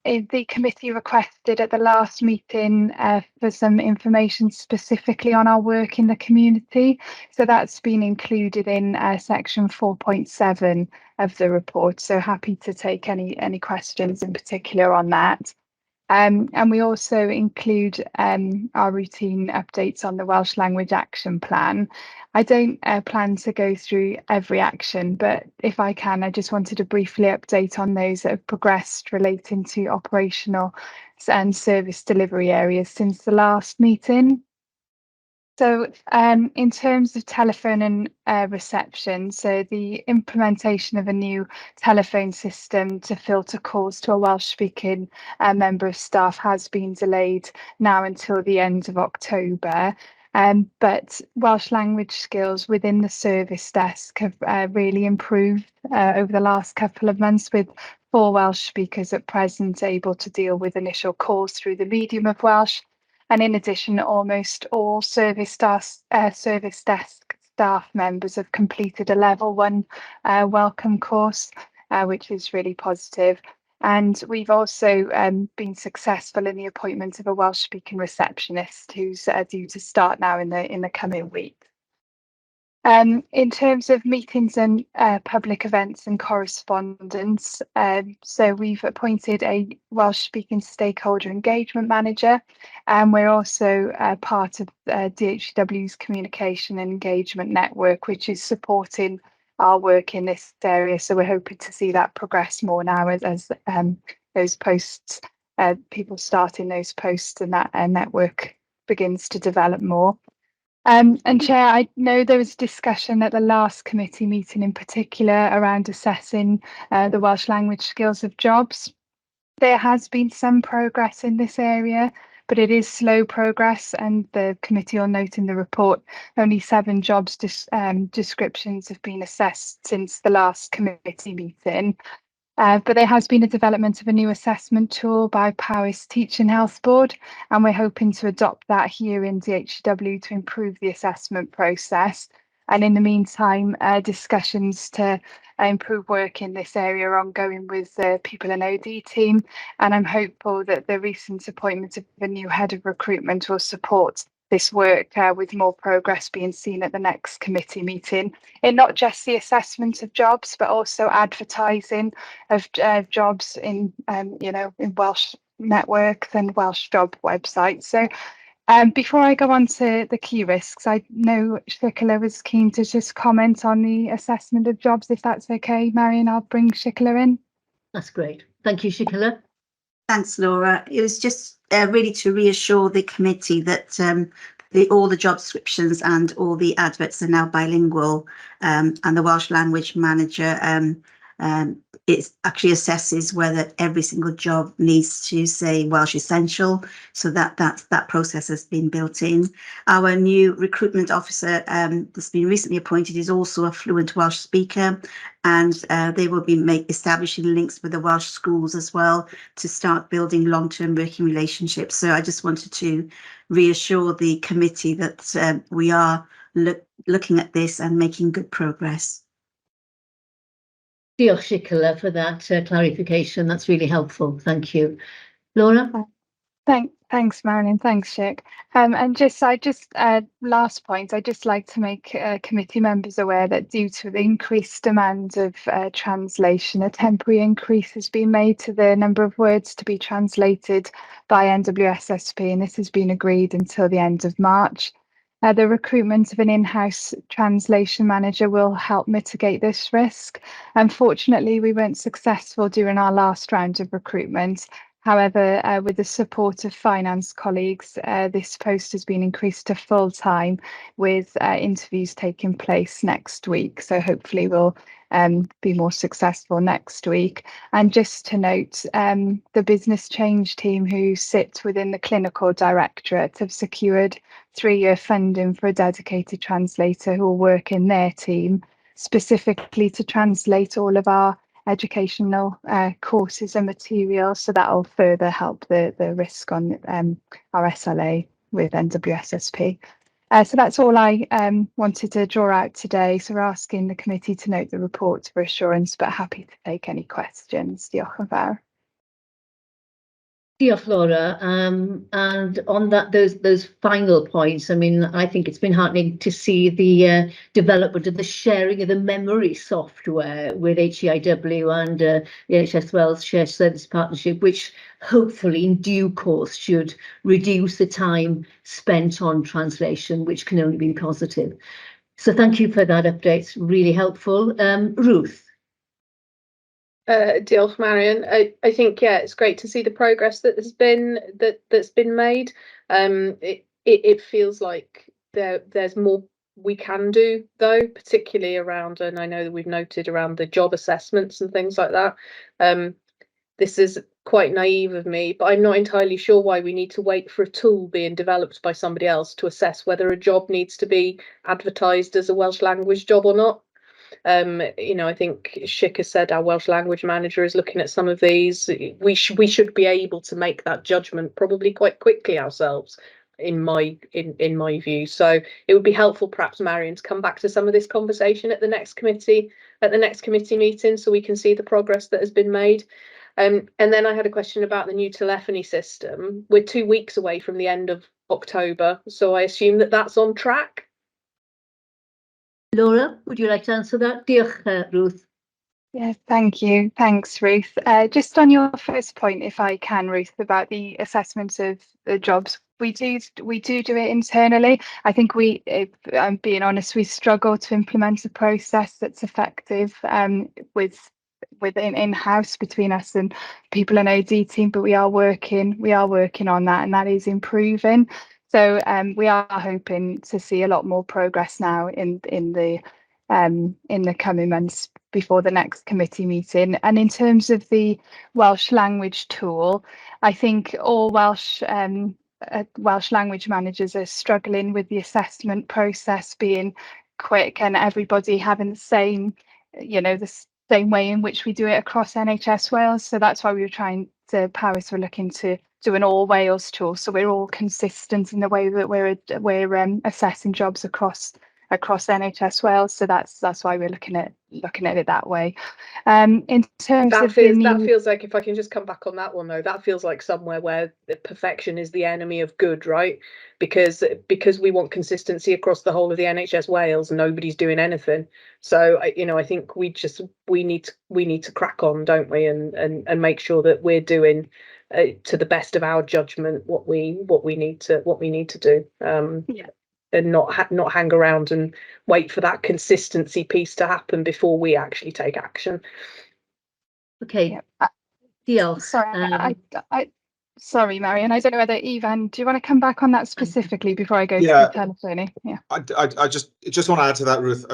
The committee requested at the last meeting for some information specifically on our work in the community. So that's been included in section 4.7 of the report. So happy to take any questions in particular on that. And we also include our routine updates on the Welsh Language Action Plan. I don't plan to go through every action, but if I can, I just wanted to briefly update on those that have progressed relating to operational and service delivery areas since the last meeting. So in terms of telephone and reception, so the implementation of a new telephone system to filter calls to a Welsh-speaking member of staff has been delayed now until the end of October. But Welsh language skills within the service desk have really improved over the last couple of months, with 4 Welsh speakers at present able to deal with initial calls through the medium of Welsh. And in addition, almost all service desk staff members have completed a level 1 welcome course, which is really positive. And we've also been successful in the appointment of a Welsh-speaking receptionist who's due to start now in the coming week. In terms of meetings and public events and correspondence, so we've appointed a Welsh-speaking stakeholder engagement manager, and we're also part of DHW's communication and engagement network, which is supporting our work in this area. So we're hoping to see that progress more now as those posts, people starting those posts, and that network begins to develop more. And Chair, I know there was discussion at the last committee meeting in particular around assessing the Welsh language skills of jobs. There has been some progress in this area, but it is slow progress, and the committee will note in the report only 7 jobs descriptions have been assessed since the last committee meeting. But there has been a development of a new assessment tool by Powys Teaching Health Board, and we're hoping to adopt that here in DHW to improve the assessment process. And in the meantime, discussions to improve work in this area are ongoing with the People and OD team, and I'm hopeful that the recent appointment of a new head of recruitment will support this work, with more progress being seen at the next committee meeting in not just the assessment of jobs, but also advertising of jobs in in Welsh networks and Welsh job websites. So before I go on to the key risks, I know Shikala was keen to just comment on the assessment of jobs, if that's okay. Marion, I'll bring Shikala in. That's great. Thank you, Shikala. Thanks, Laura. It was just really to reassure the committee that all the job descriptions and all the adverts are now bilingual, and the Welsh language manager it actually assesses whether every single job needs to say Welsh Essential. So that process has been built in. Our new recruitment officer that's been recently appointed is also a fluent Welsh speaker, and they will be establishing links with the Welsh schools as well to start building long-term working relationships. So I just wanted to reassure the committee that we are looking at this and making good progress. Diolch, Sicola, for that clarification. That's really helpful. Thank you. Laura? Thanks, Marion. Thanks, Shik. And last point, I'd just like to make committee members aware that due to the increased demand of translation, a temporary increase has been made to the number of words to be translated by NWSSP, and this has been agreed until the end of March. The recruitment of an in-house translation manager will help mitigate this risk. Unfortunately, we weren't successful during our last round of recruitment. However, with the support of finance colleagues, this post has been increased to full-time with interviews taking place next week. So hopefully we'll be more successful next week. And just to note, the business change team who sit within the clinical directorate have secured 3-year funding for a dedicated translator who will work in their team specifically to translate all of our educational courses and materials, so that will further help the risk on our SLA with NWSSP. So that's all I wanted to draw out today. So we're asking the committee to note the report for assurance, but happy to take any questions. Diolch yn fawr. Diolch, Laura. And on that, those final points, I mean, I think it's been heartening to see the development of the sharing of the memory software with HEIW and the NHS Wales Shared Service Partnership, which hopefully in due course should reduce the time spent on translation, which can only be positive. So thank you for that update. It's really helpful. Ruth. Diolch, Marion. I think, yeah, it's great to see the progress that has been that's been made. It feels like there's more we can do, though, particularly around, and I know that we've noted around the job assessments and things like that. This is quite naive of me, but I'm not entirely sure why we need to wait for a tool being developed by somebody else to assess whether a job needs to be advertised as a Welsh language job or not. You know, I think Shik has said our Welsh language manager is looking at some of these. We should be able to make that judgment probably quite quickly ourselves, in my view. So it would be helpful, perhaps, Marion, to come back to some of this conversation at the next committee meeting, so we can see the progress that has been made. And then I had a question about the new telephony system. We're 2 weeks away from the end of October, so I assume that that's on track. Laura, would you like to answer that? Diolch, Ruth. Yeah, thank you. Thanks, Ruth. Just on your first point, if I can, Ruth, about the assessment of the jobs, we do it internally. I think if I'm being honest, we struggle to implement a process that's effective within in-house between us and people in OD team, but we are working on that, and that is improving. So we are hoping to see a lot more progress now in the coming months before the next committee meeting. And in terms of the Welsh language tool, I think all Welsh language managers are struggling with the assessment process being quick and everybody having the same, the same way in which we do it across NHS Wales. So that's why we were trying to Powys were looking to do an all Wales tool, so we're all consistent in the way that we're assessing jobs across NHS Wales. So that's why we're looking at it that way. In terms of that feels like, if I can just come back on that one though, that feels like somewhere where the perfection is the enemy of good, right? Because we want consistency across the whole of the NHS Wales, nobody's doing anything. So I think we need to crack on, don't we, and make sure that we're doing to the best of our judgment what we need to do. Yeah. And not hang around and wait for that consistency piece to happen before we actually take action. Okay. Diolch. Sorry, Marion. I don't know whether Ivan, do you want to come back on that specifically before I go to the telephony? Yeah. I just want to add to that, Ruth.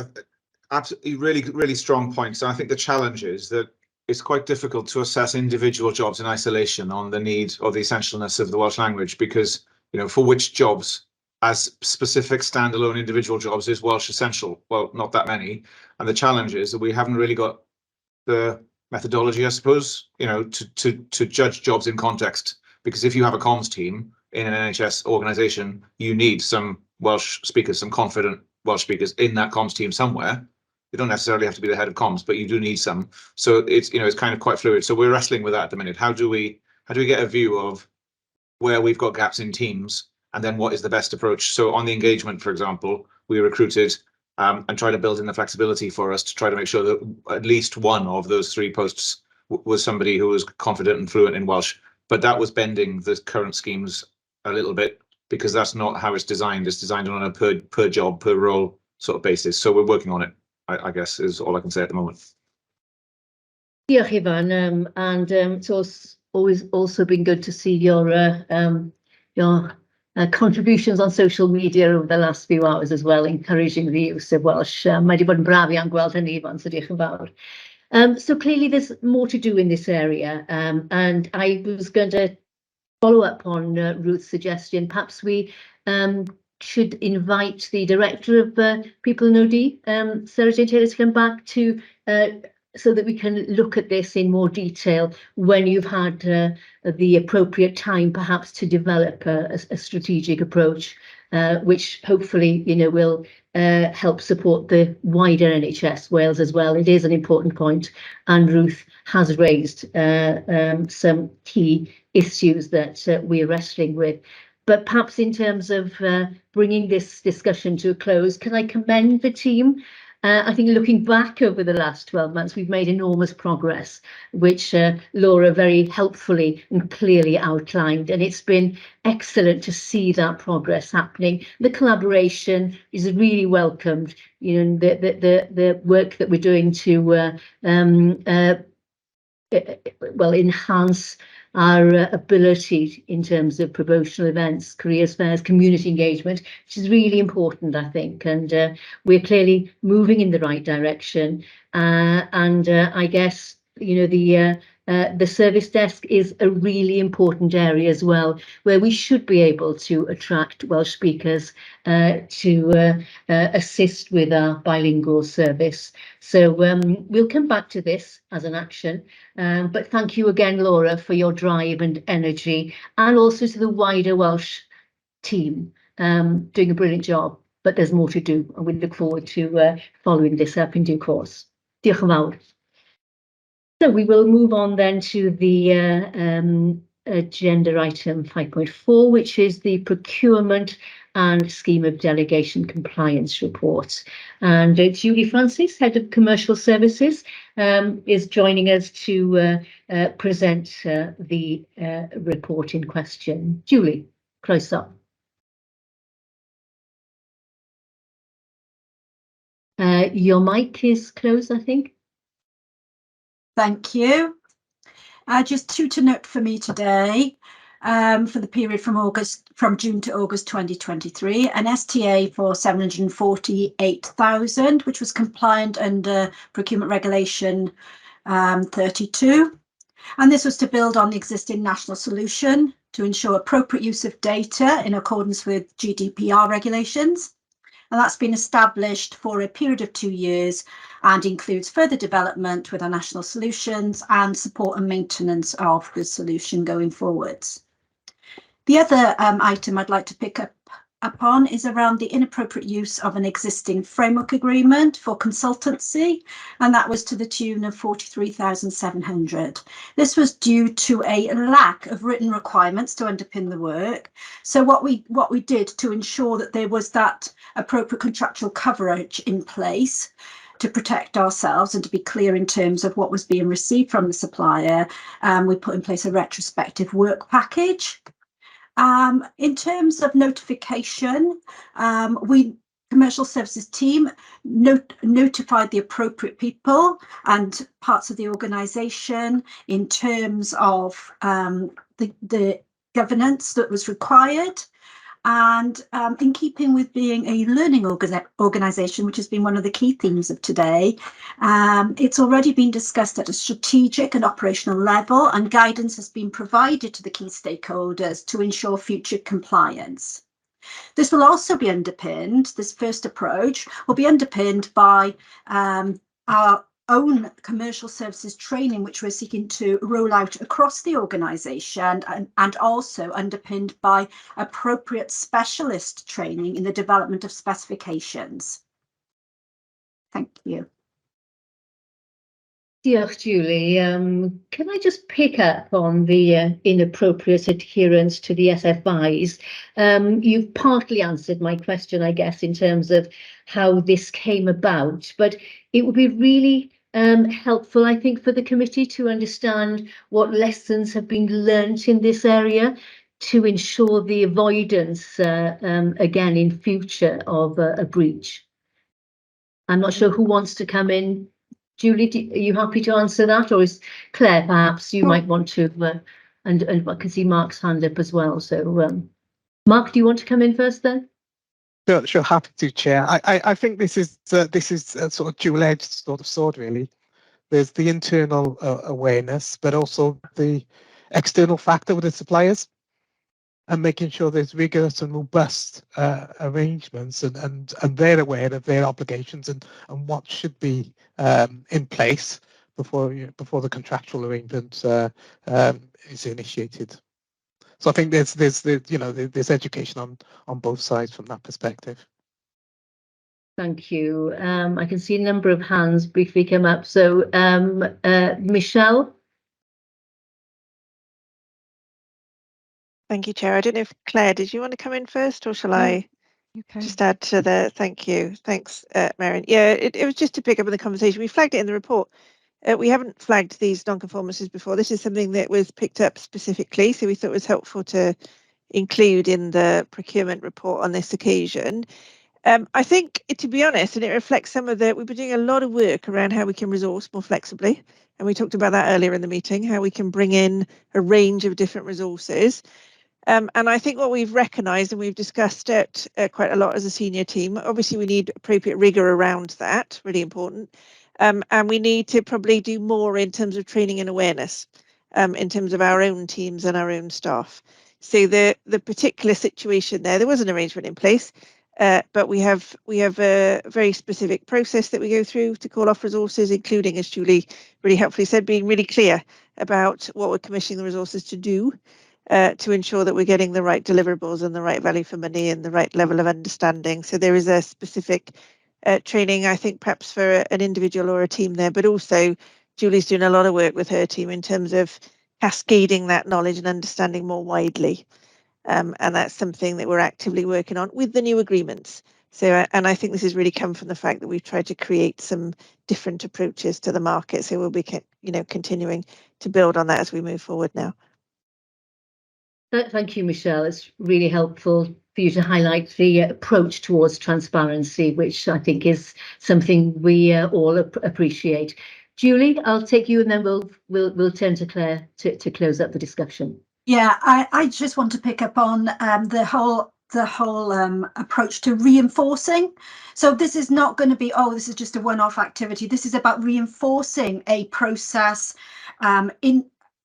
Absolutely, really strong points. And I think the challenge is that it's quite difficult to assess individual jobs in isolation on the need or the essentialness of the Welsh language, because, you know, for which jobs as specific standalone individual jobs is Welsh essential? Well, not that many. And the challenge is that we haven't really got the methodology, I suppose, you know, to judge jobs in context. Because if you have a comms team in an NHS organisation, you need some Welsh speakers, some confident Welsh speakers in that comms team somewhere. You don't necessarily have to be the head of comms, but you do need some. So it's, you know, it's kind of quite fluid. So we're wrestling with that at the minute. How do we get a view of where we've got gaps in teams, and then what is the best approach? So on the engagement, for example, we recruited and try to build in the flexibility for us to try to make sure that at least one of those 3 posts was somebody who was confident and fluent in Welsh. But that was bending the current schemes a little bit, because that's not how it's designed. It's designed on a per job, per role sort of basis. So we're working on it, I guess, is all I can say at the moment. Diolch, Ifan, and it's always also been good to see your contributions on social media over the last few hours as well, encouraging the use of Welsh. Mae 'di bod yn braf iawn gweld hynny, Ifan, so diolch yn fawr. So clearly there's more to do in this area, and I was going to follow up on Ruth's suggestion. Perhaps we should invite the Director of People and OD, Sarah Jane Taylor, to come back to so that we can look at this in more detail when you've had the appropriate time, perhaps, to develop a strategic approach, which hopefully, you know, will help support the wider NHS Wales as well. It is an important point, and Ruth has raised some key issues that we're wrestling with. But perhaps in terms of bringing this discussion to a close, can I commend the team? I think looking back over the last 12 months, we've made enormous progress, which Laura very helpfully and clearly outlined. And it's been excellent to see that progress happening. The collaboration is really welcomed. You know, the work that we're doing to well, enhance our ability in terms of promotional events, careers fairs, community engagement, which is really important, I think. And we're clearly moving in the right direction. And I guess, you know, the service desk is a really important area as well, where we should be able to attract Welsh speakers to assist with our bilingual service. So we'll come back to this as an action. But thank you again, Laura, for your drive and energy, and also to the wider Welsh team, doing a brilliant job. But there's more to do, and we look forward to following this up in due course. Diolch yn fawr. So we will move on then to the agenda item 5.4, which is the procurement and scheme of delegation compliance report. And Julie Francis, Head of Commercial Services, is joining us to present the report in question. Julie, croeso. Your mic is closed, I think. Thank you. Just 2 to note for me today. For the period from June to August 2023, an STA for 748,000, which was compliant under Procurement Regulation 32. And this was to build on the existing national solution to ensure appropriate use of data in accordance with GDPR regulations. And that's been established for a period of 2 years and includes further development with our national solutions and support and maintenance of the solution going forwards. The other item I'd like to pick up upon is around the inappropriate use of an existing framework agreement for consultancy, and that was to the tune of 43,700. This was due to a lack of written requirements to underpin the work. So what we did to ensure that there was that appropriate contractual coverage in place to protect ourselves and to be clear in terms of what was being received from the supplier, we put in place a retrospective work package. In terms of notification, Commercial Services team notified the appropriate people and parts of the organisation in terms of the governance that was required. And in keeping with being a learning organisation, which has been one of the key themes of today, it's already been discussed at a strategic and operational level, and guidance has been provided to the key stakeholders to ensure future compliance. This will also be underpinned, this first approach will be underpinned by our own commercial services training, which we're seeking to roll out across the organisation, and also underpinned by appropriate specialist training in the development of specifications. Thank you. Diolch, Julie. Can I just pick up on the inappropriate adherence to the SFIs? You've partly answered my question, I guess, in terms of how this came about, but it would be really helpful, I think, for the committee to understand what lessons have been learnt in this area to ensure the avoidance, again, in future of a breach. I'm not sure who wants to come in. Julie, are you happy to answer that, or is Claire, perhaps you might want to, and I can see Mark's hand up as well. So, Mark, do you want to come in first then? Sure, happy to, Chair. I think this is a sort of dual-edged sort of sword, really. There's the internal awareness, but also the external factor with the suppliers, and making sure there's rigorous and robust arrangements, and they're aware of their obligations and what should be in place before the contractual arrangement is initiated. So I think there's education on both sides from that perspective. Thank you. I can see a number of hands briefly come up. So, Michelle. Thank you, Chair. I don't know if Claire, did you want to come in first, or shall I just add to the? Thank you. Thanks, Marion. Yeah, it was just to pick up on the conversation. We flagged it in the report. We haven't flagged these non-conformances before. This is something that was picked up specifically, so we thought it was helpful to include in the procurement report on this occasion. I think, to be honest, and it reflects some of we've been doing a lot of work around how we can resource more flexibly. And we talked about that earlier in the meeting, how we can bring in a range of different resources. And I think what we've recognised, and we've discussed it quite a lot as a senior team, obviously we need appropriate rigour around that, really important. And we need to probably do more in terms of training and awareness, in terms of our own teams and our own staff. So the particular situation there was an arrangement in place, but we have a very specific process that we go through to call off resources, including, as Julie really helpfully said, being really clear about what we're commissioning the resources to do, to ensure that we're getting the right deliverables and the right value for money and the right level of understanding. So there is a specific training, I think, perhaps for an individual or a team there, but also Julie's doing a lot of work with her team in terms of cascading that knowledge and understanding more widely. And that's something that we're actively working on with the new agreements. So, and I think this has really come from the fact that we've tried to create some different approaches to the market. So we'll be, continuing to build on that as we move forward now. Thank you, Michelle. It's really helpful for you to highlight the approach towards transparency, which I think is something we all appreciate. Julie, I'll take you, and then we'll turn to Claire to close up the discussion. Yeah, I just want to pick up on the whole approach to reinforcing. So this is not going to be, this is just a one-off activity. This is about reinforcing a process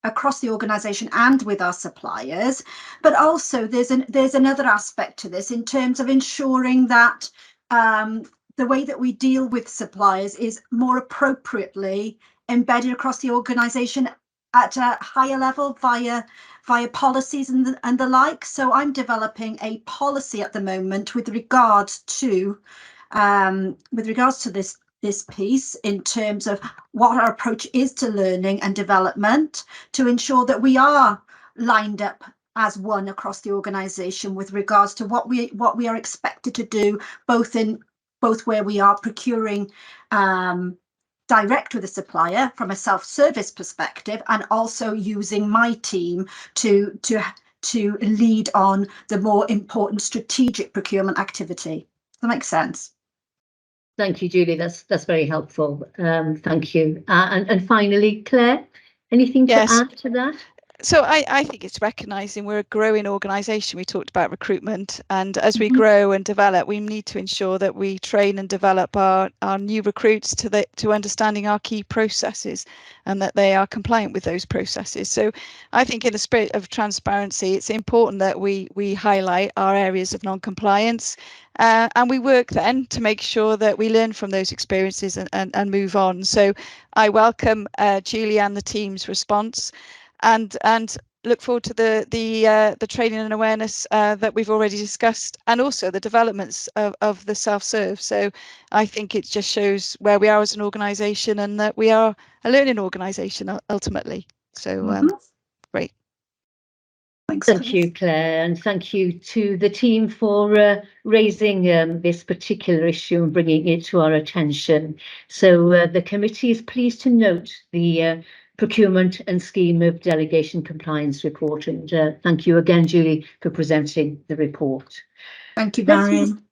across the organisation and with our suppliers, but also there's another aspect to this in terms of ensuring that the way that we deal with suppliers is more appropriately embedded across the organisation at a higher level via policies and the like. So I'm developing a policy at the moment with regards to this piece in terms of what our approach is to learning and development, to ensure that we are lined up as one across the organisation with regards to what we are expected to do, both where we are procuring direct with a supplier from a self-service perspective, and also using my team to lead on the more important strategic procurement activity. Does that make sense? Thank you, Julie. That's very helpful. Thank you. And finally, Claire, anything to add to that? So I think it's recognising we're a growing organisation. We talked about recruitment, and as we grow and develop, we need to ensure that we train and develop our new recruits to understanding our key processes and that they are compliant with those processes. So I think in the spirit of transparency, it's important that we highlight our areas of non-compliance, and we work then to make sure that we learn from those experiences and move on. So I welcome Julie and the team's response, and look forward to the training and awareness that we've already discussed, and also the developments of the self-serve. So I think it just shows where we are as an organisation and that we are a learning organisation ultimately. So great. Thank you, Claire, and thank you to the team for raising this particular issue and bringing it to our attention. So the committee is pleased to note the procurement and scheme of delegation compliance report, and thank you again, Julie, for presenting the report. Thank you, Marion.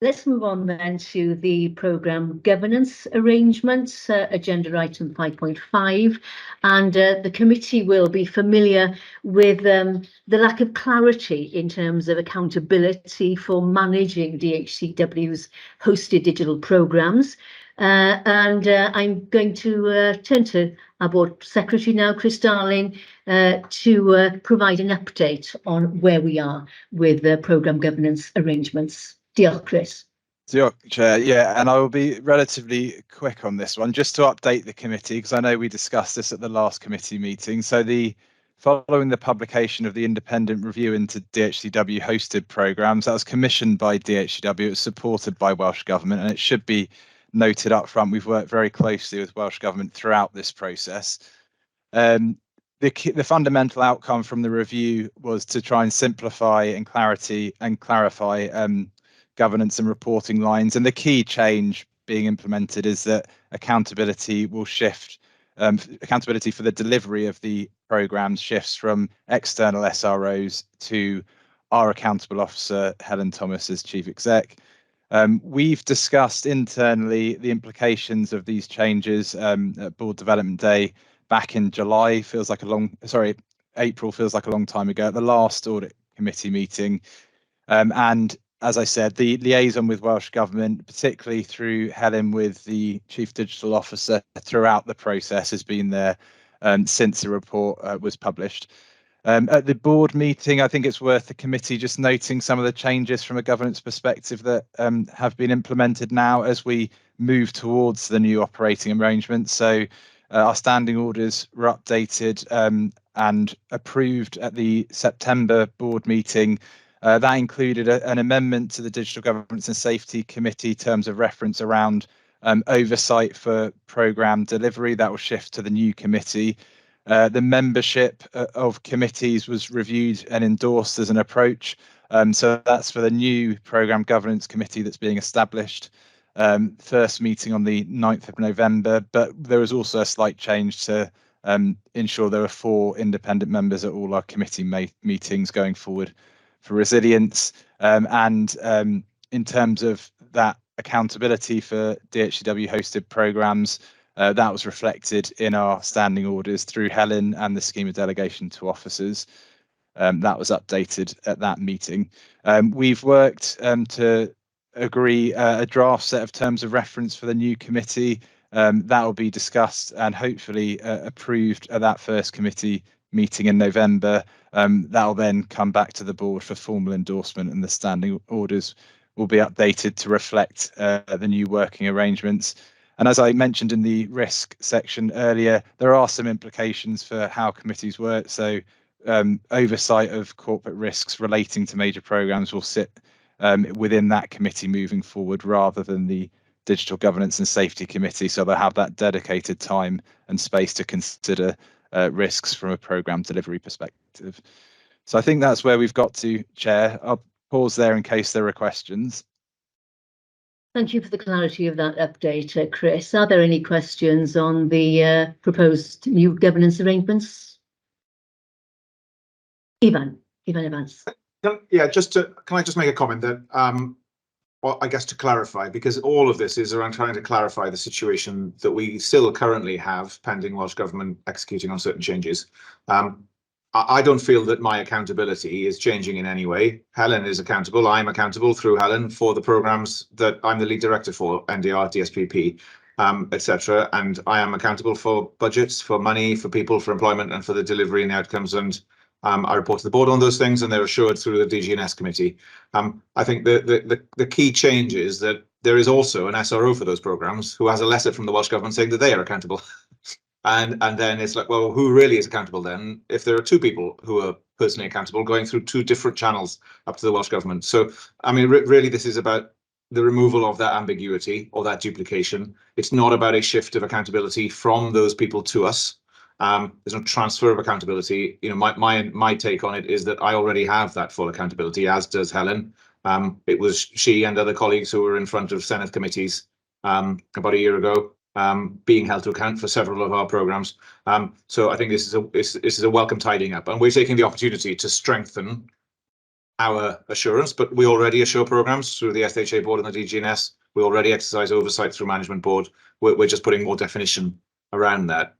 Let's move on then to the programme governance arrangements, agenda item 5.5, and the committee will be familiar with the lack of clarity in terms of accountability for managing DHCW's hosted digital programmes. And I'm going to turn to our board secretary now, Chris Darling, to provide an update on where we are with the programme governance arrangements. Diolch, Chris. Diolch, Chair. Yeah, and I will be relatively quick on this one, just to update the committee, because I know we discussed this at the last committee meeting. So following the publication of the independent review into DHCW hosted programmes, that was commissioned by DHCW, it was supported by Welsh Government, and it should be noted up front, we've worked very closely with Welsh Government throughout this process. The fundamental outcome from the review was to try and simplify and clarify governance and reporting lines, and the key change being implemented is that accountability will shift. Accountability for the delivery of the programmes shifts from external SROs to our accountable officer, Helen Thomas, as Chief Exec. We've discussed internally the implications of these changes at Board Development Day back in April feels like a long time ago, at the last Audit Committee meeting. And as I said, the liaison with Welsh Government, particularly through Helen with the Chief Digital Officer throughout the process, has been there since the report was published. At the board meeting, I think it's worth the committee just noting some of the changes from a governance perspective that have been implemented now as we move towards the new operating arrangement. So our standing orders were updated and approved at the September board meeting. That included an amendment to the Digital Governance and Safety Committee terms of reference around oversight for programme delivery. That will shift to the new committee. The membership of committees was reviewed and endorsed as an approach. So that's for the new programme governance committee that's being established. First meeting on the 9th of November, but there was also a slight change to ensure there are 4 independent members at all our committee meetings going forward for resilience. And in terms of that accountability for DHCW hosted programmes, that was reflected in our standing orders through Helen and the scheme of delegation to officers. That was updated at that meeting. We've worked to agree a draft set of terms of reference for the new committee. That will be discussed and hopefully approved at that first committee meeting in November. That will then come back to the board for formal endorsement, and the standing orders will be updated to reflect the new working arrangements. And as I mentioned in the risk section earlier, there are some implications for how committees work. So oversight of corporate risks relating to major programmes will sit within that committee moving forward, rather than the Digital Governance and Safety Committee. So they'll have that dedicated time and space to consider risks from a programme delivery perspective. So I think that's where we've got to, Chair. I'll pause there in case there are questions. Thank you for the clarity of that update, Chris. Are there any questions on the proposed new governance arrangements? Ivan Evans. Yeah, can I just make a comment that, well, I guess to clarify, because all of this is around trying to clarify the situation that we still currently have pending Welsh Government executing on certain changes. I don't feel that my accountability is changing in any way. Helen is accountable. I'm accountable through Helen for the programs that I'm the lead director for, NDR, DSPP, etc. And I am accountable for budgets, for money, for people, for employment, and for the delivery and the outcomes. And I report to the board on those things, and they're assured through the DG&S committee. I think the key change is that there is also an SRO for those programs who has a letter from the Welsh Government saying that they are accountable. And then it's like, well, who really is accountable then? If there are two people who are personally accountable going through two different channels up to the Welsh Government. So, I mean, really, this is about the removal of that ambiguity or that duplication. It's not about a shift of accountability from those people to us. There's no transfer of accountability. You know, my take on it is that I already have that full accountability, as does Helen. It was she and other colleagues who were in front of Senedd committees about a year ago, being held to account for several of our programs. So I think this is a welcome tidying up, and we're taking the opportunity to strengthen our assurance. But we already assure programs through the SHA board and the DG&S. We already exercise oversight through management board. We're just putting more definition around that,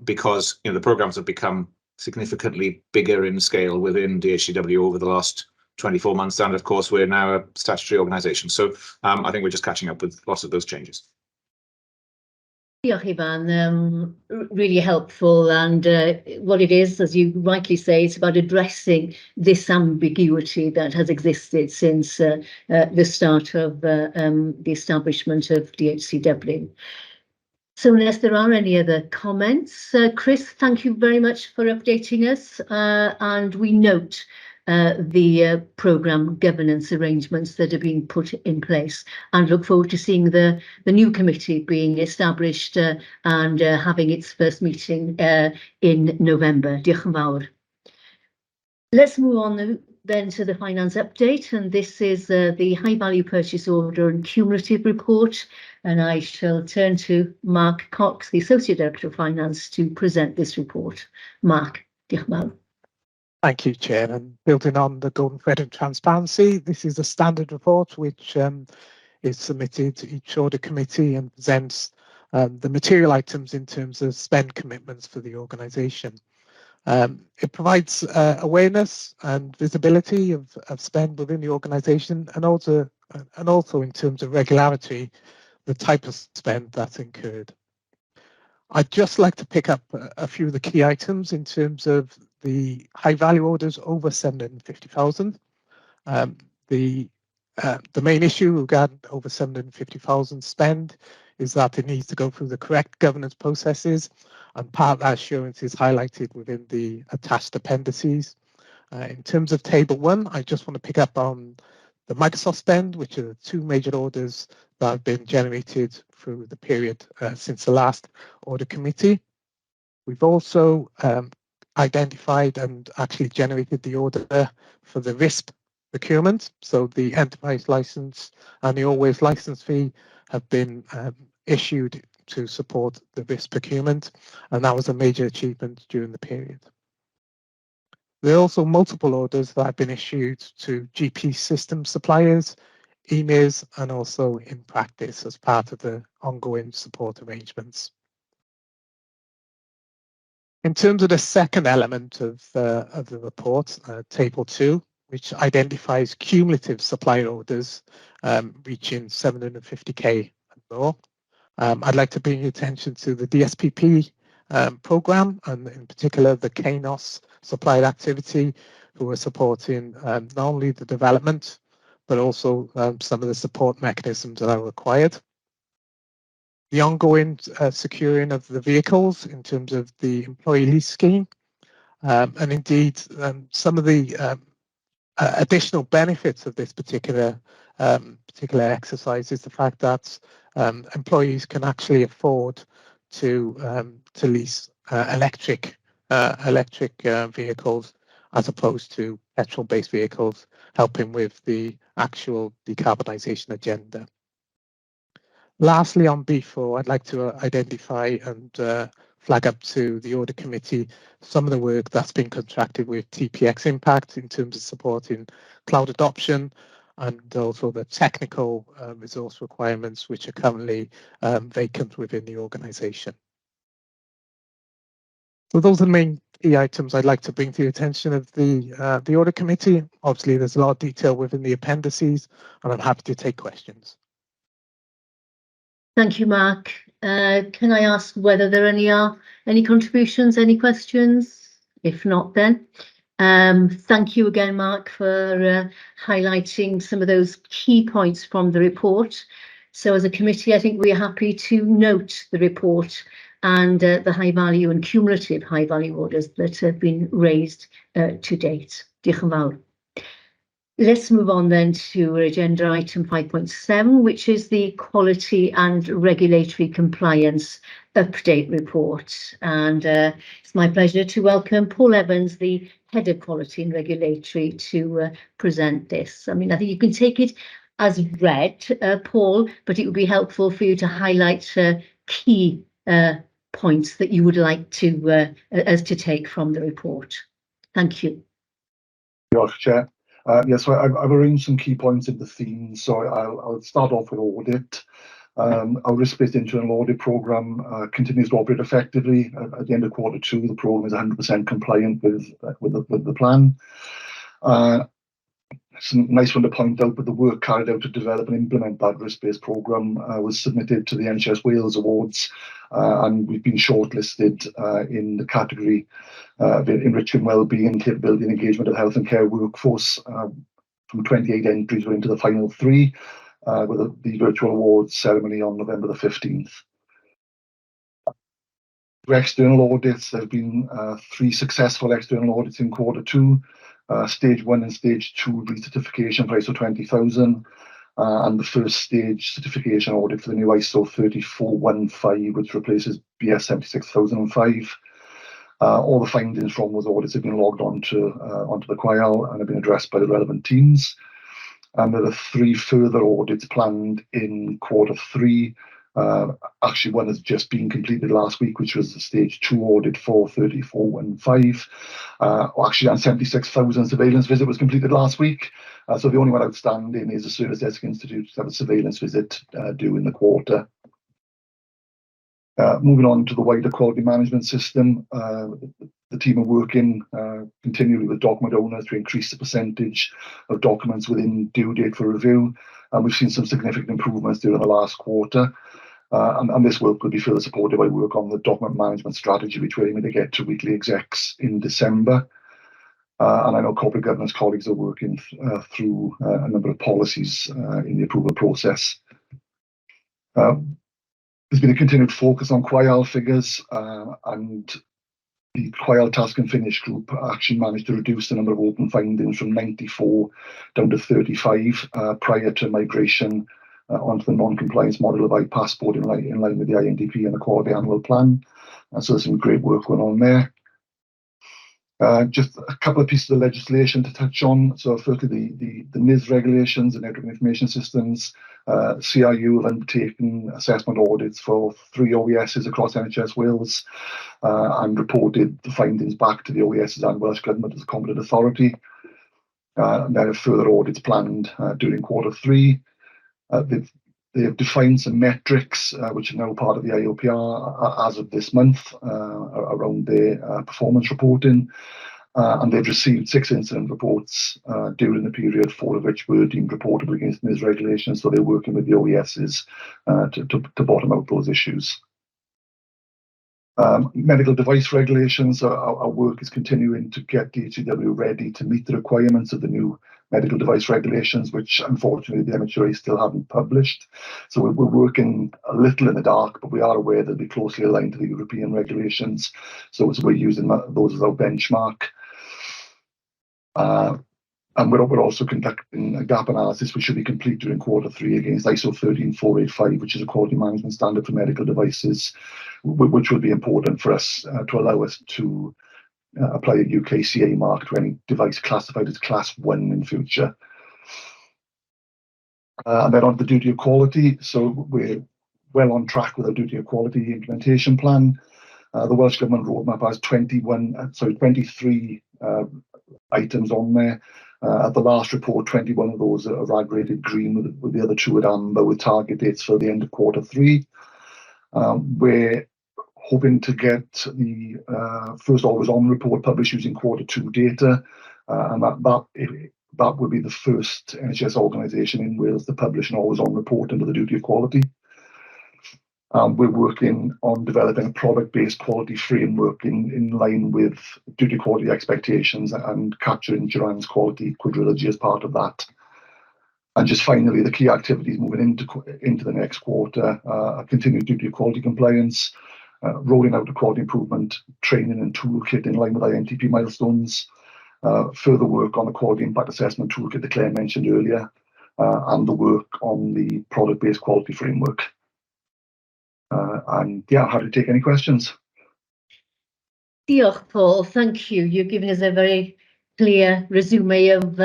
because the programs have become significantly bigger in scale within DHCW over the last 24 months, and of course we're now a statutory organisation. So I think we're just catching up with lots of those changes. Diolch, Ivan. Really helpful, and what it is, as you rightly say, it's about addressing this ambiguity that has existed since the start of the establishment of DHCW. So unless there are any other comments, Chris, thank you very much for updating us, and we note the programme governance arrangements that are being put in place, and look forward to seeing the new committee being established and having its first meeting in November. Diolch yn fawr. Let's move on then to the finance update, and this is the high value purchase order and cumulative report, and I shall turn to Mark Cox, the Associate Director of Finance, to present this report. Mark, diolch yn fawr. Thank you, Chair. And building on the golden thread of transparency, this is a standard report which is submitted to each audit committee and presents the material items in terms of spend commitments for the organisation. It provides awareness and visibility of spend within the organisation, and also in terms of regularity, the type of spend that's incurred. I'd just like to pick up a few of the key items in terms of the high value orders over 750,000. The main issue regarding over 750,000 spend is that it needs to go through the correct governance processes, and part of that assurance is highlighted within the attached appendices. In terms of table 1, I just want to pick up on the Microsoft spend, which are two major orders that have been generated through the period since the last audit committee. We've also identified and actually generated the order for the RISP procurement. So the enterprise license and the always license fee have been issued to support the RISP procurement, and that was a major achievement during the period. There are also multiple orders that have been issued to GP system suppliers, EMEAs, and also in practice as part of the ongoing support arrangements. In terms of the second element of the report, Table 2, which identifies cumulative supplier orders reaching 750k and more, I'd like to bring your attention to the DSPP programme, and in particular the KNOS supplier activity, who are supporting not only the development but also some of the support mechanisms that are required. The ongoing securing of the vehicles in terms of the employee lease scheme, and indeed some of the additional benefits of this particular exercise is the fact that employees can actually afford to lease electric vehicles as opposed to petrol-based vehicles, helping with the actual decarbonisation agenda. Lastly, on B4, I'd like to identify and flag up to the audit committee some of the work that's been contracted with TPX Impact in terms of supporting cloud adoption, and also the technical resource requirements which are currently vacant within the organisation. So those are the main key items I'd like to bring to the attention of the Audit Committee. Obviously, there's a lot of detail within the appendices, and I'm happy to take questions. Thank you, Mark. Can I ask whether there are any contributions, any questions? If not, then thank you again, Mark, for highlighting some of those key points from the report. So as a committee, I think we're happy to note the report and the high value and cumulative high value orders that have been raised to date. Diolch yn fawr. Let's move on then to agenda item 5.7, which is the Quality and Regulatory Compliance Update Report. And it's my pleasure to welcome Paul Evans, the Head of Quality and Regulatory, to present this. I mean, I think you can take it as read, Paul, but it would be helpful for you to highlight key points that you would like to us to take from the report. Thank you. Diolch, Chair. So I've arranged some key points in the theme. So I'll start off with audit. Our risk-based internal audit programme continues to operate effectively. At the end of Q2, the programme is 100% compliant with the plan. It's a nice one to point out, but the work carried out to develop and implement that risk-based programme was submitted to the NHS Wales Awards, and we've been shortlisted in the category of enriching wellbeing, capability and engagement of health and care workforce. From 28 entries, we're into the final 3, with the virtual awards ceremony on November the 15th. For external audits, there have been 3 successful external audits in Q2. Stage 1 and Stage 2 recertification for ISO 20000, and the first stage certification audit for the new ISO 34015, which replaces BS 76005. All the findings from those audits have been logged onto the QIAL and have been addressed by the relevant teams. And there are 3 further audits planned in Q3. Actually, one has just been completed last week, which was the Stage 2 audit for 34015. Actually, and 76,000 surveillance visit was completed last week. So the only one outstanding is the Service Desk Institute to have a surveillance visit due in the quarter. Moving on to the wider quality management system, the team are working continually with document owners to increase the percentage of documents within due date for review. And we've seen some significant improvements during the last quarter. And this work will be further supported by work on the document management strategy, which we're aiming to get to weekly execs in December. And I know corporate governance colleagues are working through a number of policies in the approval process. There's been a continued focus on QIAL figures, and the QIAL Task and Finish group actually managed to reduce the number of open findings from 94 down to 35 prior to migration onto the non-compliance model of iPassport in line with the INDP and the Quality Annual Plan. So there's some great work going on there. Just a couple of pieces of legislation to touch on. So firstly, the NIS regulations, the Network Information Systems, CRU have undertaken assessment audits for 3 OESs across NHS Wales and reported the findings back to the OESs and Welsh Government as a competent authority. And there are further audits planned during Q3. They have defined some metrics which are now part of the IOPR as of this month around their performance reporting. And they've received 6 incident reports during the period, 4 of which were deemed reportable against these regulations. So they're working with the OESs to bottom out those issues. Medical device regulations, our work is continuing to get DHCW ready to meet the requirements of the new medical device regulations, which unfortunately the MHRA still haven't published. So we're working a little in the dark, but we are aware they'll be closely aligned to the European regulations. So we're using those as our benchmark. And we're also conducting a gap analysis, which should be complete during Q3 against ISO 13485, which is a quality management standard for medical devices, which will be important for us to allow us to apply a UKCA mark to any device classified as Class 1 in future. And then on the duty of quality, so we're well on track with our duty of quality implementation plan. The Welsh Government roadmap has 23 items on there. At the last report, 21 of those are RAG rated green, with the other 2 at amber, with target dates for the end of Q3. We're hoping to get the first always on report published using Q2 data, and that would be the first NHS organisation in Wales to publish an always on report under the duty of quality. We're working on developing a product-based quality framework in line with duty quality expectations and capturing Duran's quality quadrilogy as part of that. And just finally, the key activities moving into the next quarter are continued duty of quality compliance, rolling out the quality improvement training and toolkit in line with INTP milestones, further work on the quality impact assessment toolkit that Claire mentioned earlier, and the work on the product-based quality framework. And yeah, I'm happy to take any questions. Diolch, Paul. Thank you. You've given us a very clear resume of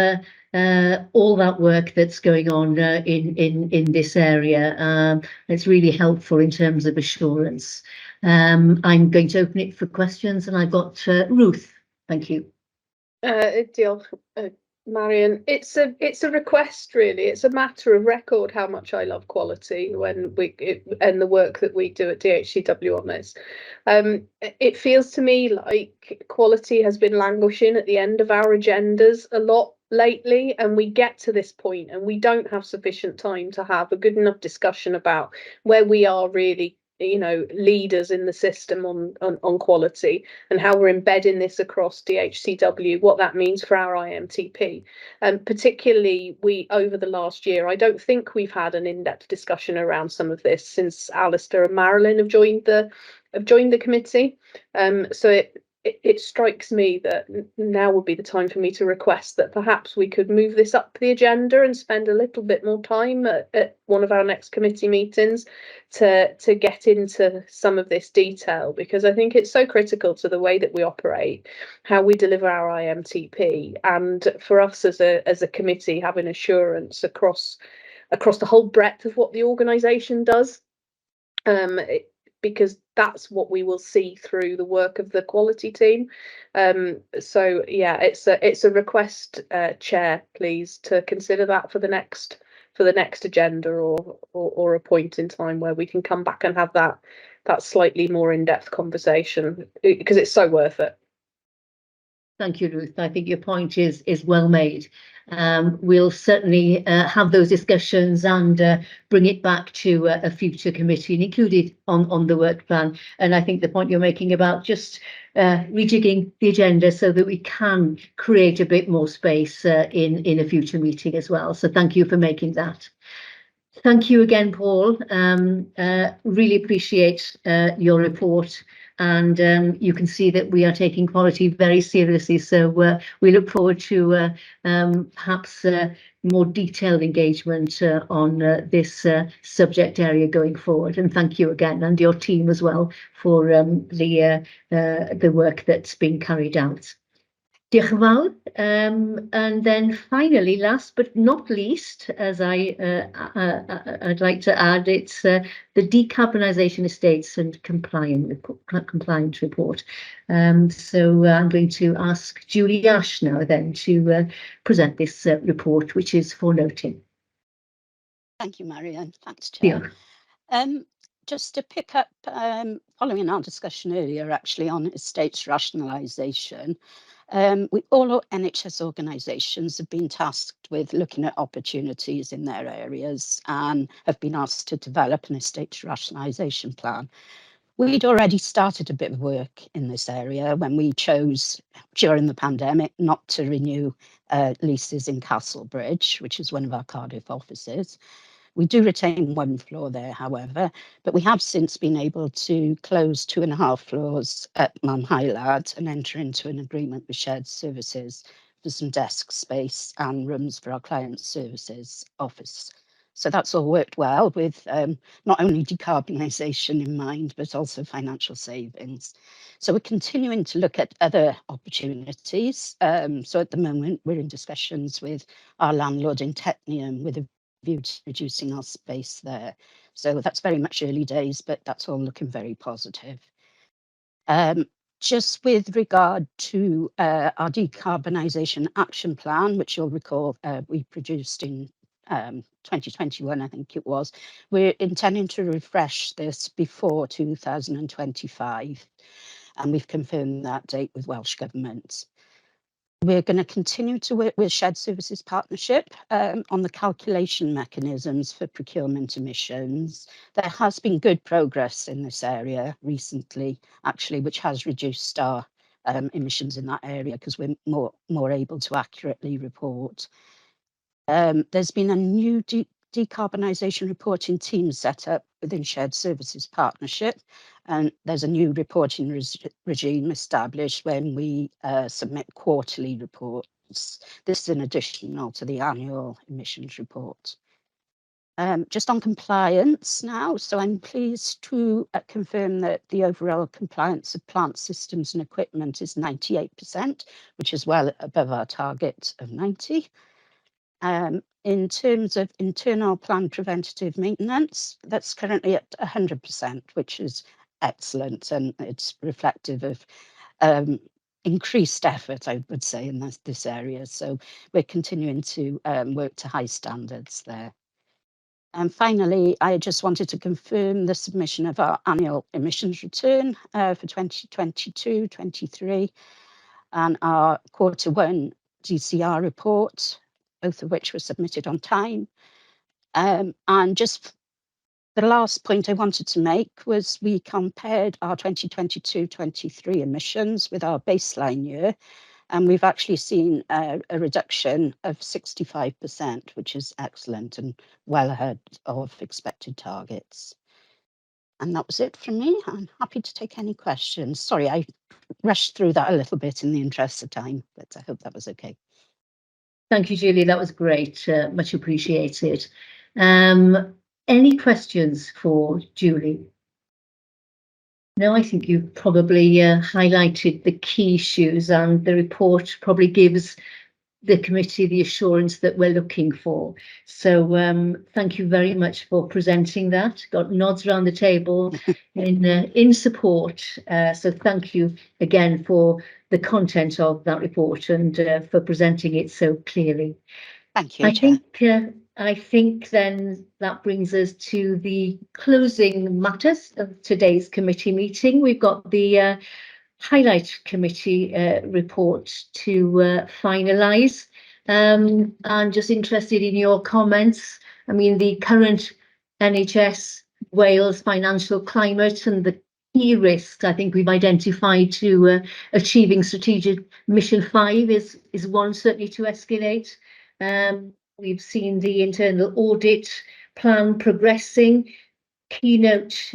all that work that's going on in this area. It's really helpful in terms of assurance. I'm going to open it for questions, and I've got Ruth. Thank you. Diolch, Marion. It's a request, really. It's a matter of record how much I love quality and the work that we do at DHCW on this. It feels to me like quality has been languishing at the end of our agendas a lot lately, and we get to this point and we don't have sufficient time to have a good enough discussion about where we are really, you know, leaders in the system on quality and how we're embedding this across DHCW, what that means for our IMTP. And particularly over the last year, I don't think we've had an in-depth discussion around some of this since Alistair and Marilyn have joined the committee. So it strikes me that now would be the time for me to request that perhaps we could move this up the agenda and spend a little bit more time at one of our next committee meetings to get into some of this detail, because I think it's so critical to the way that we operate, how we deliver our IMTP, and for us as a committee having assurance across the whole breadth of what the organisation does. Because that's what we will see through the work of the quality team. So yeah, it's a request, Chair, please, to consider that for the next agenda or a point in time where we can come back and have that slightly more in-depth conversation, because it's so worth it. Thank you, Ruth. I think your point is well made. We'll certainly have those discussions and bring it back to a future committee and include it on the work plan. And I think the point you're making about just rejigging the agenda so that we can create a bit more space in a future meeting as well. So thank you for making that. Thank you again, Paul. Really appreciate your report. And you can see that we are taking quality very seriously. So we look forward to perhaps more detailed engagement on this subject area going forward. And thank you again, and your team as well, for the work that's been carried out. Diolch yn fawr. And then finally, last but not least, as I'd like to add, it's the decarbonisation estates and compliance report. So I'm going to ask Julie Ash now then to present this report, which is for noting. Thank you, Marion. Thanks, Chair. Just to pick up, following our discussion earlier, actually, on estates rationalisation, all NHS organisations have been tasked with looking at opportunities in their areas and have been asked to develop an estates rationalisation plan. We'd already started a bit of work in this area when we chose, during the pandemic, not to renew leases in Castlebridge, which is one of our Cardiff offices. We do retain one floor there, however, but we have since been able to close 2.5 floors at Manhailad and enter into an agreement with shared services for some desk space and rooms for our client services office. So that's all worked well with not only decarbonisation in mind, but also financial savings. So we're continuing to look at other opportunities. So at the moment, we're in discussions with our landlord in Tetnium with a view to reducing our space there. So that's very much early days, but that's all looking very positive. Just with regard to our decarbonisation action plan, which you'll recall we produced in 2021, I think it was. We're intending to refresh this before 2025, and we've confirmed that date with Welsh Government. We're going to continue to work with Shared Services Partnership on the calculation mechanisms for procurement emissions. There has been good progress in this area recently, actually, which has reduced our emissions in that area because we're more able to accurately report. There's been a new decarbonisation reporting team set up within Shared Services Partnership, and there's a new reporting regime established when we submit quarterly reports. This is in addition to the annual emissions report. Just on compliance now, so I'm pleased to confirm that the overall compliance of plant systems and equipment is 98%, which is well above our target of 90%. In terms of internal plant preventative maintenance, that's currently at 100%, which is excellent, and it's reflective of increased effort, I would say, in this area. So we're continuing to work to high standards there. And finally, I just wanted to confirm the submission of our annual emissions return for 2022-23 and our Q1 DCR report, both of which were submitted on time. And just the last point I wanted to make was we compared our 2022-23 emissions with our baseline year, and we've actually seen a reduction of 65%, which is excellent and well ahead of expected targets. And that was it from me. I'm happy to take any questions. Sorry, I rushed through that a little bit in the interest of time, but I hope that was okay. Thank you, Julie. That was great. Much appreciated. Any questions for Julie? No, I think you've probably highlighted the key issues, and the report probably gives the committee the assurance that we're looking for. So thank you very much for presenting that. Got nods around the table in support. So thank you again for the content of that report and for presenting it so clearly. Thank you. I think then that brings us to the closing matters of today's committee meeting. We've got the highlight committee report to finalise. I'm just interested in your comments. I mean, the current NHS Wales financial climate and the key risks I think we've identified to achieving strategic mission 5 is one certainly to escalate. We've seen the internal audit plan progressing. Keynote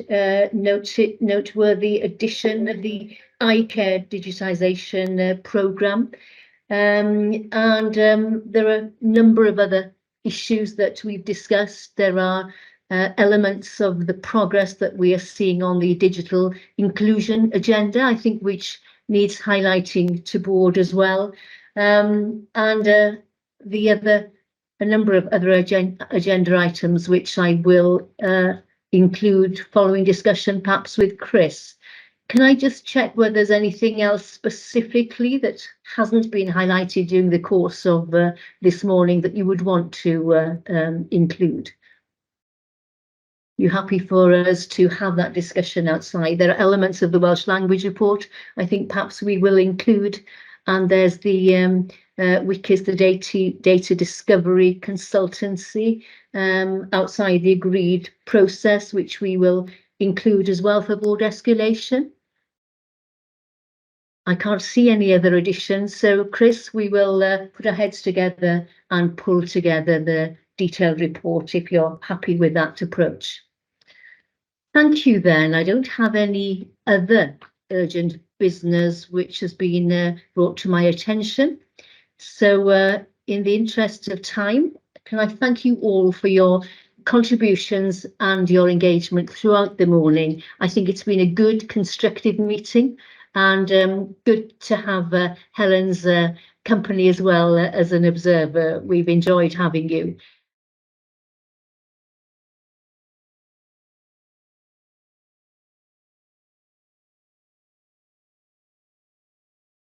noteworthy addition of the iCare digitisation programme, and there are a number of other issues that we've discussed. There are elements of the progress that we are seeing on the digital inclusion agenda, I think, which needs highlighting to board as well, and a number of other agenda items which I will include following discussion perhaps with Chris. Can I just check whether there's anything else specifically that hasn't been highlighted during the course of this morning that you would want to include? You happy for us to have that discussion outside? There are elements of the Welsh language report I think perhaps we will include, and there's the WICIS, the data discovery consultancy outside the agreed process, which we will include as well for board escalation. I can't see any other additions, so Chris, we will put our heads together and pull together the detailed report if you're happy with that approach. Thank you then. I don't have any other urgent business which has been brought to my attention. So in the interest of time, can I thank you all for your contributions and your engagement throughout the morning. I think it's been a good, constructive meeting, and good to have Helen's company as well as an observer. We've enjoyed having you.